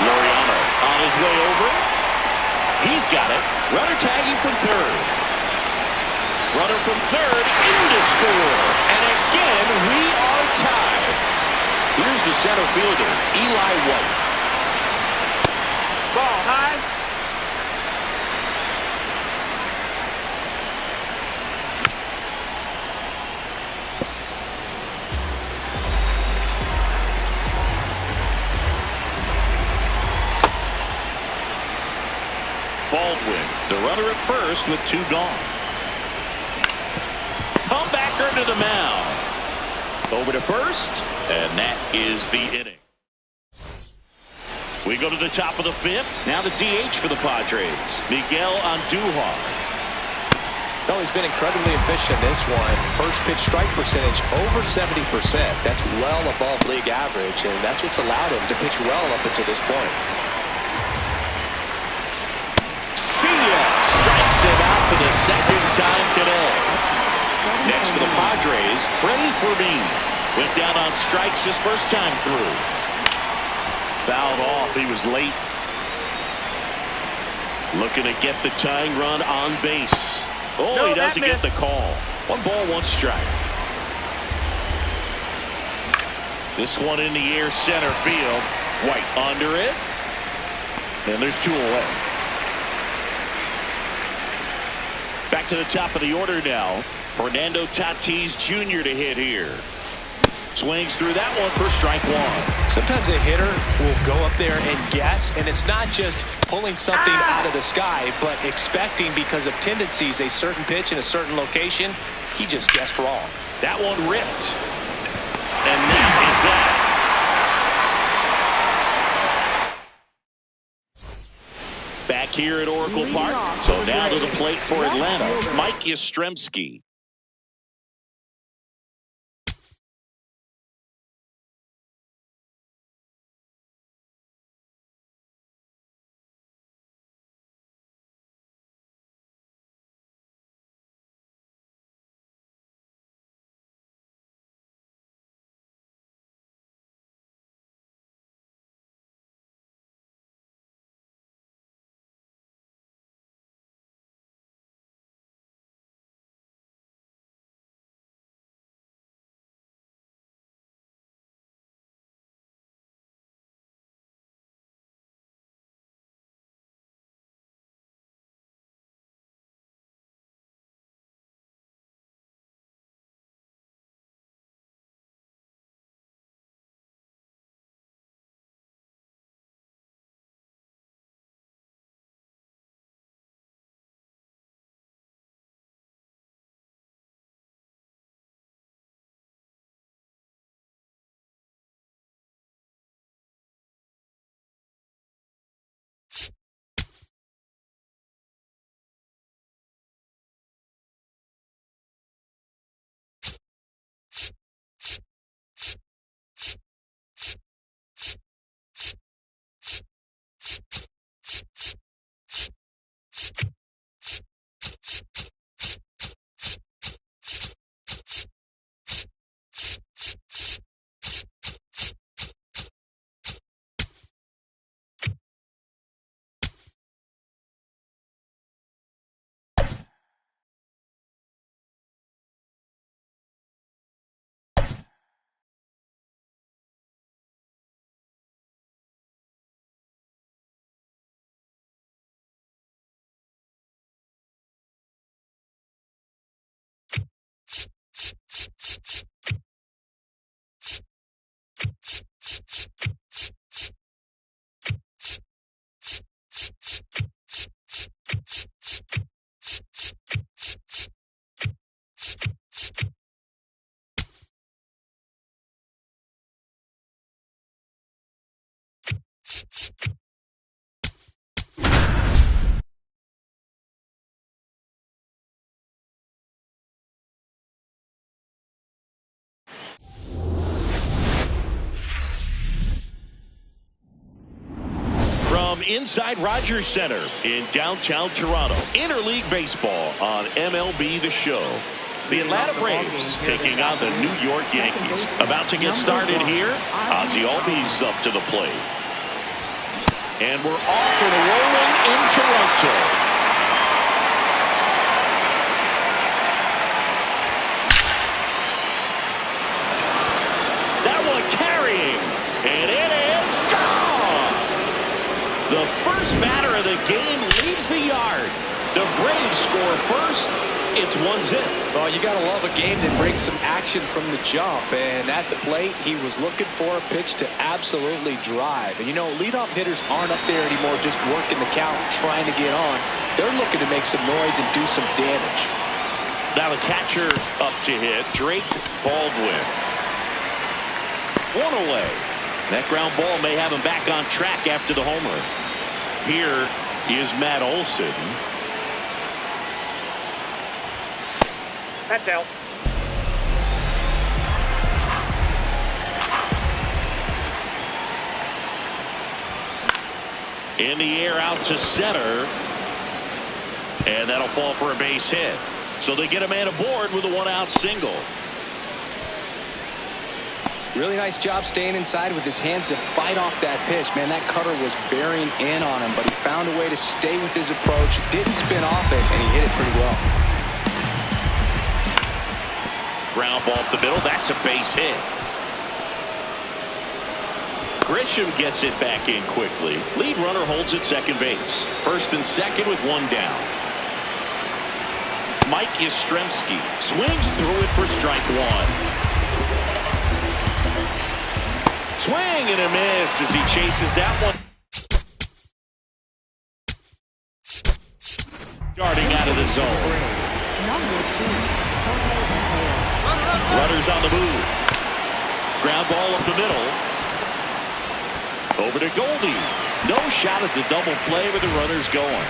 Laureano on his way over. He's got it. Runner tagging from third. Runner from third in to score. And again, we are tied. Here's the center fielder, Eli White. Ball high. Baldwin, the runner at first with 2 gone. Comebacker to the mound. Over to first, and that is the inning. We go to the top of the 5th. Now the DH for the Padres, Miguel Andujar. No, he's been incredibly efficient in this one. First pitch strike percentage over 70%. That's well above league average, and that's what's allowed him to pitch well up until this point. See ya! Strikes him out for the second time today. Next for the Padres, Freddie Fermin. Went down on strikes his first time through. Fouled off. He was late. Looking to get the tying run on base. Oh, No, he doesn't that get the call. 1 ball, 1 strike. This one in the air, center field. White under it. And there's 2 away. Back to the top of the order now. Fernando Tatis Jr. to hit here. Swings through that one for strike 1. Sometimes a hitter will go up there and guess, and it's not just pulling something out of the sky, but expecting because of tendencies a certain pitch in a certain location. He just guessed wrong. That one ripped. And that is that. Back here at Oracle Park. So now to the plate for Atlanta, Mike Yastrzemski. From inside Rogers Center in downtown Toronto, interleague baseball on MLB The Show. The Atlanta Braves taking on the New York Yankees. About to get started here. Ozzie Albies up to the plate. And we're off and rolling in Toronto. That one carrying. And it is gone. The first batter of the game leaves the yard. The Braves score first. It's 1-0. Well, you got to love a game that brings some action from the jump. And at the plate, he was looking for a pitch to absolutely drive. And, you know, leadoff hitters aren't up there anymore just working the count, trying to get on. They're looking to make some noise and do some damage. Now the catcher up to hit, Drake Baldwin. One away. That ground ball may have him back on track after the homer. Here is Matt Olson. That's out. In the air out to center. And that'll fall for a base hit. So they get a man aboard with a one-out single. Really nice job staying inside with his hands to fight off that pitch. Man, that cutter was bearing in on him, but he found a way to stay with his approach, didn't spin off it, and he hit it pretty well. Ground ball up the middle. That's a base hit. Grisham gets it back in quickly. Lead runner holds at second base. First and second with one down. Mike Yastrzemski swings through it for strike one. Swing and a miss as he chases that one. Darting out of the zone. Runners on the move. Ground ball up the middle. Over to Goldie. No shot at the double play, but the runner's going.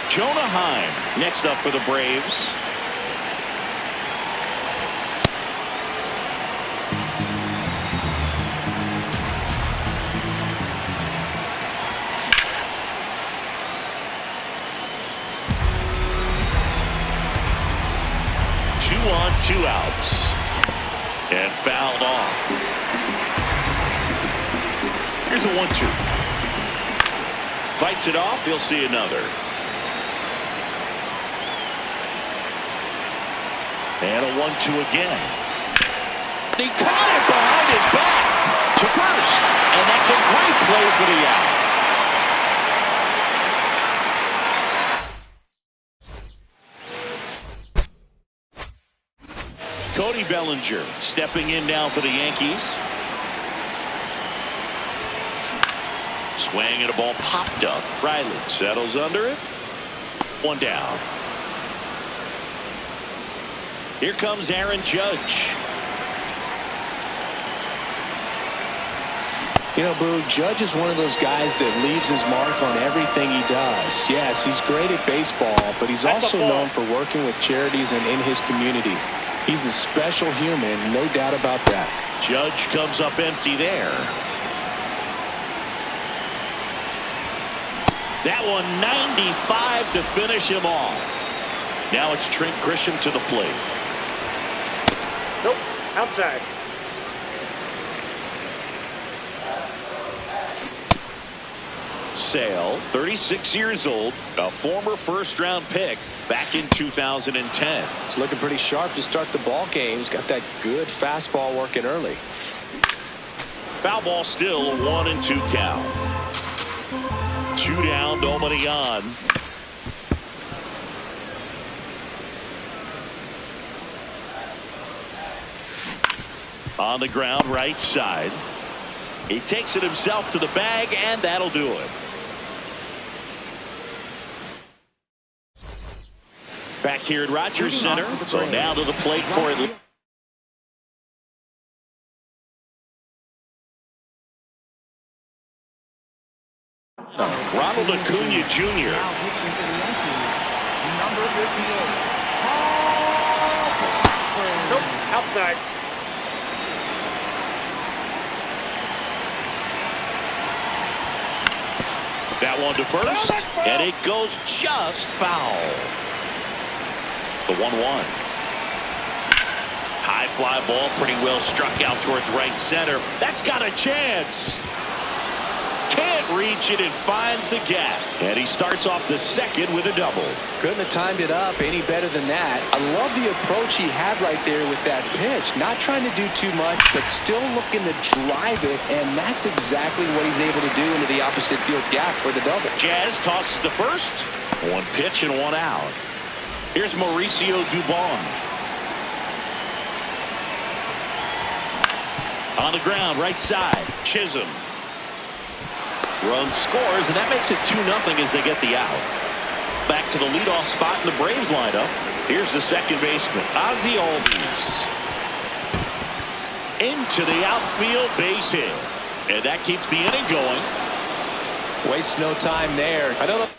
Jonah Heim next up for the Braves. Two on, two outs. And fouled off. Here's a 1-2. Fights it off. He'll see another. And a 1-2 again. He caught it behind his back to first. And that's a great play for the out. Cody Bellinger stepping in now for the Yankees. Swing and a ball popped up. Riley settles under it. One down. Here comes Aaron Judge. You know, Boo, Judge is one of those guys that leaves his mark on everything he does. Yes, he's great at baseball, but he's also known for working with charities and in his community. He's a special human, no doubt about that. Judge comes up empty there. That one 95 to finish him off. Now it's Trent Grisham to the plate. Nope, outside. Sale, 36 years old, a former first-round pick back in 2010. He's looking pretty sharp to start the ball game. He's got that good fastball working early. Foul ball still, a 1-2 count. Two down, nobody on. On the ground, right side. He takes it himself to the bag, and that'll do it. Back here at Rogers Center. So now to the plate for it. Ronald Acuna Jr. Number 58. Nope, outside. That one to first, and it goes just foul. The 1-1. High fly ball, pretty well struck out towards right center. That's got a chance. Can't reach it and finds the gap. And he starts off the second with a double. Couldn't have timed it up any better than that. I love the approach he had right there with that pitch. Not trying to do too much, but still looking to drive it, and that's exactly what he's able to do into the opposite field gap for the double. Jazz tosses the first. One pitch and one out. Here's Mauricio Dubon. On the ground, right side. Chisholm. Run scores, and that makes it 2-0 as they get the out. Back to the leadoff spot in the Braves lineup. Here's the second baseman, Ozzie Albies. Into the outfield, base hit. And that keeps the inning going. Waste no time there. I don't know.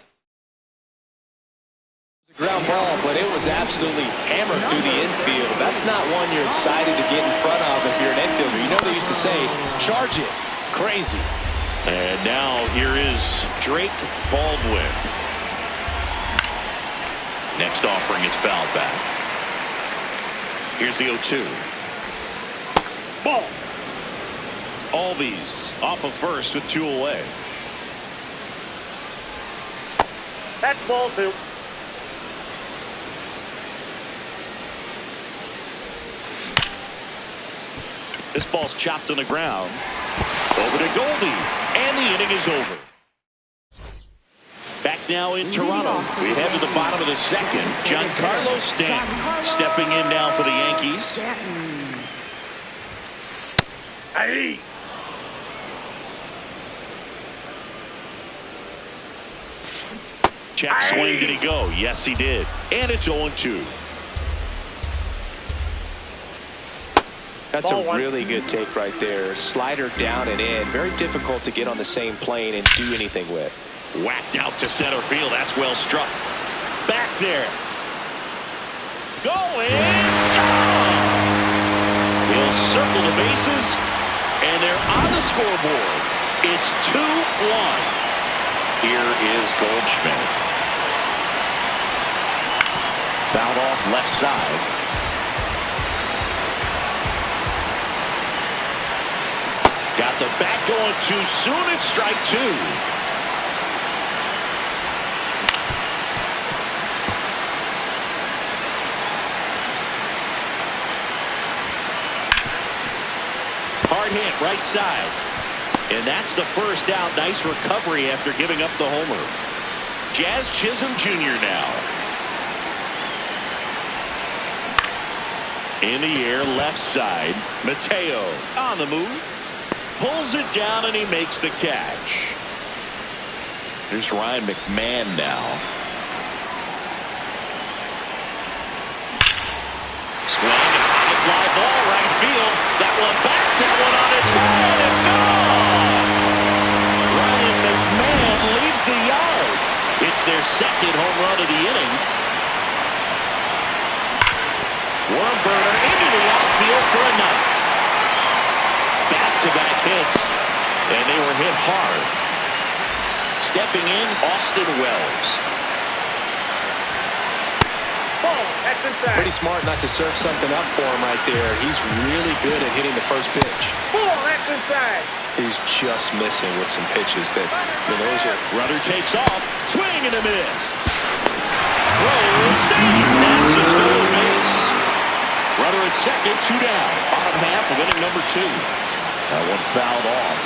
Ground ball, but it was absolutely hammered through the infield. That's not one you're excited to get in front of if you're an infielder. You know they used to say, charge it. Crazy. And now here is Drake Baldwin. Next offering is fouled back. Here's the 0-2. Ball. Albies off of first with 2 away. That's ball 2. This ball's chopped on the ground. Over to Goldie. And the inning is over. Back now in Toronto. We head to the bottom of the second. Giancarlo Stanton stepping in now for the Yankees. Hey. Check swing. Did he go? Yes, he did. And it's 0-2. That's a really good take right there. Slider down and in. Very difficult to get on the same plane and do anything with. Whacked out to center field. That's well struck. Back there. Going. He'll circle the bases. And they're on the scoreboard. It's 2-1. Here is Goldschmidt. Fouled off left side. Got the bat going too soon. It's strike 2. Hard hit right side. And that's the first out. Nice recovery after giving up the homer. Jazz Chisholm Jr. now. In the air left side. Mateo on the move. Pulls it down and he makes the catch. Here's Ryan McMahon now. Swing and high fly ball right field. That one back, that one on its way, and it's gone. Ryan McMahon leaves the yard. It's their second home run of the inning. Worm burner into the outfield for a night. Back-to-back hits, and they were hit hard. Stepping in, Austin Wells. Ball. That's inside. Pretty smart not to serve something up for him right there. He's really good at hitting the first pitch. Ball. That's inside. He's just missing with some pitches that, those are. Runner takes off, swing and a miss. Throw, save. That's a stolen base. Runner at second, 2 down. Bottom half of inning number 2. That one fouled off.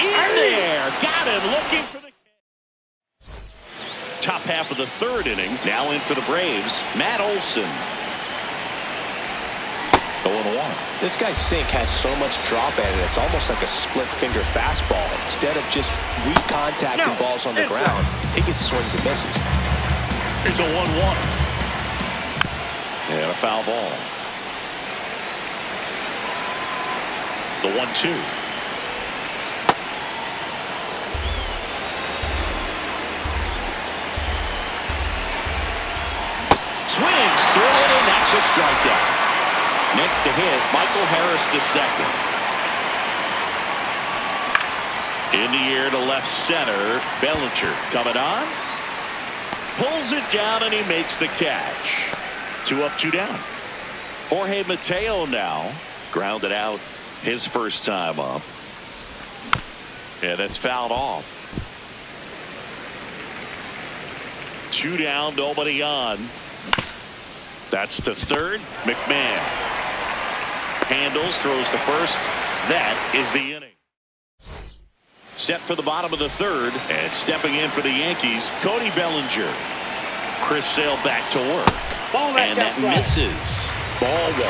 In there. Got him looking for the top half of the third inning. Now in for the Braves, Matt Olson. 0-1. This guy's sink has so much drop at it. It's almost like a split finger fastball. Instead of just weak contacting balls on the ground, he gets swings and misses. Here's a 1-1. And a foul ball. The 1-2. Swings through it, and that's a strikeout. Next to hit, Michael Harris II. In the air to left center. Bellinger coming on. Pulls it down and he makes the catch. 2 up, 2 down. Jorge Mateo now grounded out his first time up. Yeah, that's fouled off. 2 down, nobody on. That's to third. McMahon handles, throws to first. That is the inning. Set for the bottom of the third, and stepping in for the Yankees, Cody Bellinger. Chris Sale back to work, and that misses. Ball 1.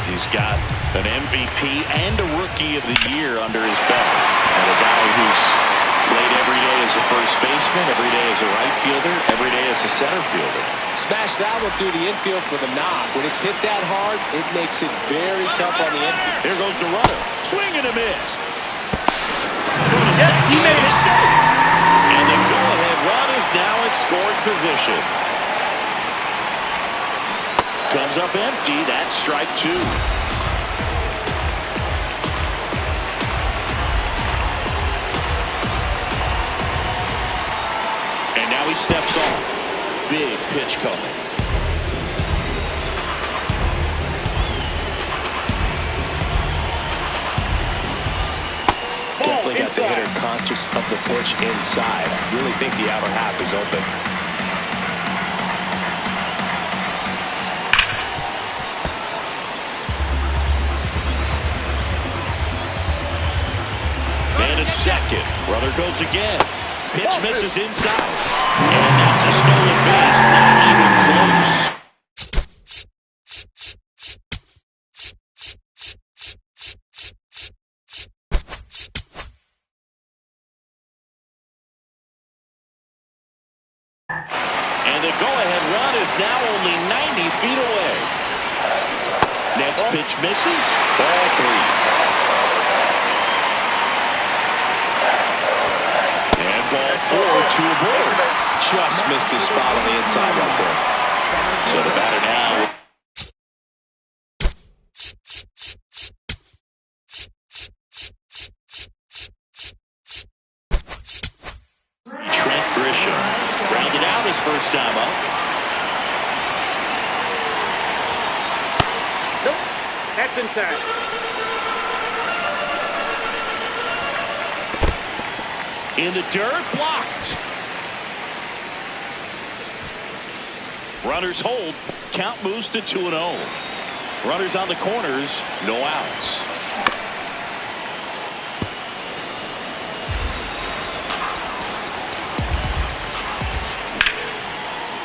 He's got an MVP and a Rookie of the Year under his belt, and a guy who's played every day as a first baseman, every day as a right fielder, every day as a center fielder. Smash that one through the infield for the knock. When it's hit that hard, it makes it very tough on the infield. Here goes the runner. Swing and a miss. Yep, he made it. And the go-ahead run is now in scoring position. Comes up empty. That's strike 2. And now he steps off. Big pitch coming. Definitely got the hitter conscious of the pitch inside. I really think the outer half is open. And it's second. Runner goes again. Pitch misses inside. And that's a stolen base. Not even close. And the go-ahead run is now only 90 feet away. Next pitch misses. Ball 3. And ball 4 to aboard. Just missed his spot on the inside right there. So the batter now. Trent Grisham rounded out his first time up. Nope. That's inside. In the dirt, blocked. Runners hold. Count moves to 2-0. Runners on the corners. No outs.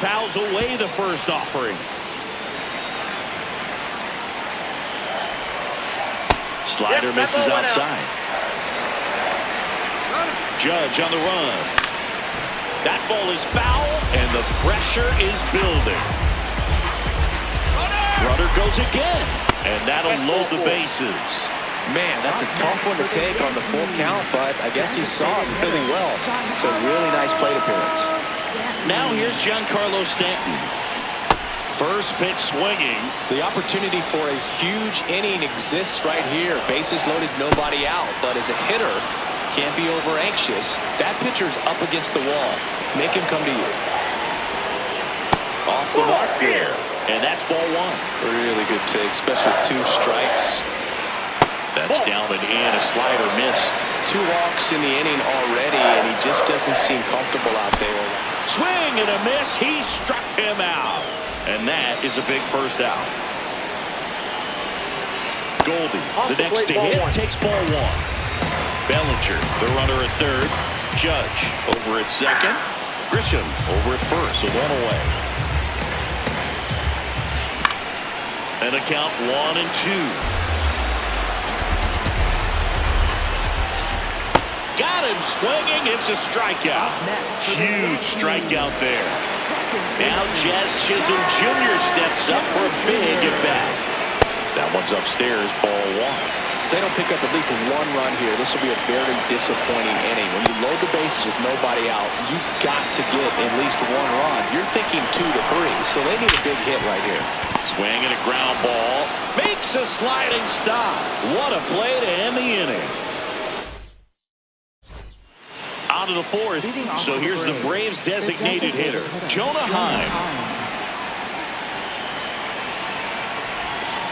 Fouls away the first offering. Slider misses outside. Judge on the run. That ball is foul, and the pressure is building. Runner goes again, and that'll load the bases. Man, that's a tough one to take on the full count, but I guess he saw it really well. It's a really nice plate appearance. Now here's Giancarlo Stanton. First pitch swinging. The opportunity for a huge inning exists right here. Bases loaded, nobody out. But as a hitter, can't be over anxious. That pitcher's up against the wall. Make him come to you. Off the mark there. And that's ball 1. Really good take, especially with 2 strikes. That's down and in. A slider missed. 2 walks in the inning already, and he just doesn't seem comfortable out there. Swing and a miss. He struck him out. And that is a big first out. Goldie, the next to hit, takes ball 1. Bellinger, the runner at third. Judge over at second. Grisham over at first, so 1 away. And a count 1-2. Got him swinging. It's a strikeout. Huge strikeout there. Now Jazz Chisholm Jr. steps up for a big at bat. That one's upstairs, ball 1. If they don't pick up at least one run here, this will be a very disappointing inning. When you load the bases with nobody out, you've got to get at least one run. You're thinking 2 to 3, so they need a big hit right here. Swing and a ground ball. Makes a sliding stop. What a play to end the inning. On to the fourth. So here's the Braves designated hitter, Jonah Heim.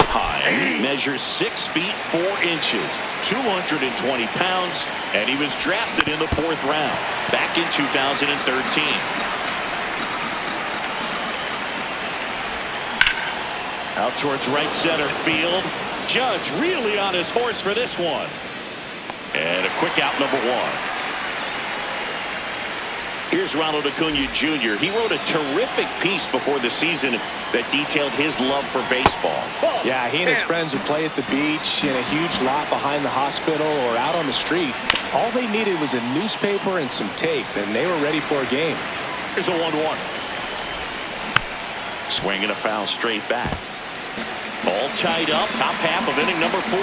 Heim measures 6 feet 4 inches, 220 pounds, and he was drafted in the 4th round back in 2013. Out towards right center field. Judge really on his horse for this one. And a quick out, number 1. Here's Ronald Acuna Jr. He wrote a terrific piece before the season that detailed his love for baseball. Yeah, he and his friends would play at the beach, in a huge lot behind the hospital, or out on the street. All they needed was a newspaper and some tape, and they were ready for a game. Here's a 1-1. Swing and a foul straight back. All tied up, top half of inning number 4.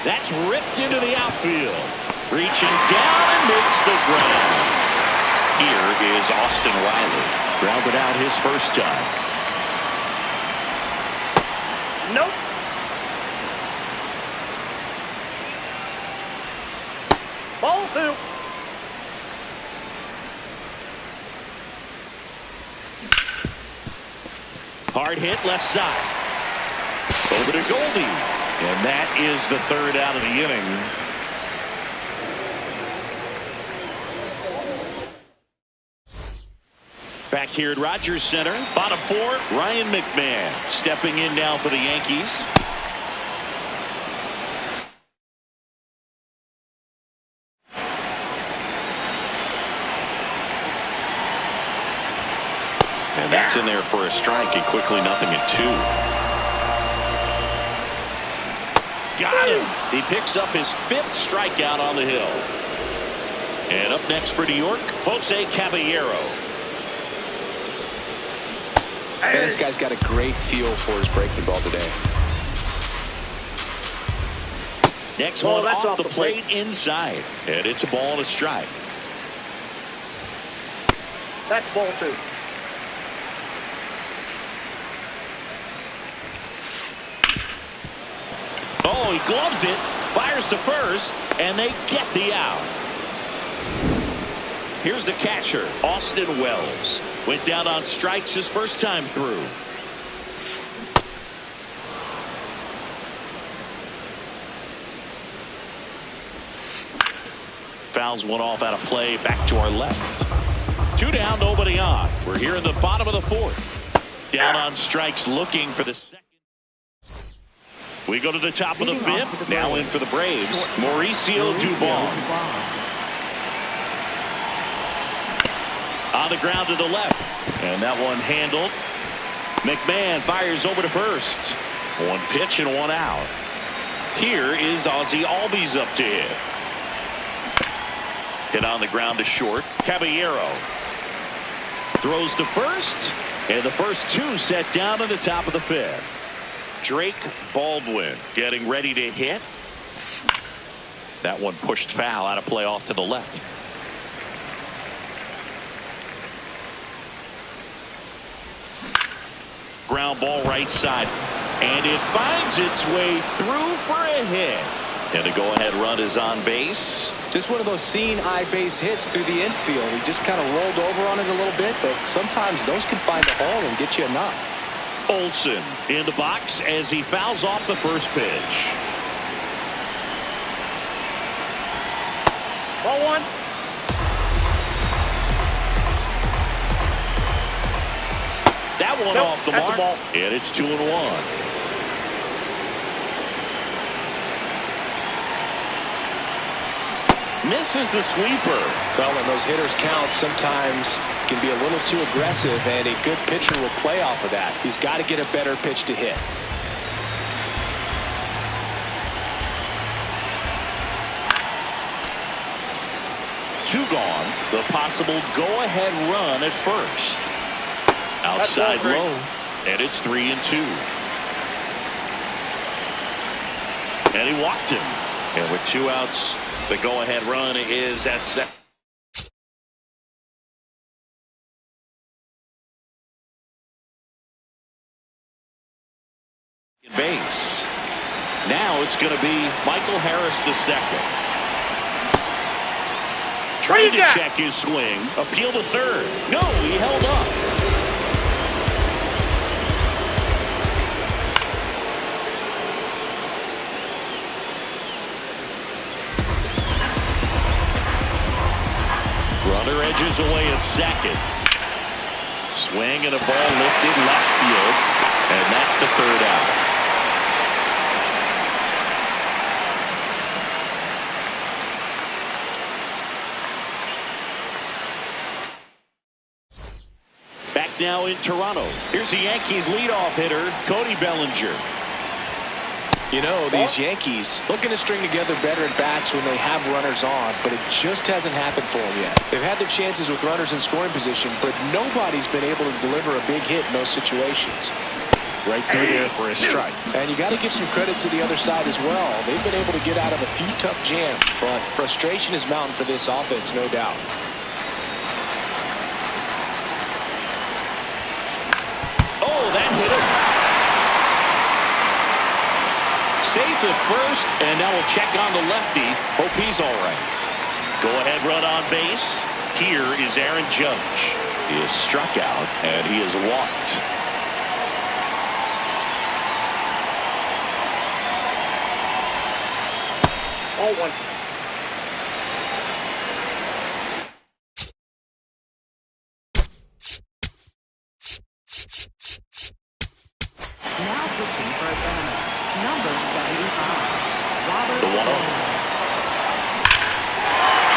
That's ripped into the outfield. Reaching down and makes the grab. Here is Austin Riley. Grounded out his first time. Nope. Ball 2. Hard hit left side. Over to Goldie. And that is the 3rd out of the inning. Back here at Rogers Center, bottom 4, Ryan McMahon stepping in now for the Yankees. And that's in there for a strike, and quickly 0-2. Got him. He picks up his 5th strikeout on the hill. And up next for New York, Jose Caballero. And this guy's got a great feel for his breaking ball today. Next one off the plate inside. And it's a ball and a strike. That's ball 2. Oh, he gloves it, fires to first, and they get the out. Here's the catcher, Austin Wells. Went down on strikes his first time through. Fouls one off out of play, back to our left. 2 down, nobody on. We're here in the bottom of the 4th. Down on strikes, looking for the 2nd. We go to the top of the 5th. Now in for the Braves, Mauricio Dubon. On the ground to the left. And that one handled. McMahon fires over to first. 1 pitch and 1 out. Here is Ozzie Albies up to hit. Hit on the ground to short. Caballero throws to first. And the first 2 set down in the top of the 5th. Drake Baldwin getting ready to hit. That one pushed foul out of play off to the left. Ground ball right side. And it finds its way through for a hit. And the go-ahead run is on base. Just one of those seeing eye base hits through the infield. He just kind of rolled over on it a little bit, but sometimes those can find a hole and get you a knock. Olsen in the box as he fouls off the first pitch. Ball 1. That one off the mark, and it's 2-1. Misses the sweeper. Well, when those hitters count, sometimes can be a little too aggressive, and a good pitcher will play off of that. He's got to get a better pitch to hit. Two gone. The possible go-ahead run at first. Outside low, and it's 3-2. And he walked him. And with 2 outs, the go-ahead run is at second base. Now it's going to be Michael Harris II. Trying to check his swing. Appeal to third. No, he held up. Runner edges away at second. Swing and a ball lifted left field. And that's the third out. Back now in Toronto. Here's the Yankees leadoff hitter, Cody Bellinger. You know, these Yankees looking to string together better at bats when they have runners on, but it just hasn't happened for them yet. They've had their chances with runners in scoring position, but nobody's been able to deliver a big hit in those situations. Right through there for a strike. And you got to give some credit to the other side as well. They've been able to get out of a few tough jams, but frustration is mounting for this offense, no doubt. Oh, that hit him. Safe at first, and now we'll check on the lefty. Hope he's all right. Go-ahead run on base. Here is Aaron Judge. He is struck out, and he is walked. All one. Now pitching for Atlanta, number 75, Robert. The 1-0.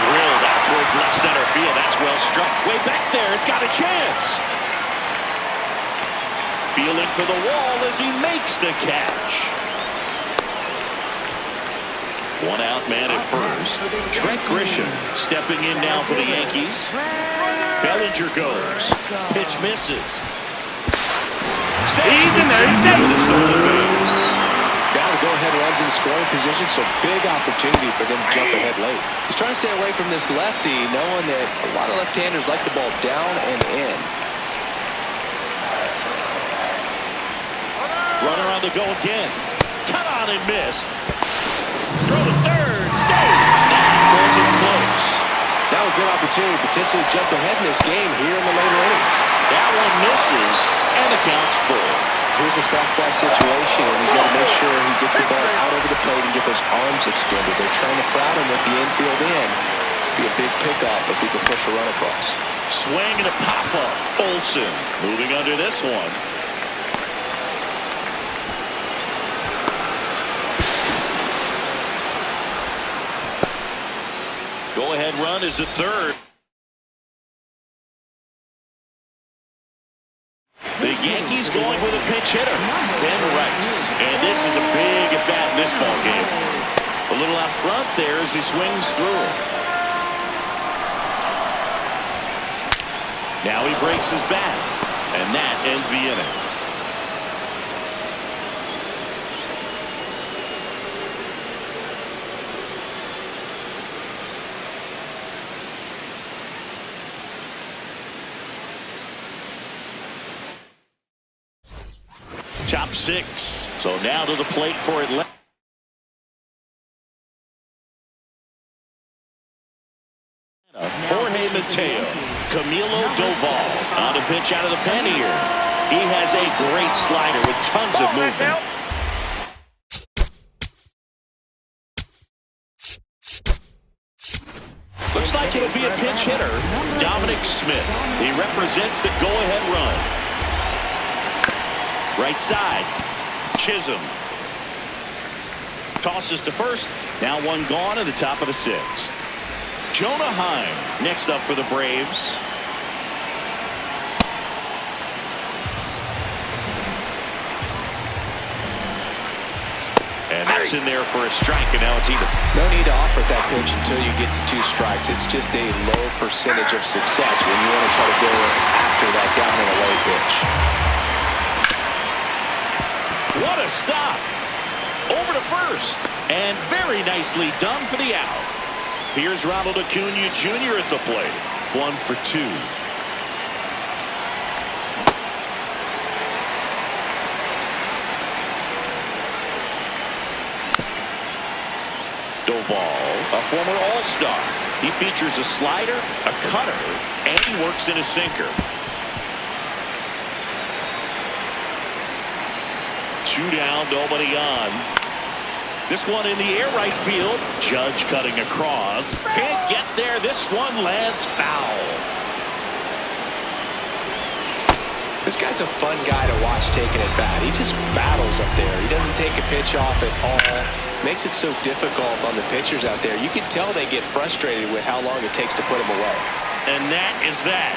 Drilled out towards left center field. That's well struck. Way back there. It's got a chance. Feeling for the wall as he makes the catch. 1 out man at first. Trent Grisham stepping in now for the Yankees. Bellinger goes. Pitch misses. He's in there. He's safe. The stolen base. Now the go-ahead runs in scoring position, so big opportunity for them to jump ahead late. He's trying to stay away from this lefty, knowing that a lot of left-handers like the ball down and in. Runner on the go again. Cut on and miss. Throw to third. Save. That wasn't close. Now a good opportunity to potentially jump ahead in this game here in the later innings. That one misses and accounts for. Here's a sac fly situation, and he's got to make sure he gets the ball out over the plate and get those arms extended. They're trying to crowd him with the infield in. It'd be a big pickup if he can push a run across. Swing and a pop-up. Olsen moving under this one. Go-ahead run is at third. The Yankees going with a pinch hitter, Ben Rice. And this is a big at-bat in this ball game. A little out front there as he swings through. Now he breaks his bat, and that ends the inning. Top 6. So now to the plate for Atlanta. Jorge Mateo, Camilo Doval on a pitch out of the pen here. He has a great slider with tons of movement. Looks like it'll be a pinch hitter. Dominic Smith. He represents the go-ahead run. Right side. Chisholm. Tosses to first. Now one gone at the top of the 6th. Jonah Heim next up for the Braves. And that's in there for a strike, and now it's even. No need to offer that pitch until you get to 2 strikes. It's just a low percentage of success when you want to try to go after that down and away pitch. What a stop. Over to first. And very nicely done for the out. Here's Ronald Acuna Jr. at the plate. 1 for 2. Doval, a former All-Star. He features a slider, a cutter, and he works in a sinker. 2 down, nobody on. This one in the air right field. Judge cutting across. Can't get there. This one lands foul. This guy's a fun guy to watch taking at bat. He just battles up there. He doesn't take a pitch off at all. Makes it so difficult on the pitchers out there. You can tell they get frustrated with how long it takes to put him away. And that is that.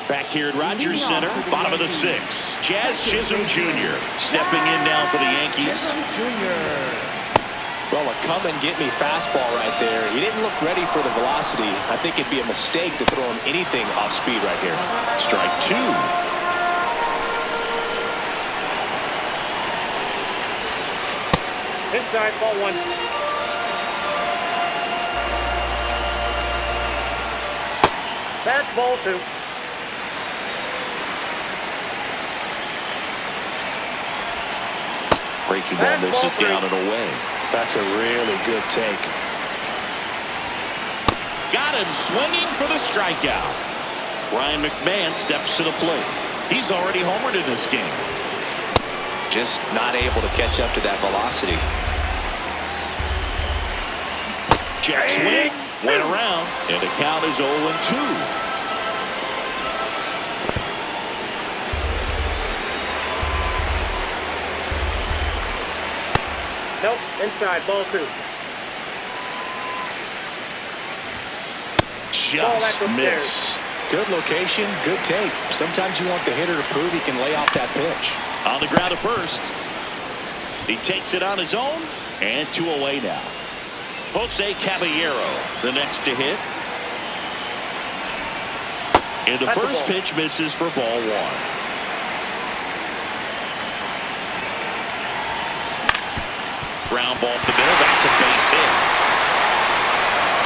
Back here at Rogers Center, bottom of the 6th. Jazz Chisholm Jr. stepping in now for the Yankees. Well, a come-and-get-me fastball right there. He didn't look ready for the velocity. I think it'd be a mistake to throw him anything off speed right here. Strike 2. Inside, ball 1. That's ball 2. Breaking ball misses down and away. That's a really good take. Got him swinging for the strikeout. Ryan McMahon steps to the plate. He's already homered in this game. Just not able to catch up to that velocity. Check swing. Went around. And the count is 0-2. Nope, inside, ball 2. Just missed. Good location, good take. Sometimes you want the hitter to prove he can lay off that pitch. On the ground at first. He takes it on his own, and 2 away now. Jose Caballero, the next to hit. And the first pitch misses for ball 1. Ground ball to the middle. That's a base hit.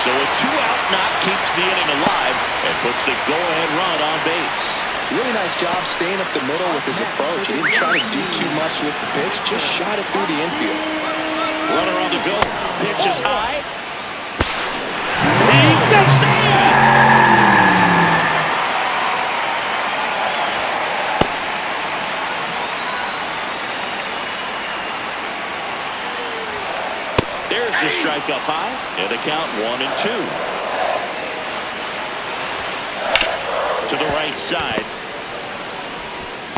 So a 2-out knock keeps the inning alive and puts the go-ahead run on base. Really nice job staying up the middle with his approach. He didn't try to do too much with the pitch. Just shot it through the infield. Runner on the go. Pitch is high. No save! There's the strike up high, and the count 1-2. To the right side.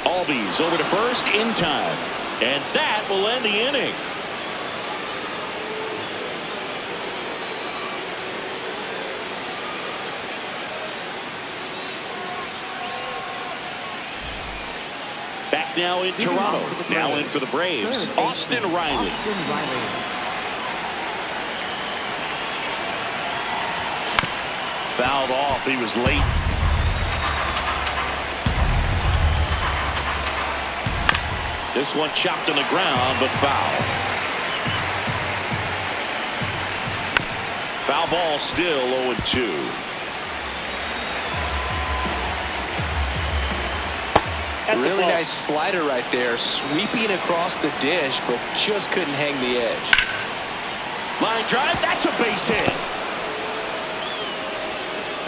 Albies over to first in time. And that will end the inning. Back now in Toronto. Now in for the Braves. Austin Riley. Fouled off. He was late. This one chopped on the ground, but foul. Foul ball still 0-2. Really nice slider right there. Sweeping across the dish, but just couldn't hang the edge. Line drive. That's a base hit.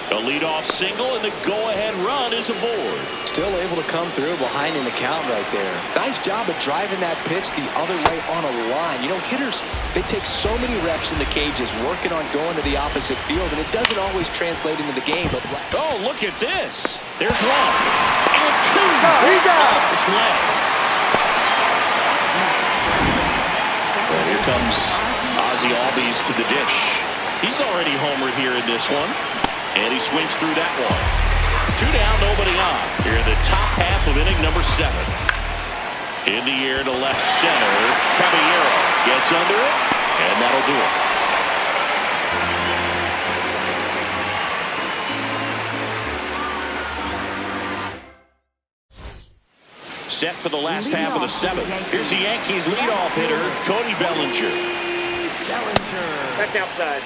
A leadoff single, and the go-ahead run is aboard. Still able to come through behind in the count right there. Nice job of driving that pitch the other way on a line. You know, hitters, they take so many reps in the cages working on going to the opposite field, and it doesn't always translate into the game. But oh, look at this. There's 1 and 2. He's out. Play. Well, here comes Ozzie Albies to the dish. He's already homered here in this one. And he swings through that one. 2 down, nobody on. Here in the top half of inning number 7. In the air to left center. Caballero gets under it, and that'll do it. set for the last half of the seventh. Here's the Yankees leadoff hitter, Cody Bellinger. Back outside.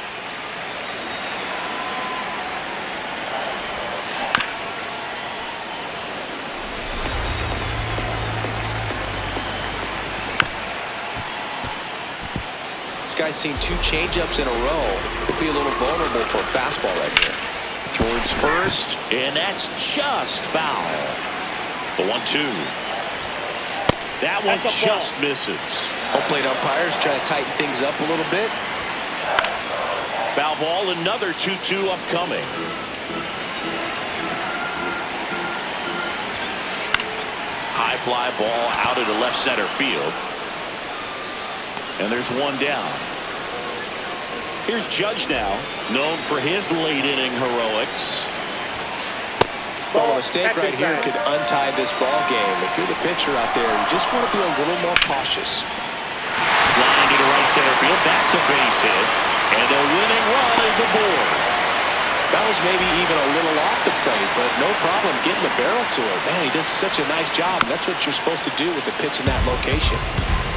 This guy's seen 2 changeups in a row. Could be a little vulnerable for a fastball right here. Towards first, and that's just foul. The 1-2. That one just misses. Home plate umpires trying to tighten things up a little bit. Foul ball, another 2-2 upcoming. High fly ball out into left center field. And there's one down. Here's Judge now, known for his late inning heroics. Well, a mistake right here could untie this ball game. If you're the pitcher out there, you just want to be a little more cautious. Line to the right center field. That's a base hit. And the winning run is aboard. That was maybe even a little off the plate, but no problem getting the barrel to it. Man, he does such a nice job. That's what you're supposed to do with the pitch in that location.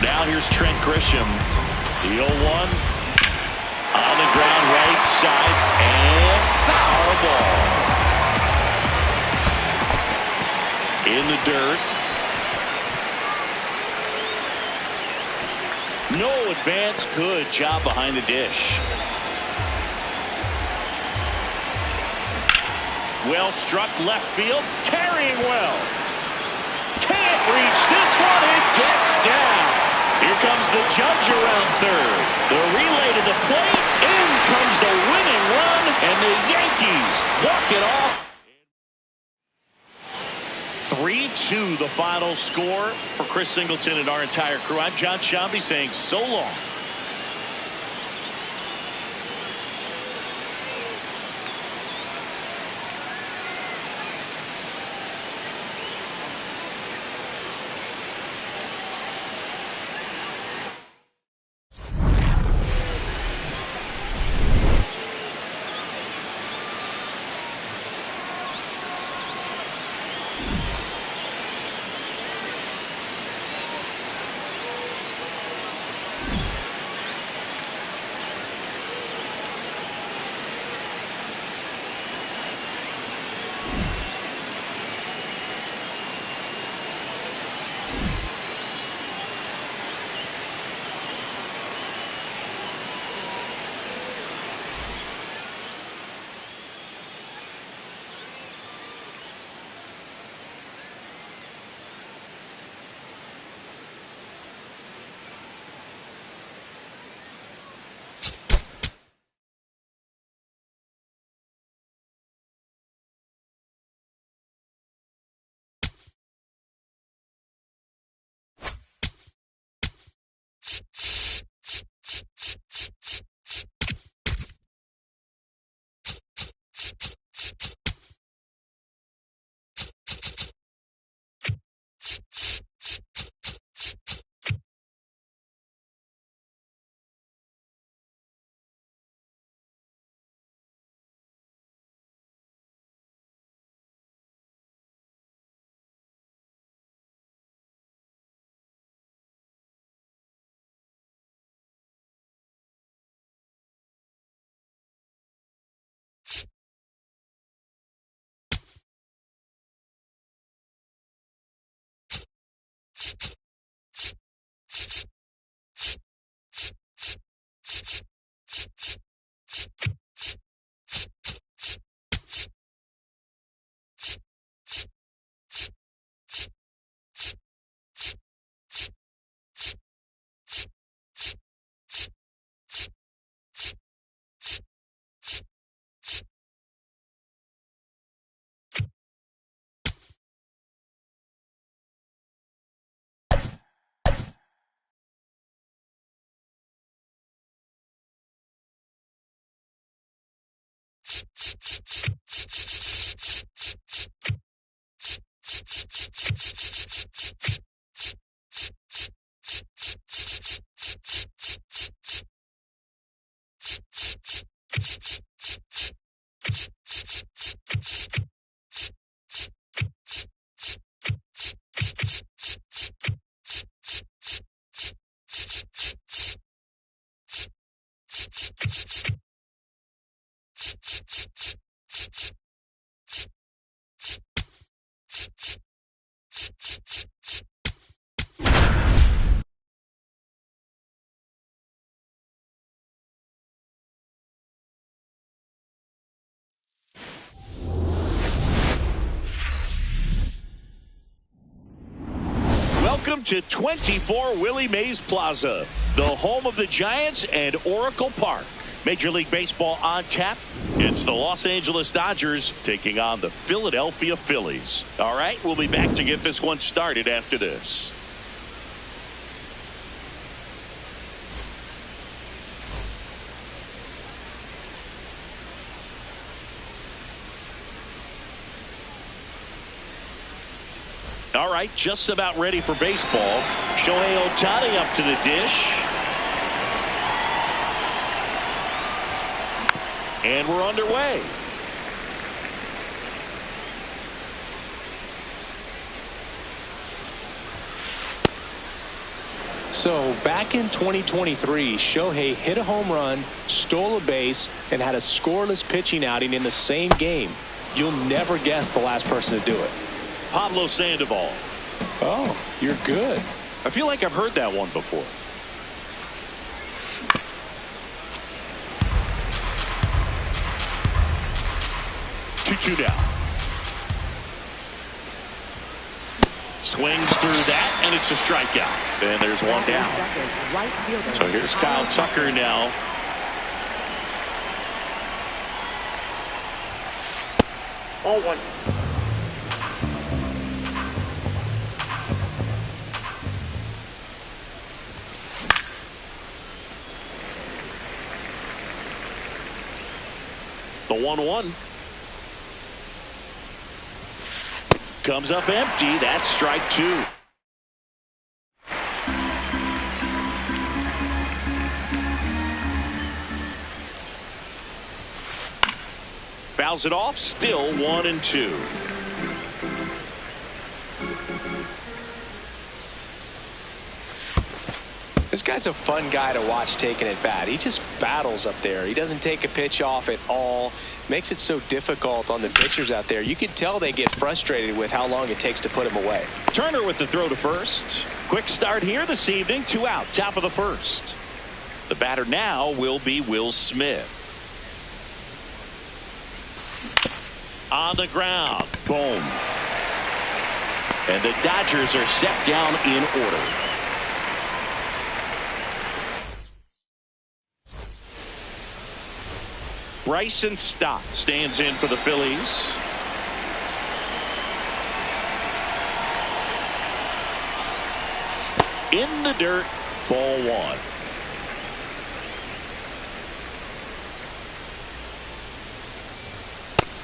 Now here's Trent Grisham. The 0-1. On the ground right side. And foul ball. In the dirt. No advance. Good job behind the dish. Well struck left field. Carrying well. Can't reach this one. It gets down. Here comes the Judge around third. The relay to the plate. In comes the winning run. And the Yankees walk it off. 3-2 the final score for Chris Singleton and our entire crew. I'm John Shambi saying so long. Welcome to 24 Willie Mays Plaza, the home of the Giants and Oracle Park. Major League Baseball on tap. It's the Los Angeles Dodgers taking on the Philadelphia Phillies. All right, we'll be back to get this one started after this. All right, just about ready for baseball. Shohei Ohtani up to the dish. And we're underway. So back in 2023, Shohei hit a home run, stole a base, and had a scoreless pitching outing in the same game. You'll never guess the last person to do it. Pablo Sandoval. Oh, you're good. I feel like I've heard that one before. Two down. Swings through that, and it's a strikeout. And there's one down. So here's Kyle Tucker now. All one. The 1-1. Comes up empty. That's strike two. Fouls it off. Still 1-2. This guy's a fun guy to watch taking at bat. He just battles up there. He doesn't take a pitch off at all. Makes it so difficult on the pitchers out there. You can tell they get frustrated with how long it takes to put him away. Turner with the throw to first. Quick start here this evening. 2 out. Top of the first. The batter now will be Will Smith. On the ground. Boom. And the Dodgers are set down in order. Bryson Stott stands in for the Phillies. In the dirt, ball one.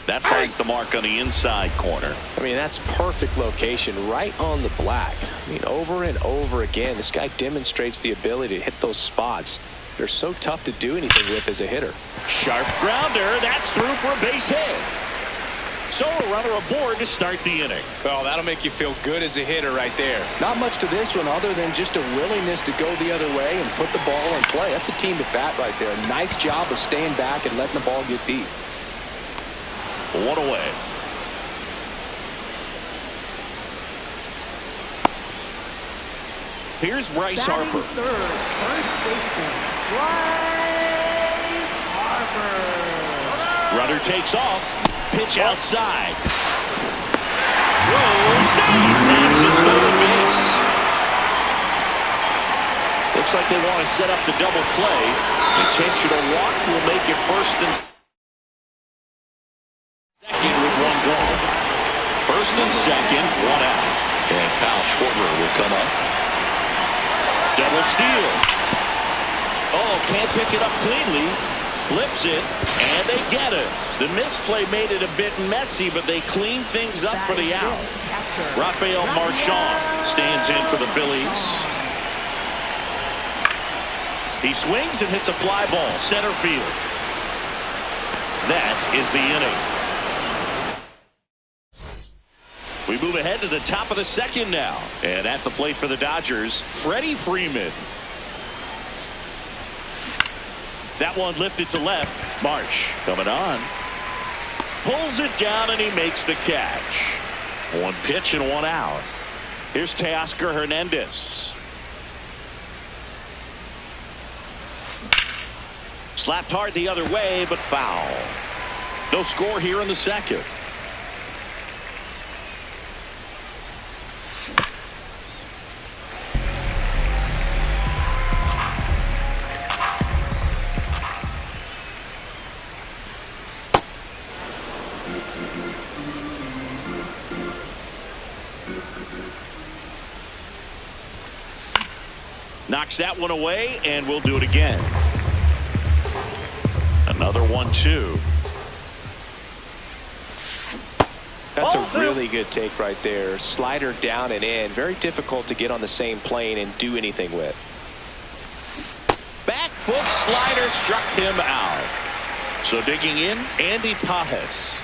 That finds the mark on the inside corner. I mean, that's perfect location, right on the black. I mean, over and over again, this guy demonstrates the ability to hit those spots. They're so tough to do anything with as a hitter. Sharp grounder. That's through for a base hit. So a runner aboard to start the inning. Well, that'll make you feel good as a hitter right there. Not much to this one other than just a willingness to go the other way and put the ball in play. That's a team at bat right there. Nice job of staying back and letting the ball get deep. One away. Here's Bryce Harper. Third, first baseman, Bryce Harper. Runner takes off. Pitch outside. Throw, save. That's a stolen base. Looks like they want to set up the double play. Intentional walk will make it first and second with one goal. First and second, one out. And Kyle Schwarber will come up. Double steal. Oh, can't pick it up cleanly. Flips it, and they get it. The misplay made it a bit messy, but they cleaned things up for the out. Rafael Marchand stands in for the Phillies. He swings and hits a fly ball, center field. That is the inning. We move ahead to the top of the second now. And at the plate for the Dodgers, Freddie Freeman. That one lifted to left. Marsh coming on. Pulls it down and he makes the catch. One pitch and one out. Here's Teoscar Hernandez. Slapped hard the other way, but foul. No score here in the second. Knocks that one away, and we'll do it again. Another 1-2. That's a really good take right there. Slider down and in. Very difficult to get on the same plane and do anything with. Back foot slider struck him out. So digging in, Andy Pajes.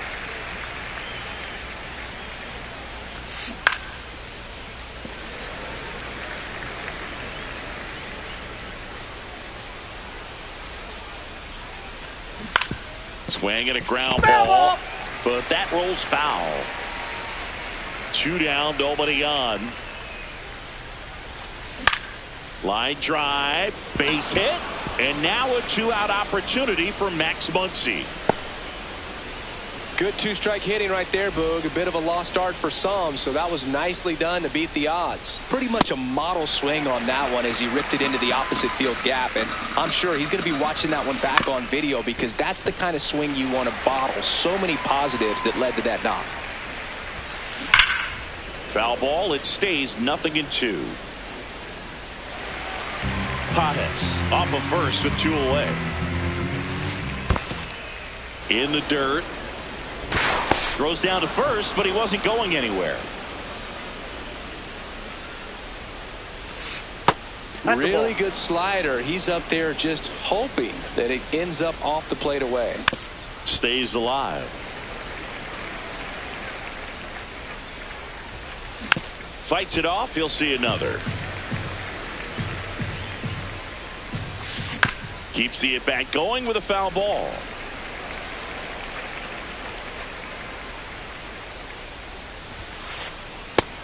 Swing and a ground ball, but that rolls foul. 2 down, nobody on. Line drive, base hit, and now a 2-out opportunity for Max Muncy. Good 2-strike hitting right there, Boog. A bit of a lost art for some, so that was nicely done to beat the odds. Pretty much a model swing on that one as he ripped it into the opposite field gap, and I'm sure he's going to be watching that one back on video because that's the kind of swing you want to bottle. So many positives that led to that knock. Foul ball, it stays 0-2. Pajes off of first with 2 away. In the dirt. Throws down to first, but he wasn't going anywhere. Really good slider. He's up there just hoping that it ends up off the plate away. Stays alive. Fights it off. He'll see another. Keeps the at-bat going with a foul ball.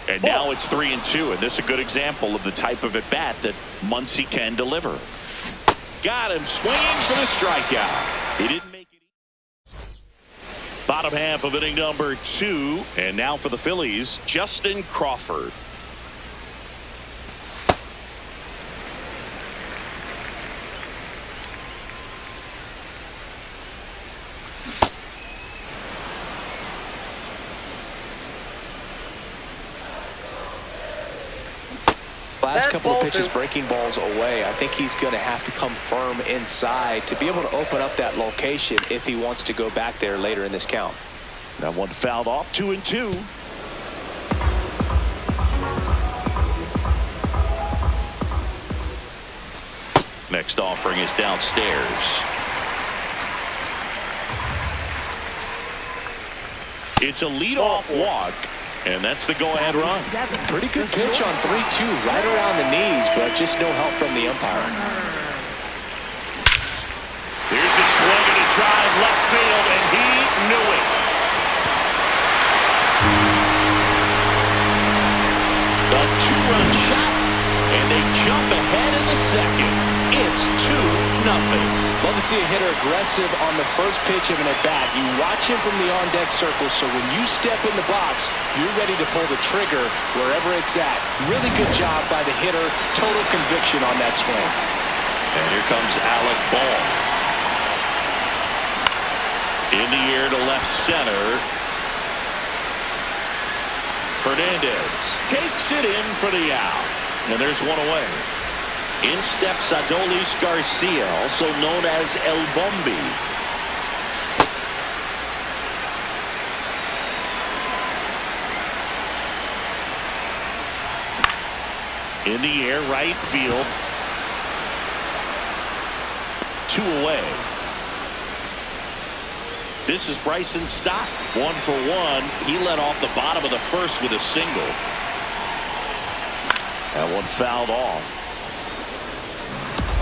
And now it's 3-2, and this is a good example of the type of at-bat that Muncy can deliver. Got him swinging for the strikeout. He didn't make it. Bottom half of inning number 2, and now for the Phillies, Justin Crawford. Last couple of pitches breaking balls away. I think he's going to have to come firm inside to be able to open up that location if he wants to go back there later in this count. That one fouled off. 2-2. Next offering is downstairs. It's a leadoff walk. And that's the go-ahead run. Pretty good pitch on 3-2, right around the knees, but just no help from the umpire. Here's a swing and a drive left field, and he knew it. A 2-run shot, and they jump ahead in the second. It's 2-0. Love to see a hitter aggressive on the first pitch of an at-bat. You watch him from the on-deck circle, so when you step in the box, you're ready to pull the trigger wherever it's at. Really good job by the hitter. Total conviction on that swing. And here comes Alec Ball. In the air to left center. Hernandez takes it in for the out. And there's one away. In steps Adolis Garcia, also known as El Bombi. In the air, right field. 2 away. This is Bryson Stott. 1 for 1. He led off the bottom of the first with a single. That one fouled off.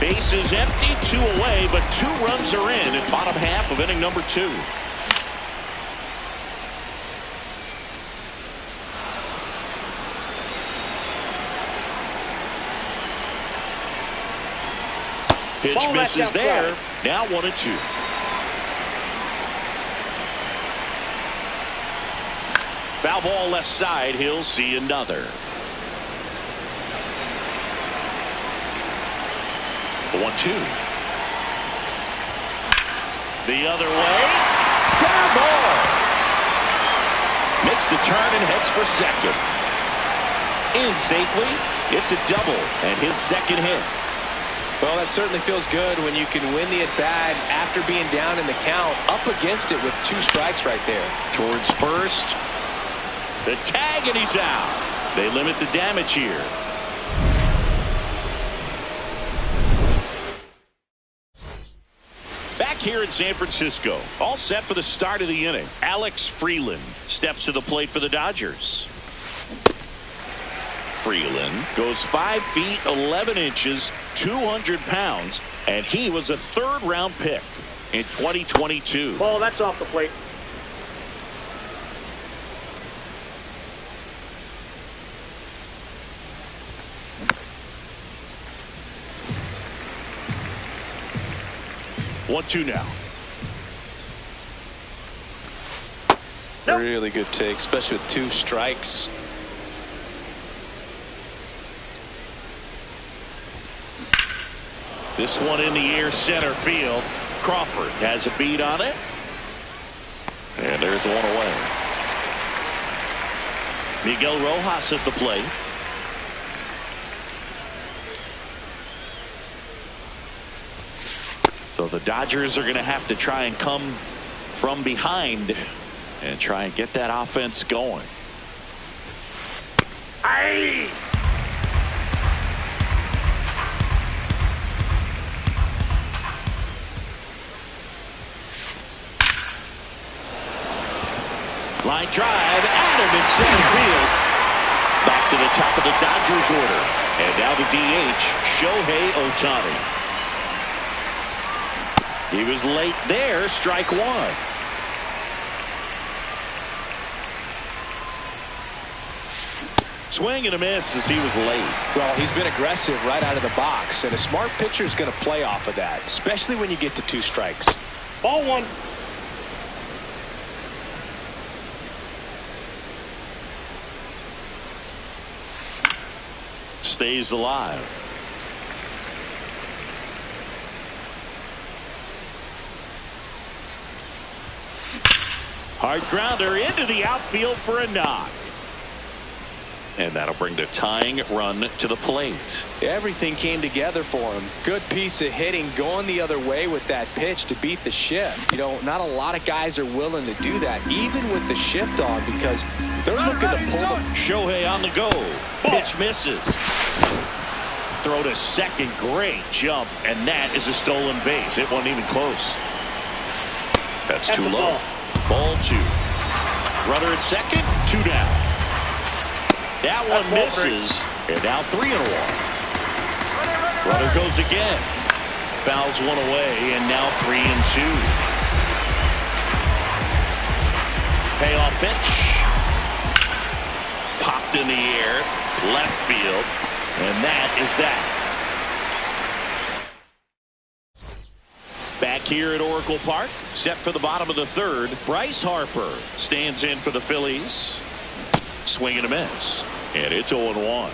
Base is empty, 2 away, but 2 runs are in bottom half of inning number 2. Pitch Ball misses there. Now 1-2. Foul ball left side. He'll see another. 1-2. The other way. Fair ball. Makes the turn and heads for second. In safely. It's a double and his second hit. Well, that certainly feels good when you can win the at-bat after being down in the count, up against it with 2 strikes right there. Towards first. The tag, and he's out. They limit the damage here. Back here in San Francisco, all set for the start of the inning. Alex Freeland steps to the plate for the Dodgers. Freeland goes 5 feet 11 inches, 200 pounds, and he was a 3rd-round pick in 2022. Ball, that's off the plate. One, two now. Nope. Really good take, especially with 2 strikes. This one in the air, center field. Crawford has a beat on it. And there's one away. Miguel Rojas at the plate. So the Dodgers are going to have to try and come from behind and try and get that offense going. Aye. Line drive, Adam in center field. Back to the top of the Dodgers order. And now the DH, Shohei Ohtani. He was late there, strike 1. Swing and a miss as he was late. Well, he's been aggressive right out of the box, and a smart pitcher is going to play off of that, especially when you get to 2 strikes. Ball 1. Stays alive. Hard grounder into the outfield for a knock. And that'll bring the tying run to the plate. Everything came together for him. Good piece of hitting, going the other way with that pitch to beat the shift. You know, not a lot of guys are willing to do that, even with the shift on, because they're looking to pull them. Shohei on the go. Pitch misses. Throw to second. Great jump. And that is a stolen base. It wasn't even close. That's too low. Ball 2. Runner at second. 2 down. That one misses. And now 3-1. Runner goes again. Fouls one away, and now 3-2. Payoff pitch. Popped in the air. Left field. And that is that. Back here at Oracle Park, set for the bottom of the 3rd. Bryce Harper stands in for the Phillies. Swing and a miss. And it's 0-1.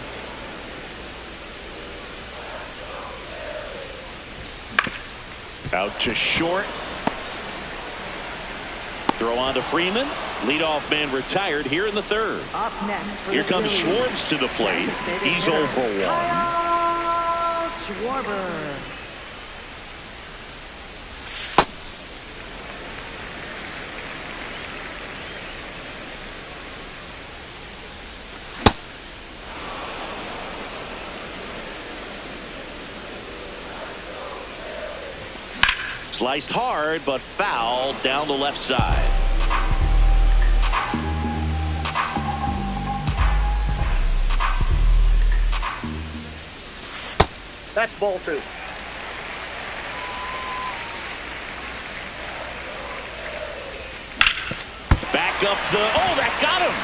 Out to short. Throw on to Freeman. Leadoff man retired here in the 3rd. Up next for Here the comes Phillies. Schwartz to the plate. He's 0 for 1. Kyle Schwarber. Sliced hard, but foul down the left side. That's ball 2. Back up the... Oh, that got him!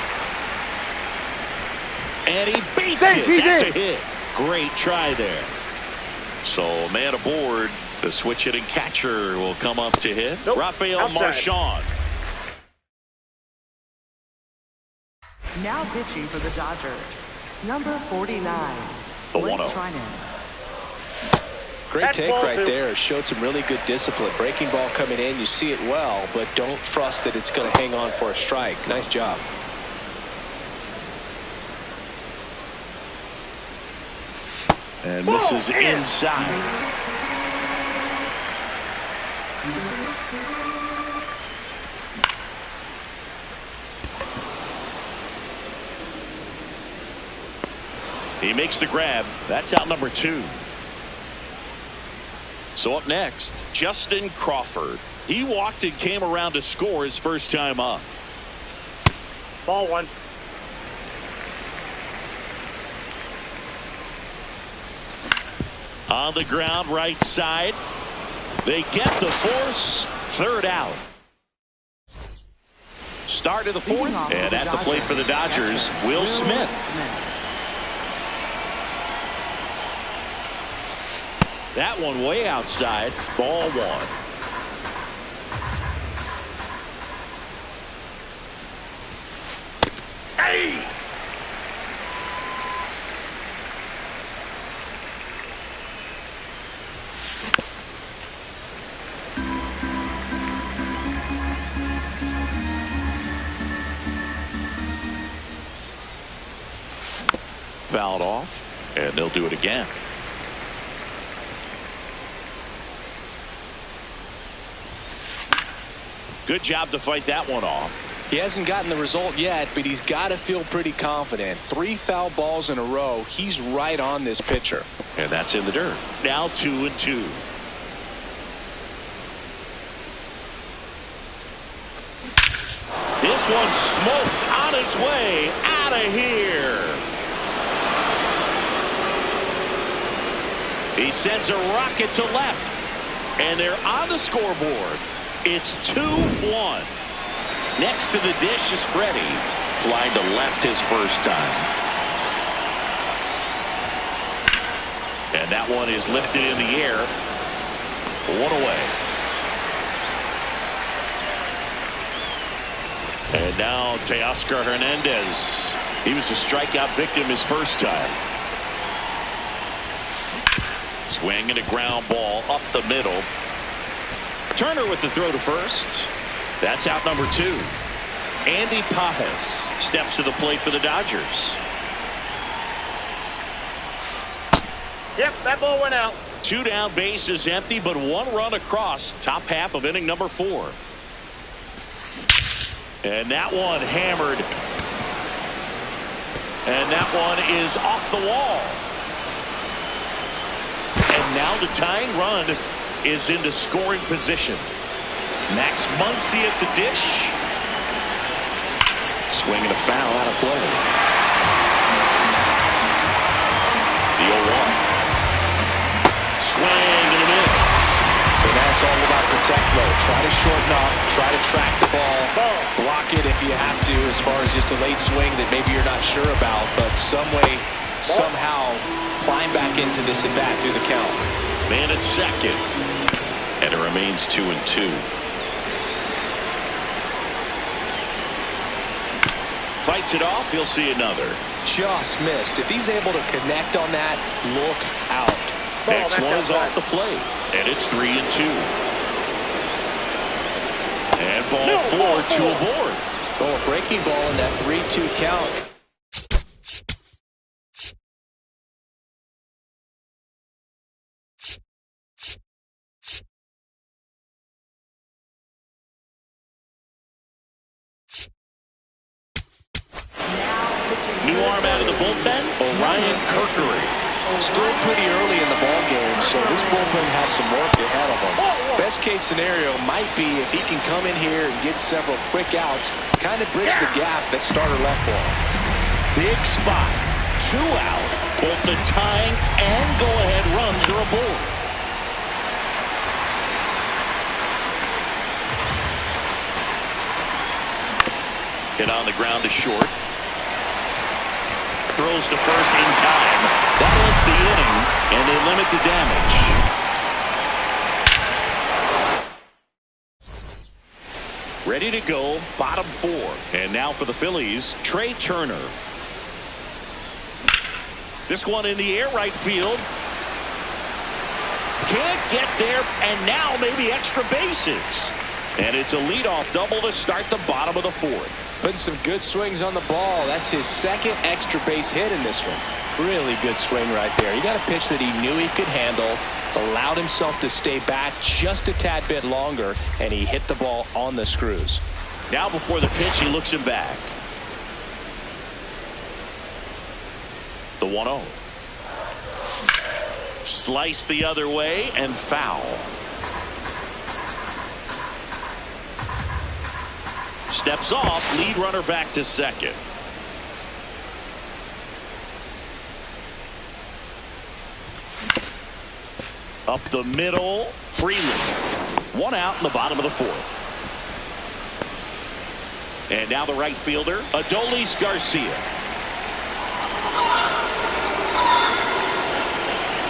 And he beats it. He's That's in. a hit. Great try there. So, man aboard. The switch hitting catcher will come up to hit. Nope. Rafael Outside. Marchand. Now pitching for the Dodgers, number 49, The Blake 1-0. Trinan. Great That's take ball right 2. there. Showed some really good discipline. Breaking ball coming in, you see it well, but don't trust that it's going to hang on for a strike. Nice job. And misses inside. He makes the grab. That's out number 2. So up next, Justin Crawford. He walked and came around to score his first time up. Ball 1. On the ground, right side. They get the force. Third out. Start of the 4th. And at the plate for the Dodgers, Will Smith. That one way outside. Ball 1. Hey! Fouled off, and they'll do it again. Good job to fight that one off. He hasn't gotten the result yet, but he's got to feel pretty confident. 3 foul balls in a row. He's right on this pitcher. And that's in the dirt. Now 2-2. This one smoked on its way out of here. He sends a rocket to left. And they're on the scoreboard. It's 2-1. Next to the dish is Freddie. Flying to left his first time. And that one is lifted in the air. 1 away. And now Teoscar Hernandez. He was a strikeout victim his first time. Swing and a ground ball up the middle. Turner with the throw to first. That's out number 2. Andy Pajes steps to the plate for the Dodgers. Yep, that ball went out. 2 down, base is empty, but 1 run across. Top half of inning number 4. And that one hammered. And that one is off the wall. And now the tying run is into scoring position. Max Muncy at the dish. Swinging a foul out of play. The 0-1. Swing and a miss. So now it's all about protect mode. Try to shorten up. Try to track the ball. Block it if you have to, as far as just a late swing that maybe you're not sure about. But some way, somehow, climb back into this at bat through the count. Man at second. And it remains 2-2. Fights it off. He'll see another. Just missed. If he's able to connect on that, look out. Next one is off the plate. And it's 3-2. And ball 4, 2 aboard. Oh, a breaking ball in that 3-2 count. New arm out of the bullpen, Orion Kirkery. Still pretty early in the ball game, so this bullpen has some work ahead of him. Best case scenario might be if he can come in here and get several quick outs, kind of bridge the gap that starter left for him. Big spot. 2 out. Both the tying and go-ahead runs are aboard. Hit on the ground to short. Throws to first in time. That ends the inning, and they limit the damage. Ready to go, bottom 4. And now for the Phillies, Trey Turner. This one in the air, right field. Can't get there, and now maybe extra bases. And it's a leadoff double to start the bottom of the 4th. Putting some good swings on the ball. That's his 2nd extra base hit in this one. Really good swing right there. He got a pitch that he knew he could handle, allowed himself to stay back just a tad bit longer, and he hit the ball on the screws. Now before the pitch, he looks him back. The 1-0. Slice the other way and foul. Steps off, lead runner back to second. Up the middle, Freeland. One out in the bottom of the fourth. And now the right fielder, Adolis Garcia.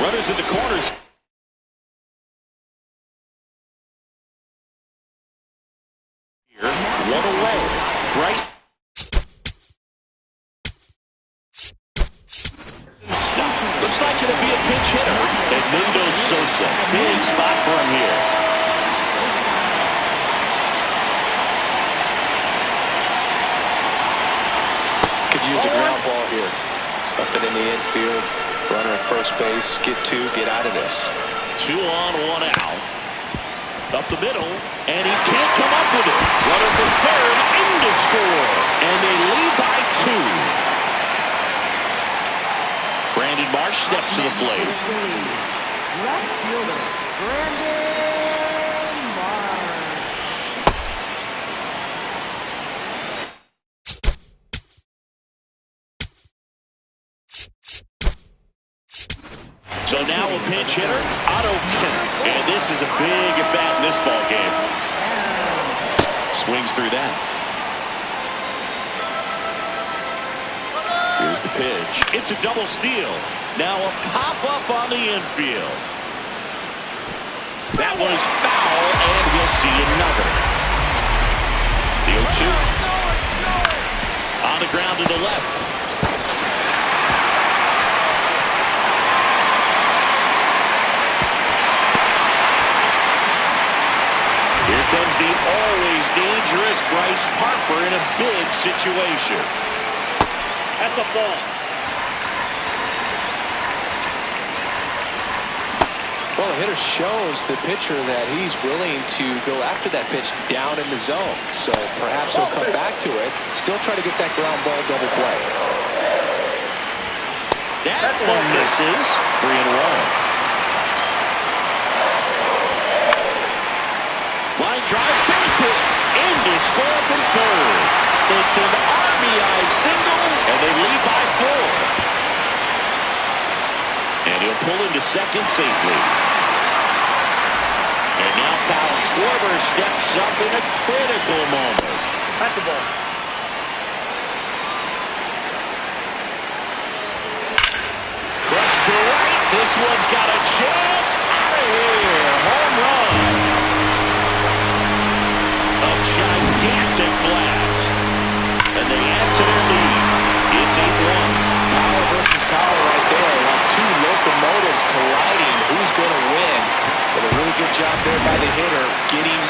Runners in the corners. Here, one away. Right. Stop. Looks like it'll be a pinch hitter. Edmundo Sosa. Big spot for him here. Could use a ground ball here. Something in the infield. Runner at first base. Get two. Get out of this. 2 on, 1 out. Up the middle, and he can't come up with it. Runner from third, in to score, and they lead by 2. Brandon Marsh steps to the plate. Left fielder, Brandon Marsh. So now a pinch hitter, Otto Kemp. And this is a big at-bat in this ball game. Swings through that. Here's the pitch. It's a double steal. Now a pop-up on the infield. That one is foul, and we'll see another. The 0-2. On the ground to the left. Here comes the always dangerous Bryce Harper in a big situation. That's a ball. Well, the hitter shows the pitcher that he's willing to go after that pitch down in the zone. So perhaps he'll come back to it. Still try to get that ground ball double play. That one misses. 3-1. Line drive, base hit, in to score from third. It's an RBI single, and they lead by 4. And he'll pull into second safely. And now Kyle Schwarber steps up in a critical moment. That's the ball. Brush to right. This one's got a chance. Out of here. Home run. A gigantic blast. And they add to their lead. It's 8-1. Power versus power right there. Like two locomotives colliding. Who's going to win? But a really good job there by the hitter getting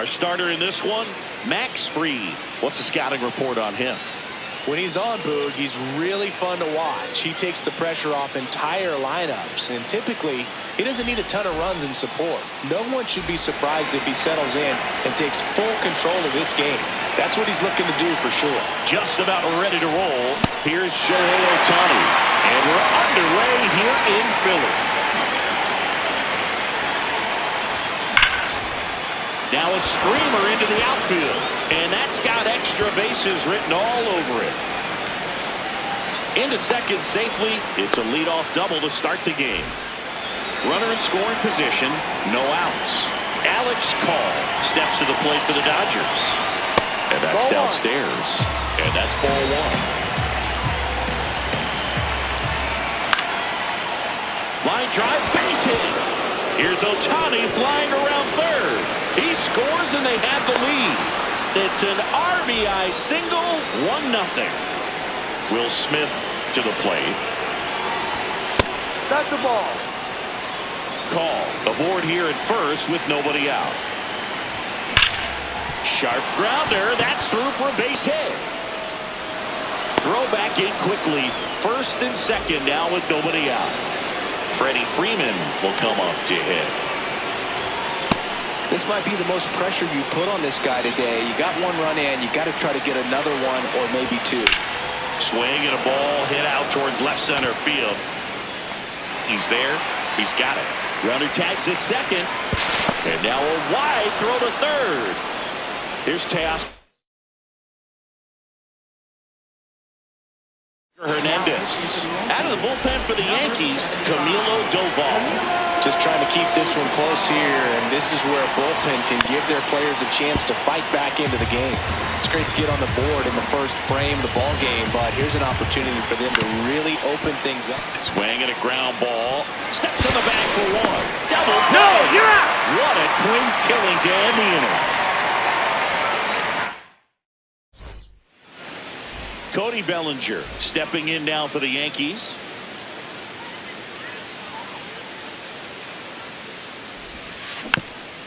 Our starter in this one, Max Fried. What's the scouting report on him? When he's on, Boog, he's really fun to watch. He takes the pressure off entire lineups, and typically he doesn't need a ton of runs and support. No one should be surprised if he settles in and takes full control of this game. That's what he's looking to do for sure. Just about ready to roll. Here's Shohei Ohtani, and we're underway here in Philly. Now a screamer into the outfield, and that's got extra bases written all over it. Into second safely. It's a leadoff double to start the game. Runner in scoring position, no outs. Alex Call steps to the plate for the Dodgers. And that's downstairs. And that's ball one. Line drive, base hit. Here's Ohtani flying around third. He scores and they have the lead. It's an RBI single, 1-0. Will Smith to the plate. That's the ball. Call aboard here at first with nobody out. Sharp grounder. That's through for a base hit. Throw back in quickly. First and second now with nobody out. Freddie Freeman will come up to hit. This might be the most pressure you put on this guy today. You got one run in. You got to try to get another one or maybe two. Swing and a ball hit out towards left center field. He's there. He's got it. Runner tags at second. And now a wide throw to third. Here's Teoscar Hernandez. Out of the bullpen for the Yankees, Camilo Doval. Just trying to keep this one close here, and this is where a bullpen can give their players a chance to fight back into the game. It's great to get on the board in the first frame of the ball game, but here's an opportunity for them to really open things up. Swing and a ground ball. Steps on the bag for one. Double play. No, you're out. What a twin killing to end the inning. Cody Bellinger stepping in now for the Yankees.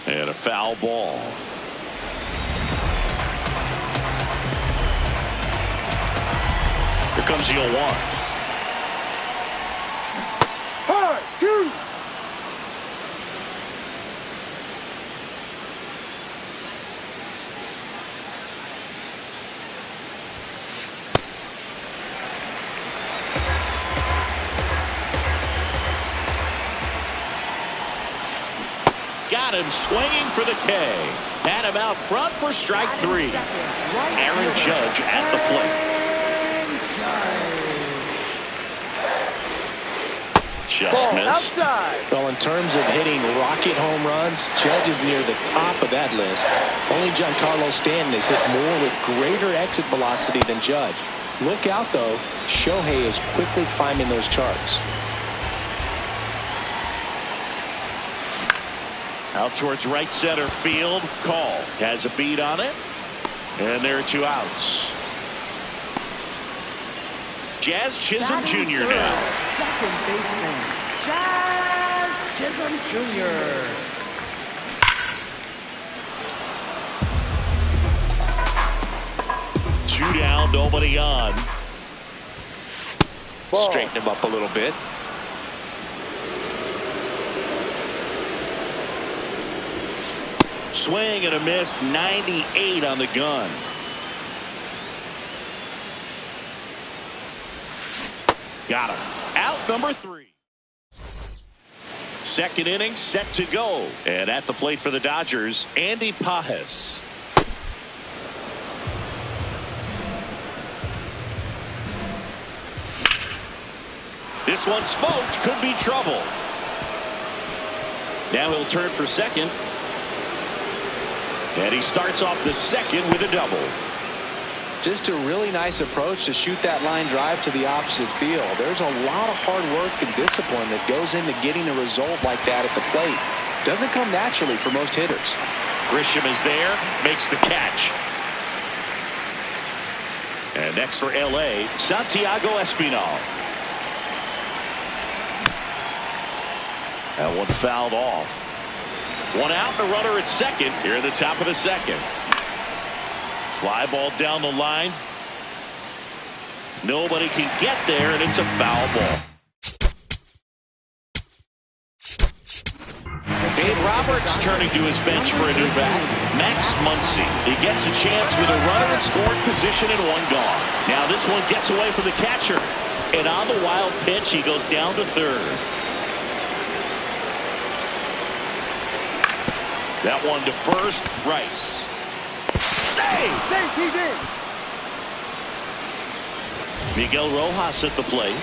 And a foul ball. Here comes the 0-1. Got him swinging for the K. Had him out front for strike three. Aaron Judge at the plate. Just missed. Well, in terms of hitting rocket home runs, Judge is near the top of that list. Only Giancarlo Stanton has hit more with greater exit velocity than Judge. Look out, though. Shohei is quickly climbing those charts. Out towards right center field. Call has a beat on it. And there are two outs. Jazz Chisholm Jr. now. Second baseman, Jazz Chisholm Jr. Two down, nobody on. Ball. Straighten him up a little bit. Swing and a miss, 98 on the gun. Got him. Out number 3. Second inning set to go. And at the plate for the Dodgers, Andy Pajes. This one smoked, could be trouble. Now he'll turn for second. And he starts off the second with a double. Just a really nice approach to shoot that line drive to the opposite field. There's a lot of hard work and discipline that goes into getting a result like that at the plate. Doesn't come naturally for most hitters. Grisham is there, makes the catch. And next for LA, Santiago Espinal. That one fouled off. One out and a runner at second here at the top of the second. Fly ball down the line. Nobody can get there, and it's a foul ball. Dave Roberts turning to his bench for a new bat. Max Muncy. He gets a chance with a runner in scoring position and one gone. Now this one gets away from the catcher. And on the wild pitch, he goes down to third. That one to first. Rice. Save! Save, PJ! Miguel Rojas at the plate.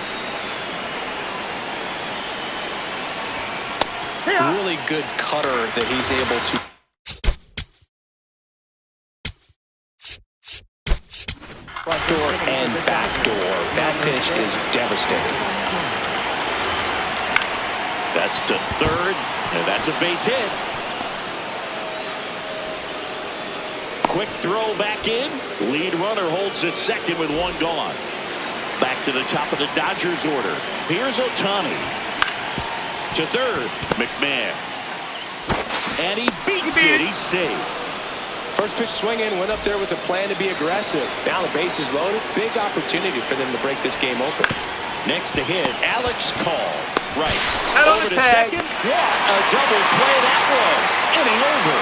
Really good cutter that he's able to. Front door and back door. That pitch is devastating. That's to third, and that's a base hit. Quick throw back in. Lead runner holds at second with one gone. Back to the top of the Dodgers order. Here's Ohtani. To third, McMahon. And he beats it. He's safe. First pitch swinging, went up there with a plan to be aggressive. Now the base is loaded. Big opportunity for them to break this game open. Next to hit, Alex Call. Rice. Out on Over the to tag. second. What a double play that was. Inning over.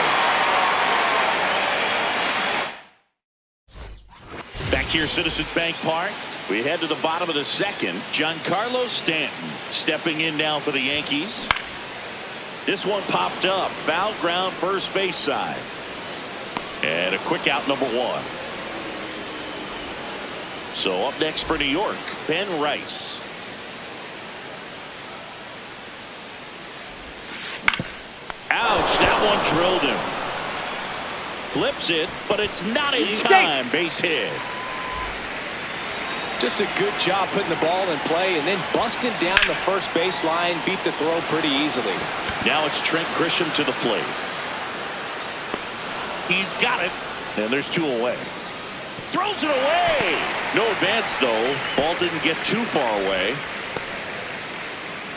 Back here, Citizens Bank Park. We head to the bottom of the second. Giancarlo Stanton stepping in now for the Yankees. This one popped up. Foul ground first base side. And a quick out number one. So up next for New York, Ben Rice. Ouch, that one drilled him. Flips it, but it's not in time. Base hit. Just a good job putting the ball in play and then busting down the first baseline. Beat the throw pretty easily. Now it's Trent Grisham to the plate. He's got it. And there's two away. Throws it away. No advance, though. Ball didn't get too far away.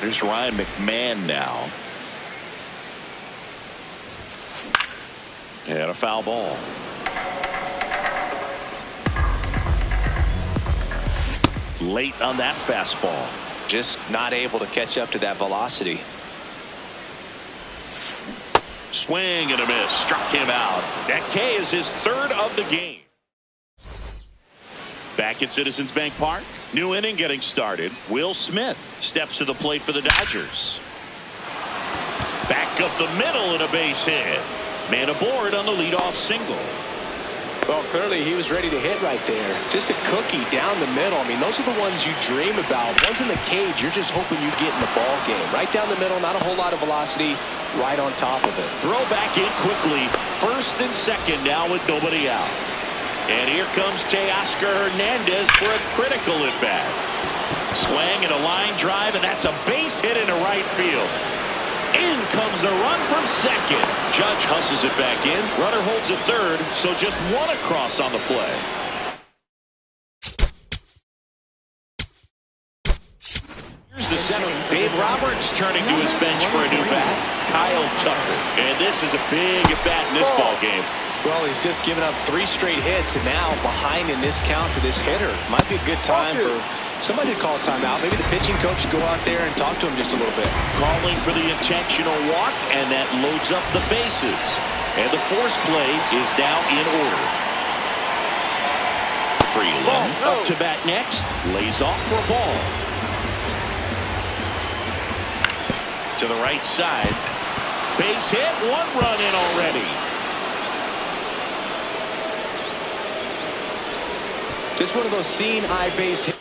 There's Ryan McMahon now. And a foul ball. Late on that fastball. Just not able to catch up to that velocity. Swing and a miss. Struck him out. That K is his third of the game. Back at Citizens Bank Park. New inning getting started. Will Smith steps to the plate for the Dodgers. Back up the middle and a base hit. Man aboard on the leadoff single. Well, clearly he was ready to hit right there. Just a cookie down the middle. I mean, those are the ones you dream about. Ones in the cage, you're just hoping you get in the ball game. Right down the middle, not a whole lot of velocity. Right on top of it. Throw back in quickly. First and second now with nobody out. And here comes Teoscar Hernandez for a critical at bat. Swing and a line drive, and that's a base hit into right field. In comes the run from second. Judge hustles it back in. Runner holds at third, so just one across on the play. Here's the seventh. Dave Roberts turning to his bench for a new bat. Kyle Tucker. And this is a big at bat in this ball game. Well, he's just given up 3 straight hits, and now behind in this count to this hitter. Might be a good time for somebody to call a timeout. Maybe the pitching coach go out there and talk to him just a little bit. Calling for the intentional walk, and that loads up the bases. And the force play is now in order. Freeland up to bat next. Lays off for a ball. To the right side. Base hit. 1 run in already. Just one of those seeing eye base hits.